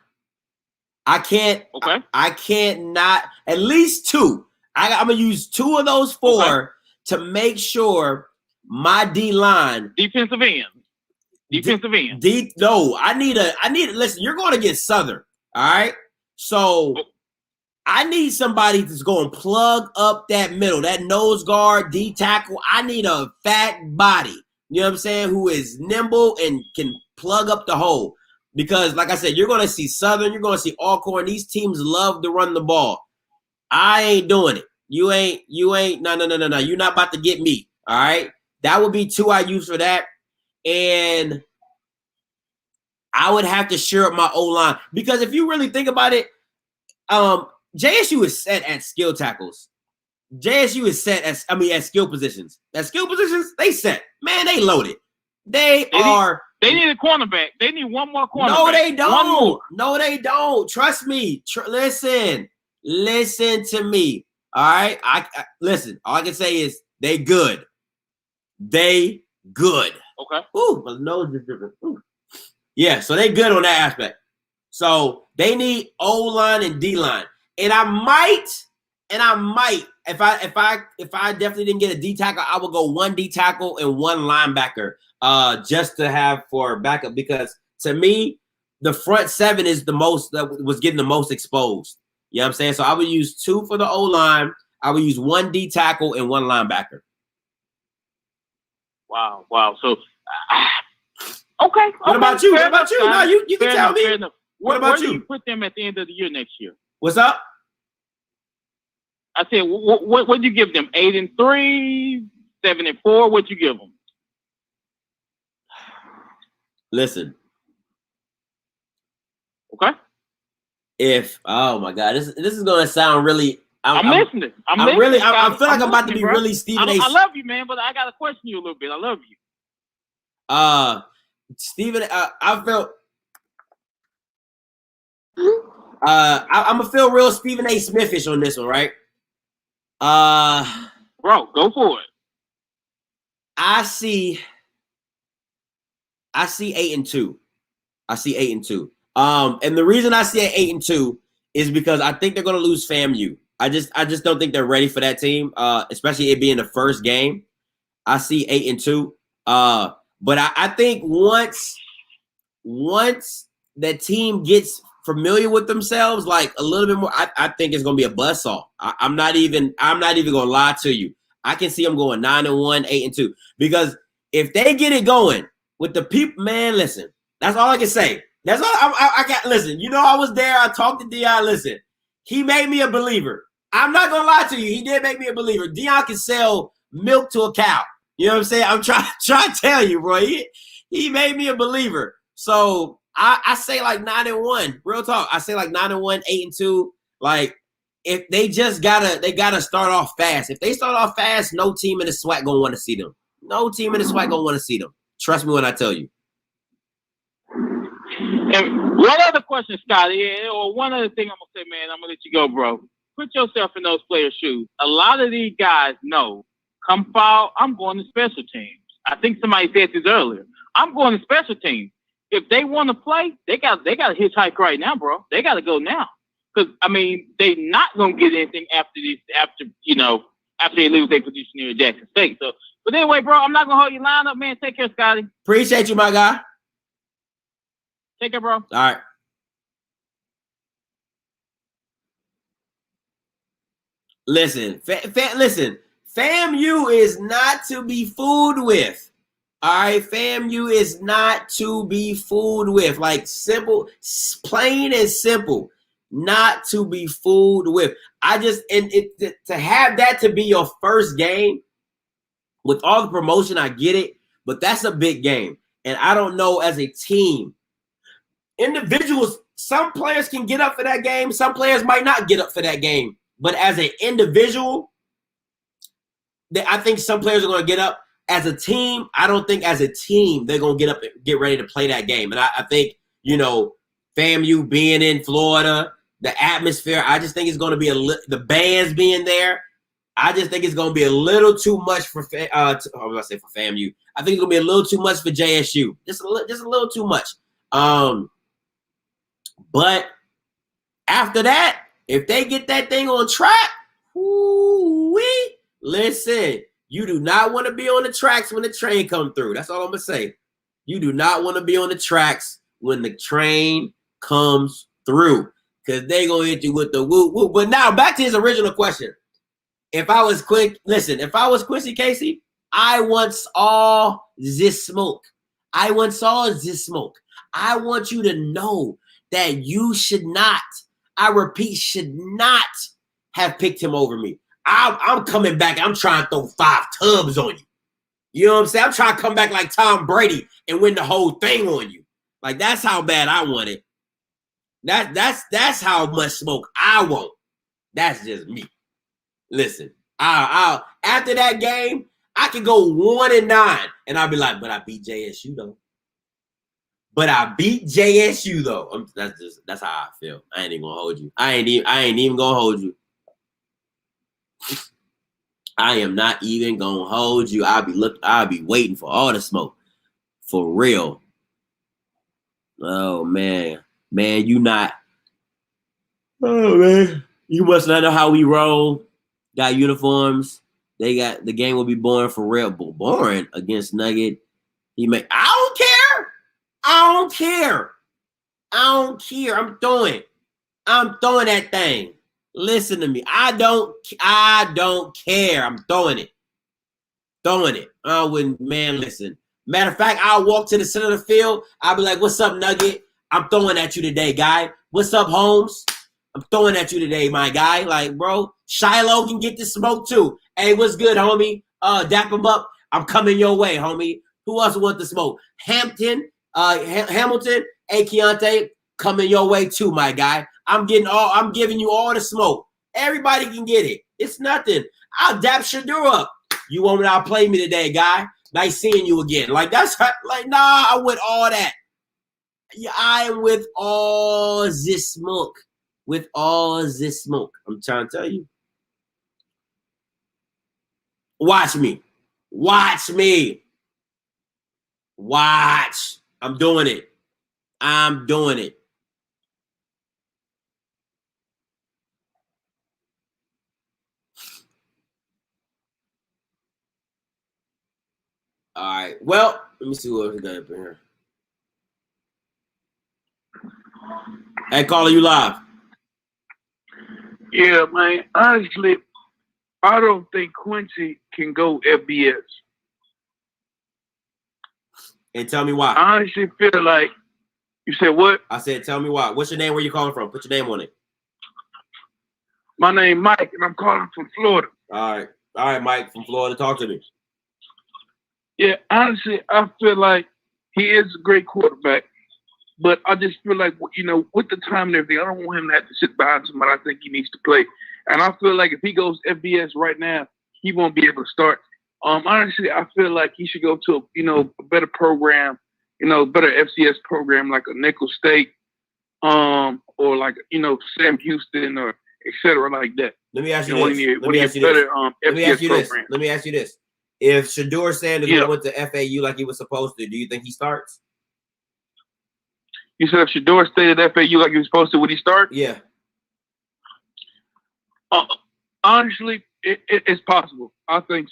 I can't. Okay. I can't not at least 2. I'm gonna use 2 of those 4 to make sure my D line. Defensive end. No, I need. Listen, you're going to get Southern. All right. So I need somebody that's going to plug up that middle, that nose guard, D tackle. I need a fat body. You know what I'm saying? Who is nimble and can plug up the hole. Because, like I said, you're going to see Southern. You're going to see Alcorn. These teams love to run the ball. I ain't doing it. You ain't. No. You're not about to get me. All right. That would be 2 I use for that. And I would have to shore up my O-line. Because if you really think about it, JSU is set at skill tackles. JSU is set at skill positions. At skill positions, they set. Man, they loaded. They need a cornerback. They need 1 more cornerback. No, they don't. No, they don't. Trust me. Listen to me. All right. Listen. All I can say is they good. they good. Okay. Ooh, my nose is different. Ooh. Yeah, so they good on that aspect. So they need O-line and D-line. And I might, if I definitely didn't get a D tackle, I would go one D tackle and one linebacker, just to have for backup, because to me, the front seven is the most that was getting the most exposed. You know what I'm saying? So I would use 2 for the O-line. I would use 1 D tackle and 1 linebacker. Wow. So, okay. What about you? What about you? No, you can tell me. What about you? Where do you put them at the end of the year next year? What's up? I said, what do you give them? 8-3, 7-4. What you give them? Listen. Okay. Oh my God, this is gonna sound really. I'm listening. I feel like I'm about to be really Stephen A. I love you, man, but I gotta question you a little bit. I love you. Stephen, I felt. I'm gonna feel real Stephen A. Smithish on this one, right? Bro, go for it. I see 8-2. I see 8-2. And the reason I see 8-2 is because I think they're gonna lose FAMU. I just don't think they're ready for that team, especially it being the first game. I see 8-2. But I think once that team gets familiar with themselves, like a little bit more, I think it's gonna be a buzzsaw. I'm not even gonna lie to you. I can see them going 9-1, 8-2. Because if they get it going with the people, man, listen, that's all I can say. That's all I got. Listen, you know, I was there. I talked to Deion. Listen, he made me a believer. I'm not gonna lie to you. He did make me a believer. Deion can sell milk to a cow. You know what I'm saying? I'm trying to tell you, bro. He made me a believer. So I say like 9-1. Real talk. I say like 9-1, 8-2. Like if they gotta start off fast. If they start off fast, no team in the SWAC gonna want to see them. No team in the SWAC gonna want to see them. Trust me when I tell you. And one other question, Scotty, or one other thing I'm gonna say, man, I'm gonna let you go, bro. Put yourself in those players' shoes. A lot of these guys know, come foul, I'm going to special teams. I think somebody said this earlier. I'm going to special teams. If they want to play, they got to hitchhike right now, bro. They got to go now. Because I mean, they not gonna get anything after they lose their position here at Jackson State. So, but anyway, bro, I'm not gonna hold your line up, man. Take care, Scotty. Appreciate you, my guy. Take care, bro. All right. Listen, listen. FAMU is not to be fooled with. All right, FAMU is not to be fooled with. Like simple, plain and simple, not to be fooled with. To have that to be your first game with all the promotion, I get it, but that's a big game. And I don't know as a team, individuals, some players can get up for that game. Some players might not get up for that game. But as an individual, I think some players are going to get up. As a team, I don't think as a team they're going to get up and get ready to play that game. And I think, FAMU being in Florida, the atmosphere, I just think it's going to be the bands being there. I just think it's going to be a little too much for FAMU. I think it's going to be a little too much for JSU. Just a little too much. But after that, if they get that thing on track, listen, you do not want to be on the tracks when the train come through. That's all I'm going to say. You do not want to be on the tracks when the train comes through because they going to hit you with the woo-woo. But now back to his original question. If I was Quincy Casey, I want all this smoke. I want all this smoke. I want you to know that you should not, I repeat, should not have picked him over me. I'm coming back. I'm trying to throw 5 tubs on you. You know what I'm saying? I'm trying to come back like Tom Brady and win the whole thing on you. Like, that's how bad I want it. That's how much smoke I want. That's just me. Listen, I'll after that game, I can go 1-9, and I'll be like, but I beat JSU though. That's how I feel. I ain't even gonna hold you. I ain't even gonna hold you. I am not even gonna hold you. I'll be waiting for all the smoke. For real. Oh man. Man, you not. Oh man. You must not know how we roll. Got uniforms. The game will be boring for real. Boring against Nugget. I don't care. I don't care. I'm throwing that thing. Listen to me. I don't care. I'm throwing it. I wouldn't, man, listen. Matter of fact, I'll walk to the center of the field. I'll be like, what's up, Nugget? I'm throwing at you today, guy. What's up, Holmes? I'm throwing at you today, my guy. Like, bro, Shiloh can get the smoke too. Hey, what's good, homie? Dap him up. I'm coming your way, homie. Who else want the smoke? Hamilton, hey, Keontae, coming your way too, my guy. I'm giving you all the smoke. Everybody can get it. It's nothing. I'll dap Shadur up. You want me to outplay me today, guy? Nice seeing you again. Like, that's like, nah, I'm with all that. Yeah, I am with all this smoke. With all this smoke. I'm trying to tell you. Watch me. Watch. I'm doing it. All right. Well, let me see what else we got up in here. Hey, caller, you live. Yeah, man. Honestly, I don't think Quincy can go FBS. And tell me why. I honestly feel like, you said what? I said, tell me why. What's your name? Where you calling from? Put your name on it. My name Mike, and I'm calling from Florida. All right, Mike from Florida. Talk to me. Yeah, honestly, I feel like he is a great quarterback, but I just feel like, you know, with the time and everything, I don't want him to have to sit behind somebody. I think he needs to play. And I feel like if he goes FBS right now, he won't be able to start. Honestly, I feel like he should go to a better program, better FCS program like a Nickel State, or like Sam Houston or et cetera like that. Let me ask you this. Let me ask you this. If Shadur Sanders went to FAU like he was supposed to, do you think he starts? You said if Shadur stayed at FAU like he was supposed to, would he start? Yeah. Honestly, it's possible. I think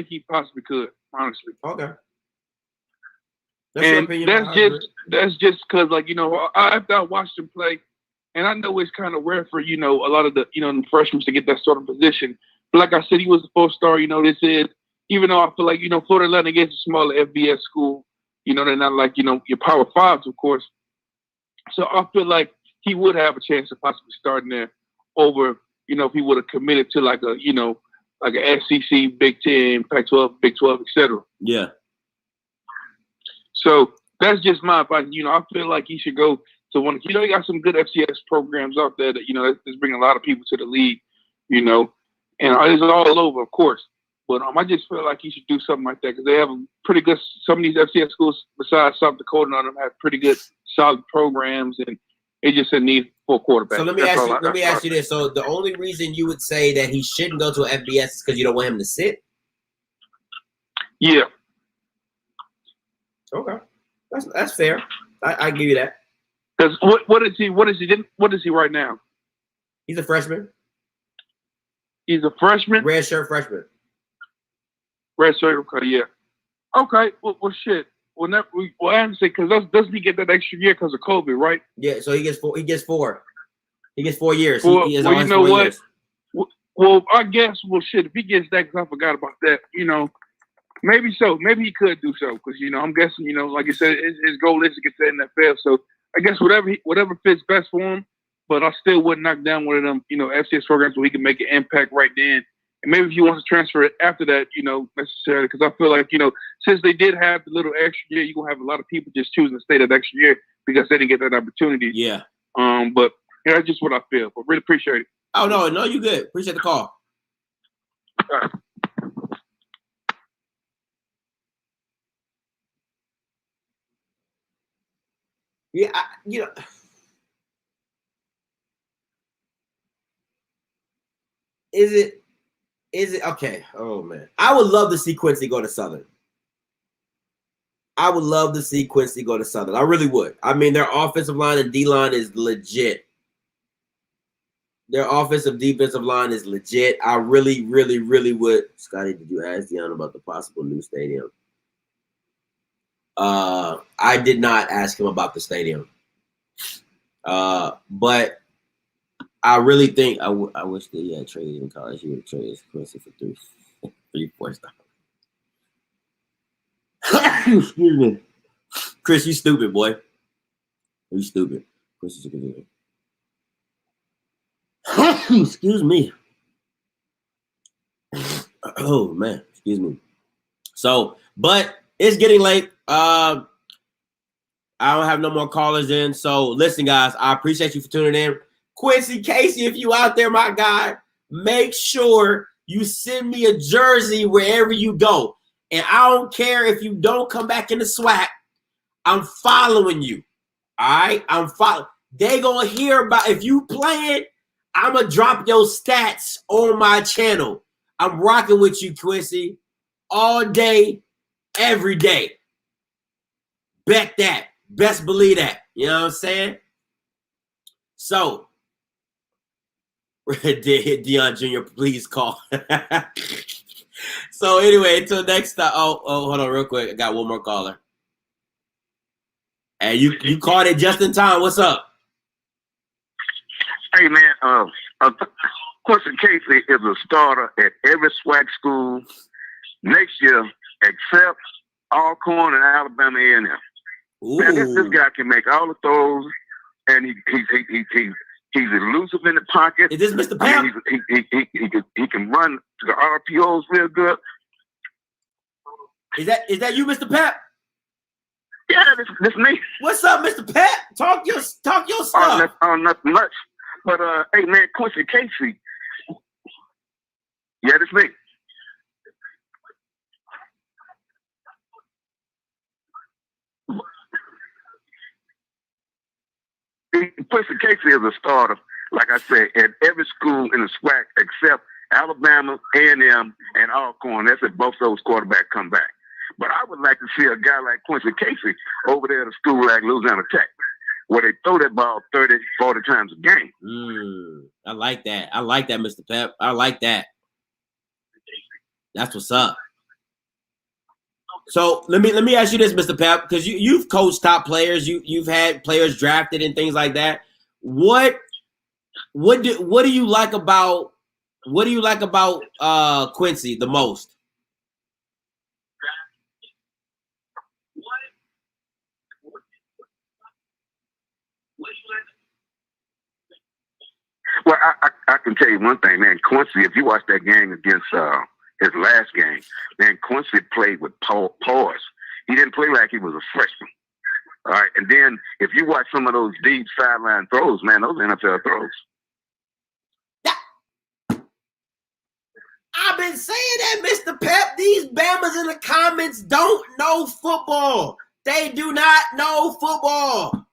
he possibly could. Honestly. Okay. That's just because, like, after I watched him play, and I know it's kind of rare for a lot of the the freshmen to get that sort of position. But like I said, he was the 4-star. This is, even though I feel like Florida Atlantic is a smaller FBS school. They're not like your Power Fives, of course. So I feel like he would have a chance of possibly starting there over, if he would have committed to like a, like an SEC, Big 10, Pac-12, Big 12, etc. Yeah. So that's just my advice. I feel like he should go to one. You got some good FCS programs out there that that's bringing a lot of people to the league. And it's all over, of course. But I just feel like he should do something like that because they have a pretty good. Some of these FCS schools, besides South Dakota, and all them have pretty good, solid programs, and it just a need for a quarterback. So let me ask you this. So the only reason you would say that he shouldn't go to an FBS is because you don't want him to sit? Yeah. Okay, that's fair. I give you that. Because what is he right now? He's a freshman. He's a freshman. Red shirt freshman. Red shirt, okay, yeah. Okay, well shit. I understand because doesn't he get that extra year because of COVID, right? Yeah, so he gets 4. He gets 4 years. Well, he is you know 4 what? Years. Well, I guess, shit, if he gets that, because I forgot about that, maybe so. Maybe he could do so because, I'm guessing, like you said, his goal is to get to the NFL. So I guess whatever fits best for him, but I still wouldn't knock down one of them, FCS programs where he can make an impact right then. And maybe if he wants to transfer it after that, necessarily, because I feel like, since they did have the little extra year, you're going to have a lot of people just choosing to stay that extra year because they didn't get that opportunity. Yeah. But that's just what I feel. But really appreciate it. Oh, no, you good. Appreciate the call. All right. Yeah, is it? Is it okay? Oh man, I would love to see Quincy go to Southern. I would love to see Quincy go to Southern. I really would. I mean, their offensive line and D line is legit. Their offensive defensive line is legit. I really, really, really would. Scotty, did you ask Deion about the possible new stadium? I did not ask him about the stadium. But I really think I wish that he had traded in college. He would have traded Quincy for three, 4 stars. Excuse me. Chris, you stupid, boy. You stupid. Chris is a good Excuse me. Oh man, excuse me. So, but it's getting late. I don't have no more callers in. So listen, guys, I appreciate you for tuning in. Quincy Casey, if you out there, my guy, make sure you send me a jersey wherever you go. And I don't care if you don't come back in the SWAC. I'm following you. All right? I'm following. They gonna hear about if you playing. I'm gonna drop your stats on my channel. I'm rocking with you, Quincy, all day, every day. Bet that. Best believe that. You know what I'm saying? So, Deion Jr., please call. So anyway, until next time. Oh, hold on real quick. I got one more caller. Hey, you called it just in time. What's up? Hey, man, Quincy Casey is a starter at every SWAC school next year except Alcorn and Alabama A&M. Man, this guy can make all the throws, and he's elusive in the pocket. Is this Mr. Pap? He can run to the RPOs real good. Is that you, Mr. Pap? Yeah, this me. What's up, Mr. Pap? Talk your stuff. Nothing much. But hey, man, Quincy Casey. Yeah, this me. Quincy Casey is a starter, like I said, at every school in the SWAC except Alabama, A&M, and Alcorn. That's if both those quarterbacks come back. But I would like to see a guy like Quincy Casey over there at a school like Louisiana Tech, where they throw that ball 30, 40 times a game. I like that. I like that, Mr. Pep. I like that. That's what's up. So let me ask you this, Mr. Pep, because you've coached top players, you've had players drafted and things like that. What do you like about Quincy the most? Well, I can tell you one thing, man. Quincy, if you watch that game against his last game, man, Quincy played with poise. He didn't play like he was a freshman. All right, and then if you watch some of those deep sideline throws, man, those NFL throws. I've been saying that, Mr. Pep. These Bammers in the comments don't know football. They do not know football.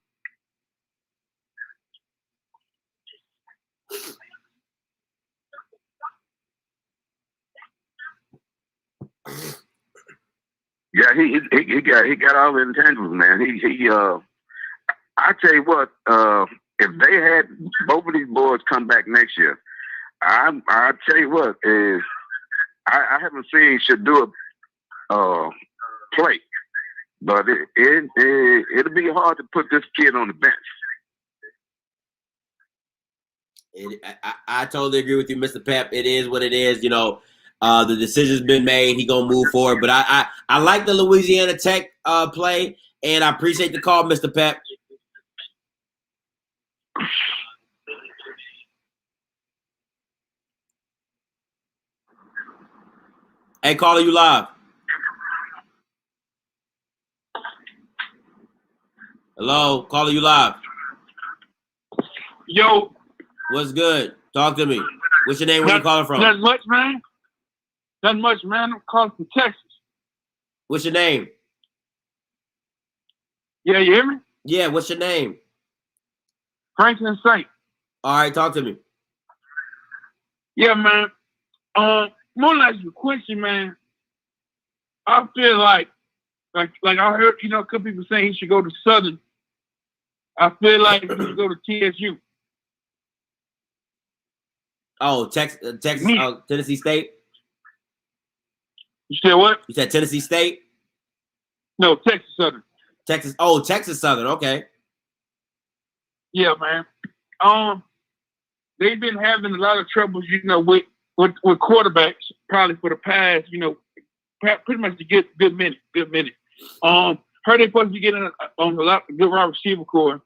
Yeah, he got all the intangibles, man. I tell you what, if they had both of these boys come back next year, I tell you what is I haven't seen Shadua play, but it'll be hard to put this kid on the bench. I totally agree with you, Mr. Pep. It is what it is. You know, the decision's been made. He gonna move forward. But I like the Louisiana Tech play, and I appreciate the call, Mr. Pep. Hey, caller, you live. Hello, caller, you live. Yo. What's good? Talk to me. What's your name? Where you calling from? Nothing much, man. Nothing much, man. I'm calling from Texas. What's your name? Yeah, you hear me? Yeah, what's your name? Franklin Saint. All right, talk to me. Yeah, man. more like with Quincy, man. I feel like I heard, a couple people saying he should go to Southern. I feel like he should go to TSU. Oh, Texas, Tennessee State. You said what? You said Tennessee State? No, Texas Southern. Texas Southern. Okay. Yeah, man. They've been having a lot of troubles, with quarterbacks, probably for the past, pretty much to get good minute. Heard they supposed to be getting on a lot of good wide receiver core,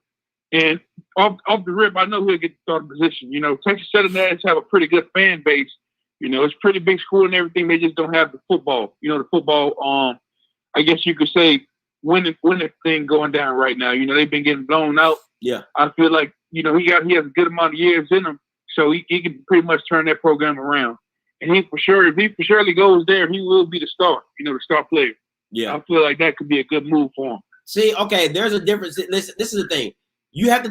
and off the rip, I know he'll get the starting position. Texas Southern have a pretty good fan base. It's pretty big school and everything. They just don't have the football. The football. I guess you could say winning thing going down right now. They've been getting blown out. Yeah. I feel like he has a good amount of years in him, so he can pretty much turn that program around. And if he surely goes there, he will be the star. The star player. Yeah. I feel like that could be a good move for him. See, okay, there's a difference. Listen, this is the thing. You have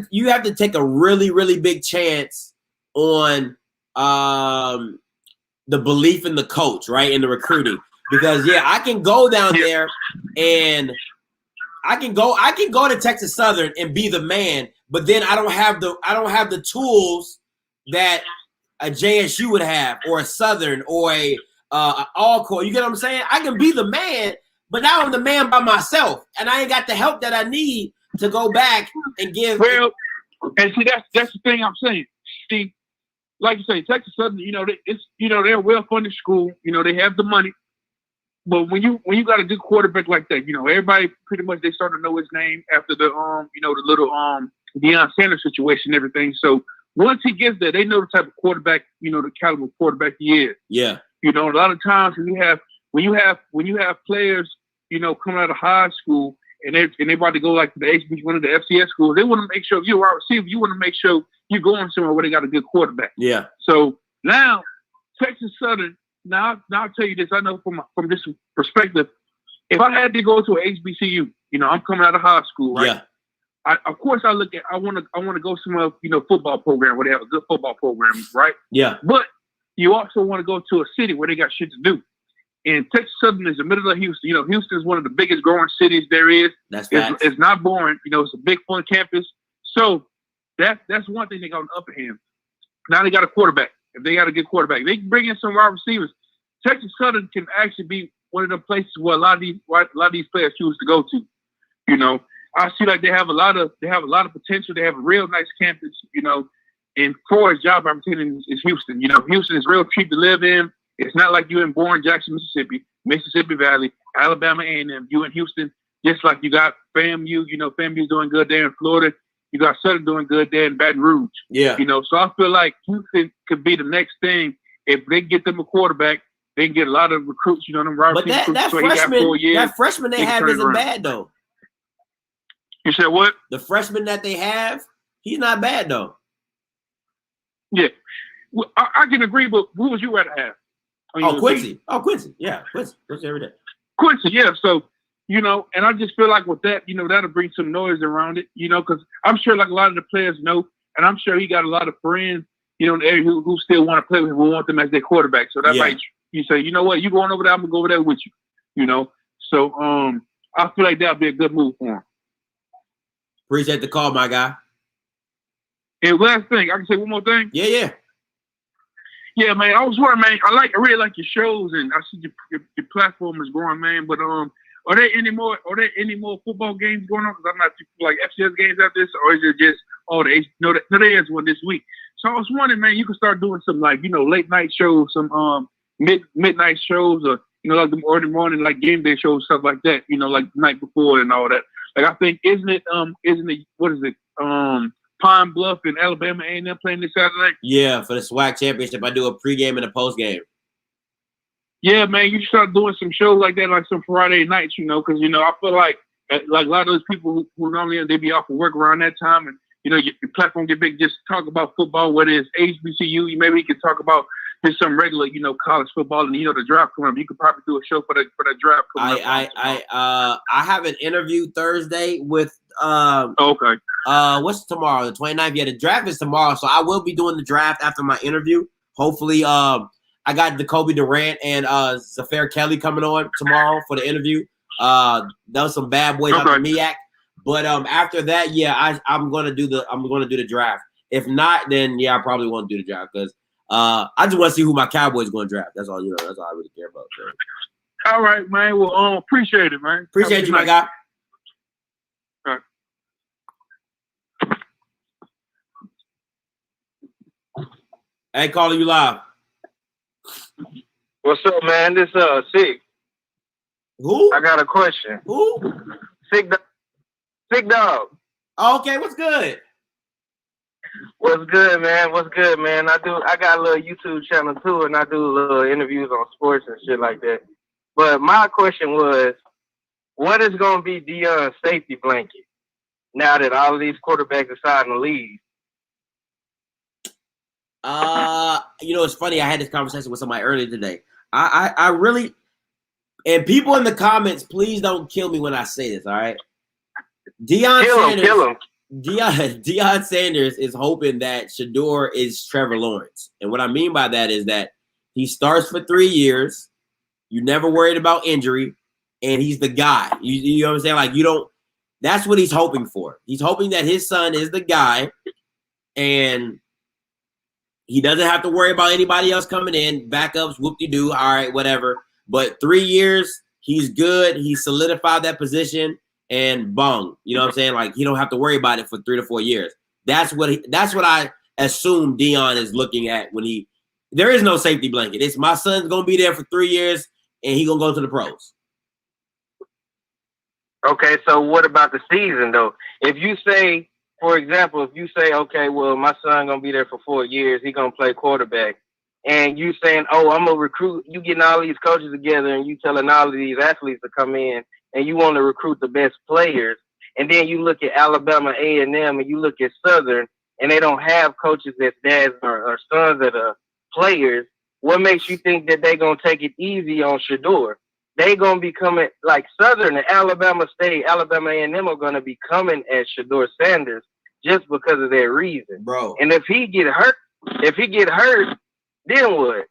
to take a really, really big chance on the belief in the coach, right? In the recruiting. Because I can go down there and I can go to Texas Southern and be the man, but then I don't have the tools that a JSU would have, or a Southern, or a Alcorn. You get what I'm saying? I can be the man, but now I'm the man by myself, and I ain't got the help that I need to go back and give. Well, and see, that's the thing I'm saying. See, like you say, Texas Southern, they're a well-funded school. They have the money. But when you got a good quarterback like that, everybody pretty much they start to know his name after the the little Deion Sanders situation and everything. So once he gets there, they know the type of quarterback, the caliber of quarterback he is. Yeah. A lot of times when you have players, coming out of high school and they about to go like to the HBC, one of the FCS schools, they want to make sure if you're a wide receiver, you want to make sure you're going somewhere where they got a good quarterback. Yeah. So now Texas Southern. Now I'll tell you this. I know from this perspective, if I had to go to an HBCU, I'm coming out of high school, right? Yeah. Of course, I want to go somewhere, football program where they have a good football program, right? Yeah. But you also want to go to a city where they got shit to do. And Texas Southern is the middle of Houston. Houston is one of the biggest growing cities there is. That's facts. It's not boring. It's a big fun campus. So that's one thing they got on the upper hand. Now they got a quarterback. If they got a good quarterback, they can bring in some wide receivers. Texas Southern can actually be one of the places where a lot of these players choose to go to. I see like they have a lot of potential. They have a real nice campus. And for his job opportunities is Houston. Houston is real cheap to live in. It's not like you in Bourne, Jackson, Mississippi Valley, Alabama A&M. You in Houston, just like you got FAMU. FAMU's doing good there in Florida. You got Southern doing good there in Baton Rouge. Yeah. So I feel like Houston could be the next thing. If they get them a quarterback, they can get a lot of recruits, them right. But that freshman they have isn't bad though. You said what? The freshman that they have, he's not bad though. Yeah. Well, I can agree, but who would you rather have? Quincy. Oh, Quincy. Yeah, Quincy every day. Quincy, yeah. So, and I just feel like with that, that'll bring some noise around it, because I'm sure like a lot of the players know, and I'm sure he got a lot of friends, in the area who still want to play with him, who want them as their quarterback. So that might, you say, you know what, you going over there, I'm going to go over there with you, So I feel like that'll be a good move for him. Appreciate the call, my guy. And last thing, I can say one more thing? Yeah. Yeah, man. I was wondering, man. I really like your shows, and I see your platform is growing, man. But are there any more football games going on? Because I'm not like FCS games after this, or is it just there is one this week? So I was wondering, man, you could start doing some like late night shows, some midnight shows, or like the early morning like game day shows, stuff like that. Like the night before and all that. Like I think isn't it what is it Pine Bluff and Alabama A&M playing this Saturday? Yeah, for the SWAC championship, I do a pregame and a postgame. Yeah, man, you start doing some shows like that, like some Friday nights, because I feel like a lot of those people who normally they be off of work around that time, and your platform get big. Just talk about football, whether it's HBCU, maybe you can talk about just some regular, college football, and the draft coming up. You could probably do a show for the draft coming up. I have an interview Thursday with okay. What's tomorrow? The 29th. Yeah, the draft is tomorrow, so I will be doing the draft after my interview. Hopefully, I I got Jacoby Durant and Zafir Kelly coming on tomorrow for the interview. Those some bad boys out of MEAC. But after that, yeah, I'm gonna do the draft. If not, then yeah, I probably won't do the draft because I just want to see who my Cowboys going to draft. That's all that's all I really care about. So. All right, man. Well, appreciate it, man. Appreciate you, my guy. All right. Hey, calling you live. What's up, man? This Sick. Who? I got a question. Who? Sick Dog. Okay, what's good? What's good, man? What's good, man? I got a little YouTube channel too, and I do little interviews on sports and shit like that. But my question was, what is gonna be Deion's safety blanket now that all of these quarterbacks decide to leave? It's funny. I had this conversation with somebody earlier today. I really, and people in the comments, please don't kill me when I say this. All right, Deion Sanders is hoping that Shedeur is Trevor Lawrence, and what I mean by that is that he starts for 3 years. You never worried about injury, and he's the guy. You know what I'm saying? Like, you don't. That's what he's hoping for. He's hoping that his son is the guy, and he doesn't have to worry about anybody else coming in, backups, whoop-de-doo, all right, whatever. But 3 years, he's good. He solidified that position, and bung. You know what I'm saying? Like, he don't have to worry about it for 3 to 4 years. That's what I assume Deion is looking at when there is no safety blanket. It's my son's going to be there for 3 years, and he going to go to the pros. Okay, so what about the season, though? If you say, for example, okay, well, my son going to be there for 4 years, he going to play quarterback, and you saying, oh, I'm going to recruit, you getting all these coaches together, and you telling all of these athletes to come in, and you want to recruit the best players, and then you look at Alabama A&M, and you look at Southern, and they don't have coaches that's dads or sons that are players, what makes you think that they're going to take it easy on Shedeur? They going to be coming, like Southern and Alabama State, Alabama A&M are going to be coming at Shedeur Sanders just because of their reason. Bro. And if he get hurt, then what?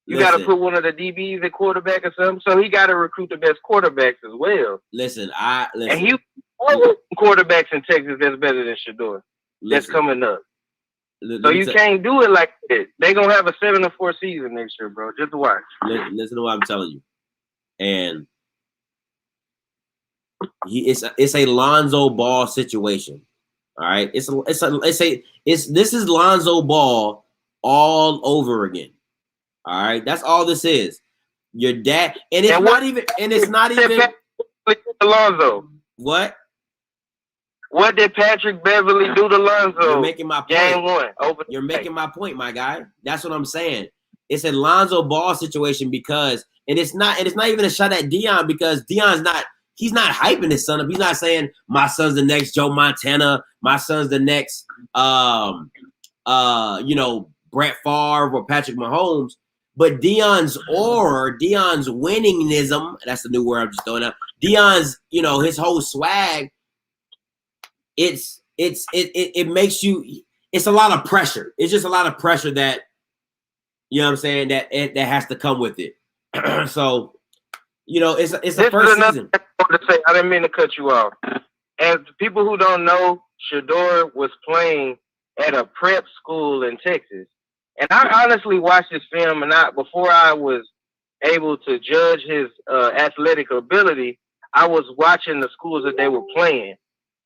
You got to put one of the DBs at quarterback or something. So he got to recruit the best quarterbacks as well. Listen. And he quarterbacks in Texas that's better than Shedeur. That's coming up. So you can't do it like that. They're going to have a 7-4 season next year, bro. Just watch. Listen to what I'm telling you. And it's a Lonzo Ball situation. All right. This is Lonzo Ball all over again. All right. That's all this is. Your dad, and it's not even Lonzo. What? What did Patrick Beverly do to Lonzo? You're making my point. Game 1. You're making my point, my guy. That's what I'm saying. It's a Lonzo Ball situation because, and it's not even a shot at Deion because Deion's he's not hyping his son up. He's not saying my son's the next Joe Montana, my son's the next Brett Favre or Patrick Mahomes. But Deion's aura, Deion's winningism, that's the new word I'm just throwing out. Deion's, his whole swag, it makes you, it's a lot of pressure. It's just a lot of pressure that, you know what I'm saying, that has to come with it. So, it's the first season. I didn't mean to cut you off. And people who don't know, Shedeur was playing at a prep school in Texas. And I honestly watched this film, and before I was able to judge his athletic ability, I was watching the schools that they were playing.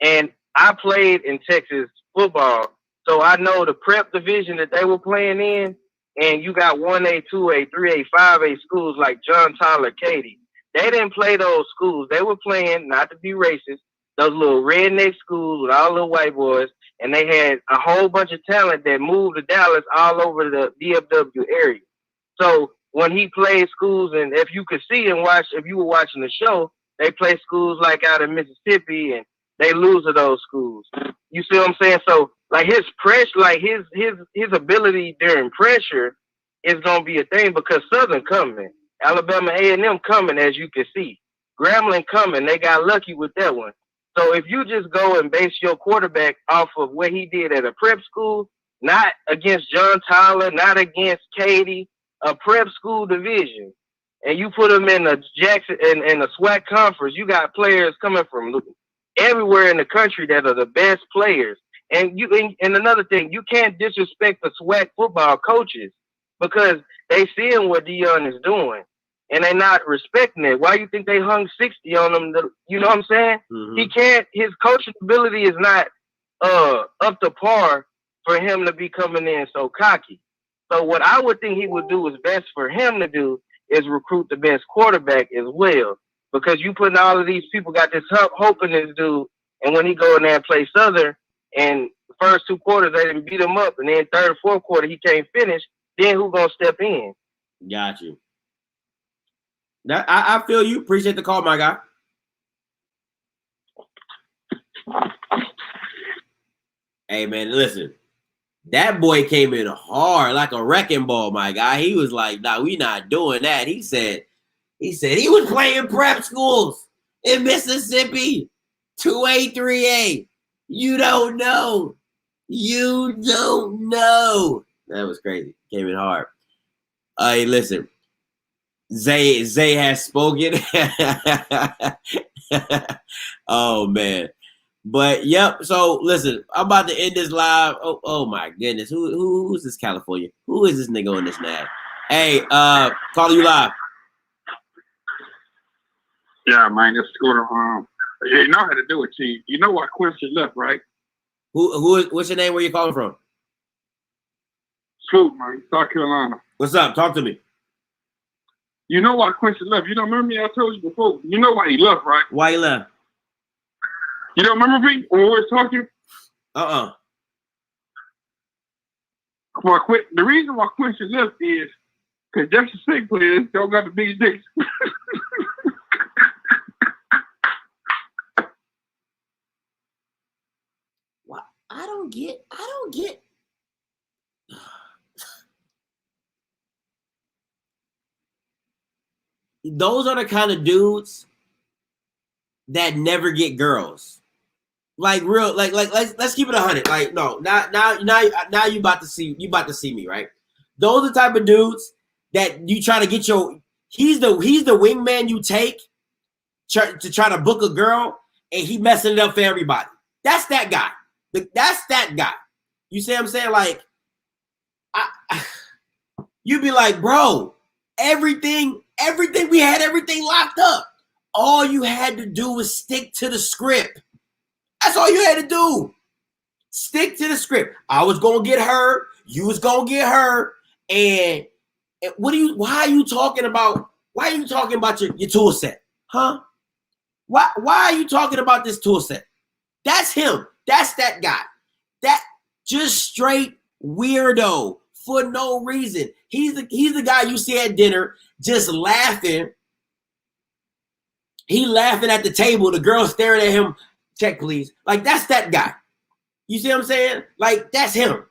And I played in Texas football, so I know the prep division that they were playing in, and you got 1A, 2A, 3A, 5A schools like John Tyler, Katy. They didn't play those schools. They were playing, not to be racist, those little redneck schools with all the white boys, and they had a whole bunch of talent that moved to Dallas all over the DFW area. So when he played schools, and if you could see and watch, if you were watching the show, they play schools like out in Mississippi, and they lose to those schools. You see what I'm saying? So like his pressure, like his ability during pressure is gonna be a thing because Southern coming, Alabama A&M coming, as you can see, Grambling coming. They got lucky with that one. So if you just go and base your quarterback off of what he did at a prep school, not against John Tyler, not against Katy, a prep school division and you put them in a Jackson in a SWAC conference, you got players coming from everywhere in the country that are the best players. And another thing, you can't disrespect the SWAC football coaches because they seeing what Deion is doing and they not respecting it. Why you think they hung 60 on him? You know what I'm saying? Mm-hmm. He can't. His coaching ability is not up to par for him to be coming in so cocky. So what I would think he would do is best for him to do is recruit the best quarterback as well. Because you putting all of these people got this hope in this dude, and when he go in there and play Southern, and the first 2 quarters they didn't beat him up, and then third and fourth quarter he can't finish, then who gonna step in? Got you. That I feel you. Appreciate the call, my guy. Hey man, listen. That boy came in hard like a wrecking ball, my guy. He was like, "Nah, we not doing that." He said he was playing prep schools in Mississippi, 2A, 3A. You don't know. You don't know. That was crazy. Came in hard. Hey, listen. Zay has spoken. Oh man. But yep, so listen, I'm about to end this live. Oh my goodness. Who's this California? Who is this nigga on this nav? Hey, calling you live. Yeah, man, it's going you know how to do it, Chief. You know why Quincy left, right? What's your name? Where you calling from? Scoop, man, South Carolina. What's up? Talk to me. You know why Quincy left? You don't remember me? I told you before. You know why he left, right? Why he left? You don't remember me when we were talking? Uh-uh. The reason why Quincy left is because Jackson State players don't got the biggest dicks. I don't get. Those are the kind of dudes that never get girls. Like real, like let's keep it 100. Like no, now you about to see me, right? Those are the type of dudes that you try to get he's the wingman you take to try to book a girl, and he messing it up for everybody. That's that guy. That's that guy. You see what I'm saying? Like, you'd be like, bro, everything, we had everything locked up. All you had to do was stick to the script. That's all you had to do. Stick to the script. I was going to get her. You was going to get her. And why are you talking about your tool set? Huh? Why are you talking about this tool set? That's him. That's that guy. That just straight weirdo for no reason. He's the guy you see at dinner just laughing. He laughing at the table. The girl staring at him. Check, please. Like, that's that guy. You see what I'm saying? Like, that's him.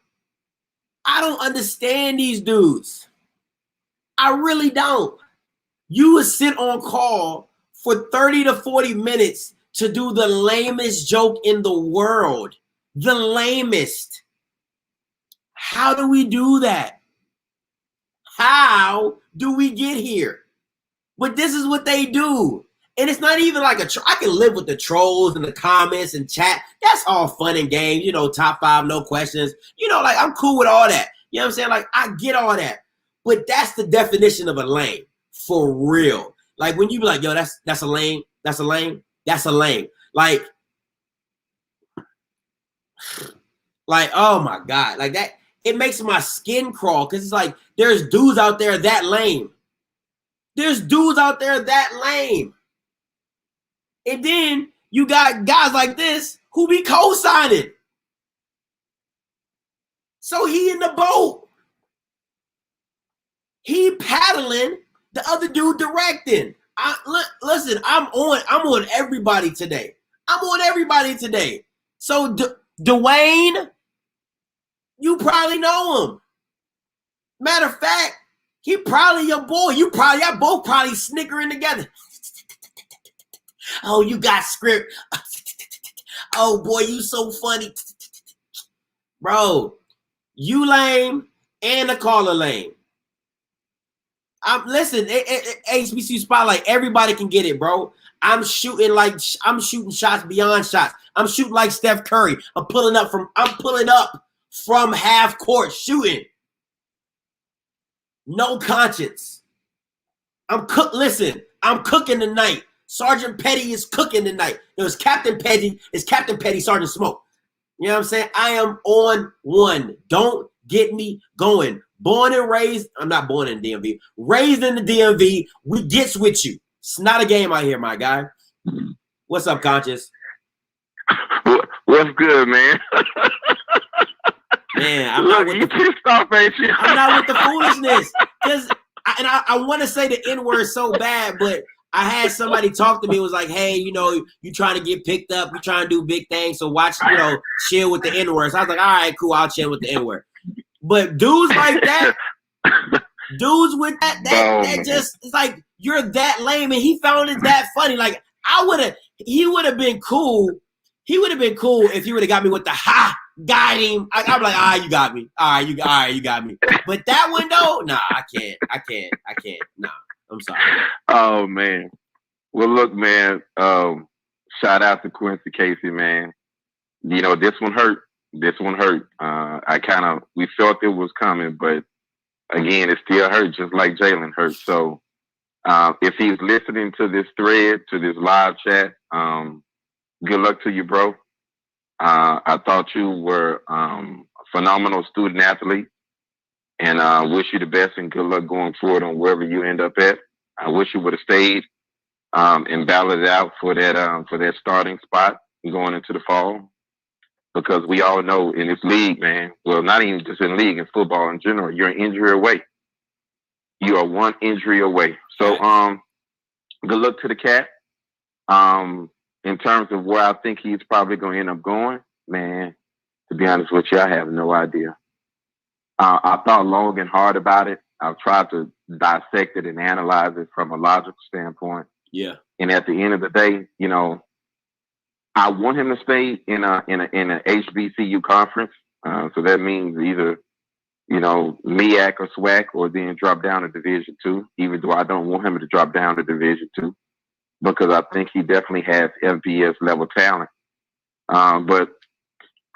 I don't understand these dudes. I really don't. You would sit on call for 30 to 40 minutes to do the lamest joke in the world. The lamest. How do we do that? How do we get here? But this is what they do. And it's not even like I can live with the trolls and the comments and chat. That's all fun and games. You know, top 5, no questions. You know, like, I'm cool with all that. You know what I'm saying? Like, I get all that. But that's the definition of a lame. For real. Like, when you be like, yo, that's a lame. That's a lame. That's a lame. Like, oh my God. Like, that, it makes my skin crawl. Because it's like, there's dudes out there that lame. There's dudes out there that lame. And then you got guys like this who be co-signing. So he in the boat. He paddling, the other dude directing. Listen, I'm on everybody today. I'm on everybody today. So Dwayne, you probably know him. Matter of fact, he probably your boy. Y'all both probably snickering together. Oh, you got script. Oh boy, you so funny. Bro, you lame and the caller lame. Listen, HBCU Spotlight, everybody can get it, bro. I'm shooting shots beyond shots. I'm shooting like Steph Curry. I'm pulling up from half court shooting. No conscience. I'm cooking tonight. Sergeant Petty is cooking tonight. It was Captain Petty. It's Captain Petty, Sergeant Smoke. You know what I'm saying? I am on one. Don't get me going. Born and raised. I'm not born in the DMV. Raised in the DMV. We gets with you. It's not a game out here, my guy. What's up, Conscious? What's good, man? Man, I'm not with pissed off, ain't you? I'm not with the foolishness. I want to say the N-word so bad, but I had somebody talk to me. It was like, hey, you trying to get picked up. You trying to do big things. So watch, chill with the N-word. So I was like, all right, cool. I'll chill with the N-word. But dudes like that, dudes with that just, it's like, you're that lame. And he found it that funny. Like, he would have been cool. He would have been cool if he would have got me with the got him. I'm like, you got me. All right, you got me. But that one though, nah, I can't. Nah, I'm sorry. Oh man. Well, look, man. Shout out to Quincy Casey, man. This one hurt. We felt it was coming, but again, it still hurt, just like Jalen hurt. So, if he's listening to this thread, to this live chat, good luck to you, bro. I thought you were a phenomenal student athlete, and I wish you the best and good luck going forward on wherever you end up at. I wish you would have stayed and battled it out for that starting spot going into the fall, because we all know in this league, man, well, not even just in league, in football in general, you're an injury away. You are one injury away. So, good luck to the cat. In terms of where I think he's probably going to end up going, man, to be honest with you, I have no idea. I thought long and hard about it. I've tried to dissect it and analyze it from a logical standpoint. Yeah. And at the end of the day, I want him to stay in a HBCU conference. So that means either, MEAC or SWAC, or then drop down to Division II, even though I don't want him to drop down to Division II, because I think he definitely has FBS level talent. But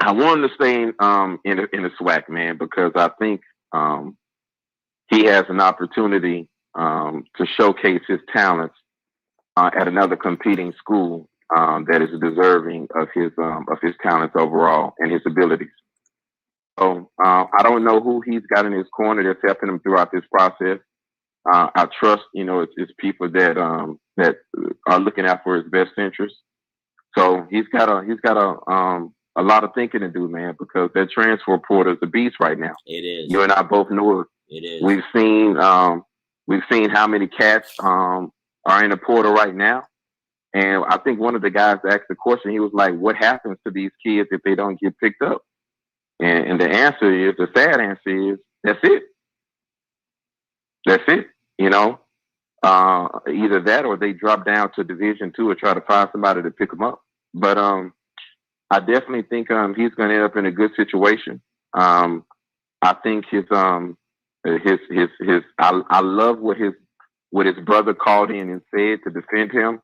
I want him to stay in the SWAC, man, because I think he has an opportunity to showcase his talents at another competing school that is deserving of his talents overall and his abilities. So I don't know who he's got in his corner that's helping him throughout this process. I trust, it's people that are looking out for his best interest. So he's got a lot of thinking to do, man, because that transfer portal is a beast right now. It is. You and I both know it. It is. We've seen how many cats are in the portal right now. And I think one of the guys asked the question, he was like, what happens to these kids if they don't get picked up? And the sad answer is, that's it. That's it. Either that or they drop down to Division II or try to find somebody to pick them up. But I definitely think he's going to end up in a good situation. I think I love what his brother called in and said to defend him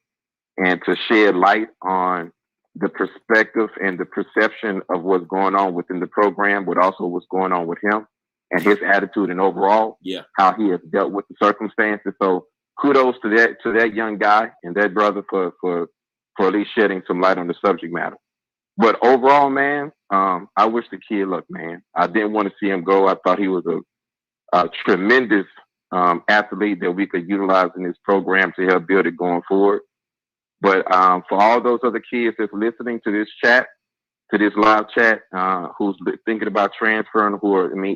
and to shed light on the perspective and the perception of what's going on within the program, but also what's going on with him and his attitude and overall, how he has dealt with the circumstances. So kudos to that young guy and that brother for at least shedding some light on the subject matter. But overall, man, I wish the kid luck, man. I didn't want to see him go. I thought he was a tremendous athlete that we could utilize in this program to help build it going forward. But for all those other kids that's listening to this chat, to this live chat, who's thinking about transferring,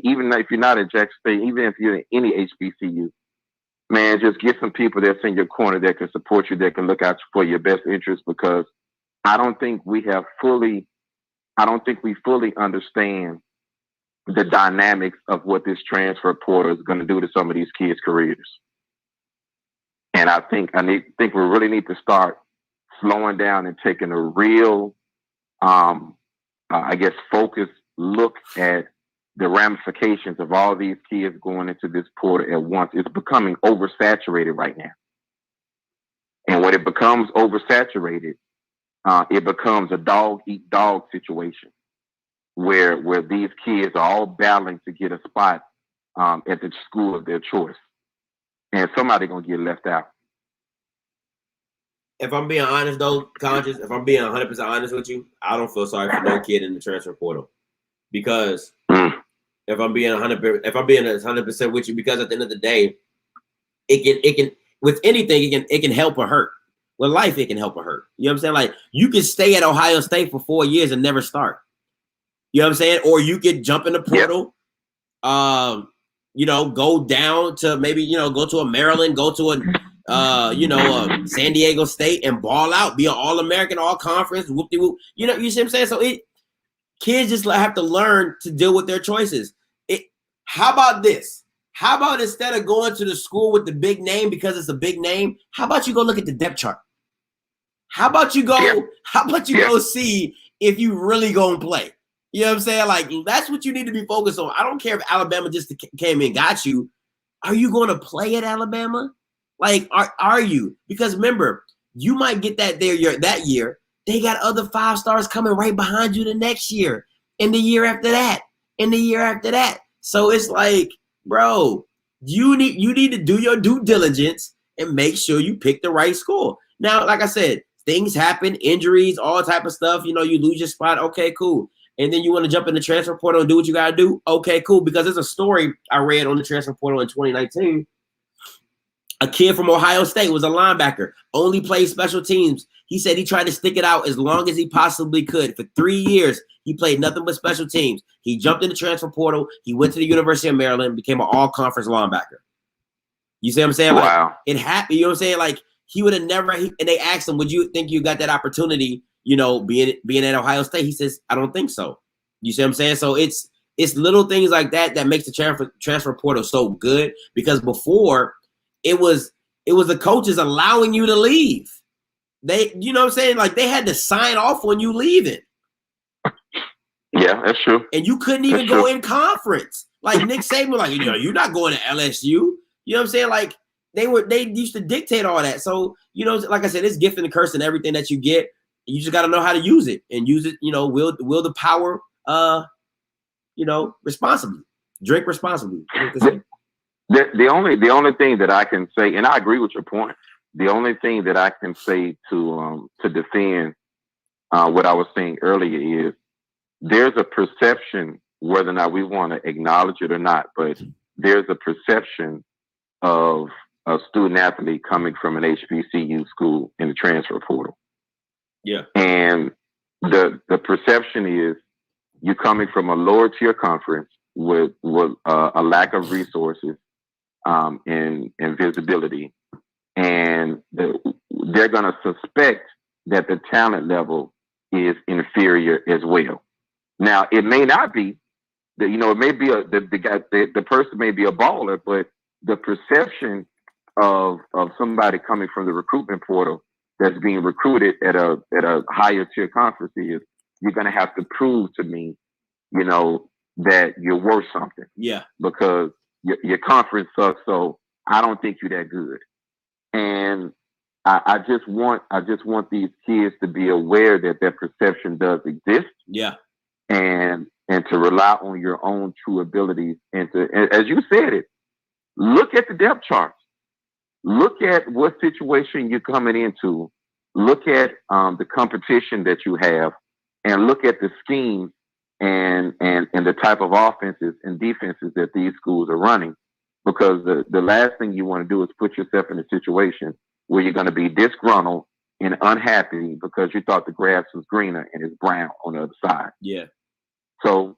even if you're not at Jackson State, even if you're in any HBCU, man, just get some people that's in your corner that can support you, that can look out for your best interest, because I don't think we fully understand the dynamics of what this transfer portal is going to do to some of these kids' careers. And I think we really need to start slowing down and taking a real, focused look at the ramifications of all these kids going into this portal at once. It's becoming oversaturated right now. And when it becomes oversaturated, it becomes a dog-eat-dog situation where these kids are all battling to get a spot at the school of their choice. And somebody's going to get left out. If I'm being honest, though, Conscious, if I'm being 100% honest with you, I don't feel sorry for no kid in the transfer portal. Because if I'm being 100% with you, because at the end of the day, it can with anything, it can help or hurt. With life, it can help or hurt. You know what I'm saying? Like, you can stay at Ohio State for 4 years and never start. You know what I'm saying? Or you could jump in the portal, go down to maybe, go to a Maryland, go to a San Diego State and ball out, be an All-American, All-Conference, whoop-de-whoop. You see what I'm saying? So kids just have to learn to deal with their choices. How about this? How about instead of going to the school with the big name because it's a big name, how about you go look at the depth chart? How about you go see if you really gonna play? You know what I'm saying? Like, that's what you need to be focused on. I don't care if Alabama just came and got you. Are you going to play at Alabama? Like, are you? Because remember, you might get that year. They got other 5 stars coming right behind you the next year, and the year after that, and the year after that. So it's like, bro, you need to do your due diligence and make sure you pick the right school. Now, like I said, things happen, injuries, all type of stuff. You lose your spot. Okay, cool. And then you want to jump in the transfer portal and do what you got to do. Okay, cool. Because there's a story I read on the transfer portal in 2019. A kid from Ohio State was a linebacker, only played special teams. He said he tried to stick it out as long as he possibly could. For 3 years, he played nothing but special teams. He jumped in the transfer portal. He went to the University of Maryland, became an all-conference linebacker. You see what I'm saying? Wow. Like, it happened. You know what I'm saying? Like, he would have never, and they asked him, would you think you got that opportunity, being at Ohio State? He says, I don't think so. You see what I'm saying? So it's little things like that makes the transfer portal so good, because before it was the coaches allowing you to leave. They, you know what I'm saying? Like, they had to sign off when you leaving. Yeah, that's true. And you couldn't even go in conference. Like, Nick Saban was like, you're not going to LSU. You know what I'm saying? Like, they used to dictate all that. So, like I said, it's gift and curse and everything that you get. You just got to know how to use it and use it, will the power, responsibly. Drink responsibly. The only thing that I can say, and I agree with your point, the only thing that I can say to defend what I was saying earlier is there's a perception, whether or not we want to acknowledge it or not, but there's a perception of a student athlete coming from an HBCU school in the transfer portal. Yeah. And the perception is you coming from a lower tier conference with a lack of resources and visibility, and they're going to suspect that the talent level is inferior as well. Now, it may not be that, it may be the person may be a baller, but the perception of somebody coming from the recruitment portal that's being recruited at a higher tier conference is, you're going to have to prove to me, that you're worth something. Yeah. Because your conference sucks, so I don't think you're that good. And I just want these kids to be aware that that perception does exist. Yeah. And to rely on your own true abilities, and as you said it, look at the depth charts. Look at what situation you're coming into. Look at the competition that you have, and look at the scheme and the type of offenses and defenses that these schools are running. Because the last thing you want to do is put yourself in a situation where you're going to be disgruntled and unhappy because you thought the grass was greener and it's brown on the other side. Yeah. So,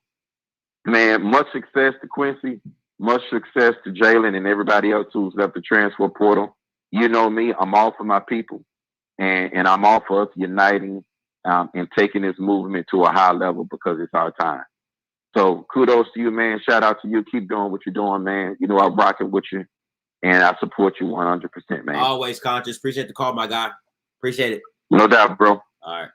man, much success to Quincy. Much success to Jalen and everybody else who's left the transfer portal. You know me, I'm all for my people. And I'm all for us uniting and taking this movement to a high level, because it's our time. So kudos to you, man. Shout out to you. Keep doing what you're doing, man. I'm rocking with you, and I support you 100%, man. Always, Conscious. Appreciate the call, my guy. Appreciate it. No doubt, bro. All right.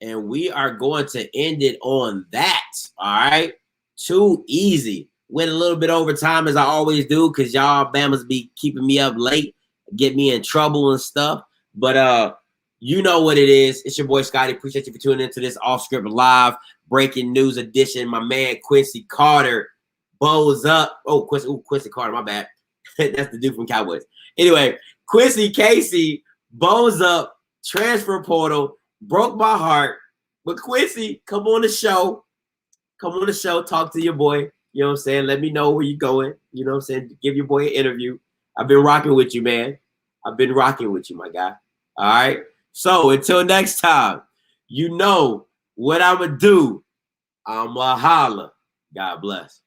And we are going to end it on that. All right. Too easy. Went a little bit over time as I always do, because y'all Bama's be keeping me up late, get me in trouble and stuff. But you know what it is. It's your boy Scotty. Appreciate you for tuning into this Off Script Live breaking news edition. My man Quincy Carter bows up. Oh, Quincy Carter, my bad. That's the dude from Cowboys. Anyway, Quincy Casey bows up, transfer portal, broke my heart. But Quincy, come on the show. Come on the show, talk to your boy. You know what I'm saying? Let me know where you're going. You know what I'm saying? Give your boy an interview. I've been rocking with you, man. I've been rocking with you, my guy. All right? So until next time, you know what I'm going to do. I'm going to holla. God bless.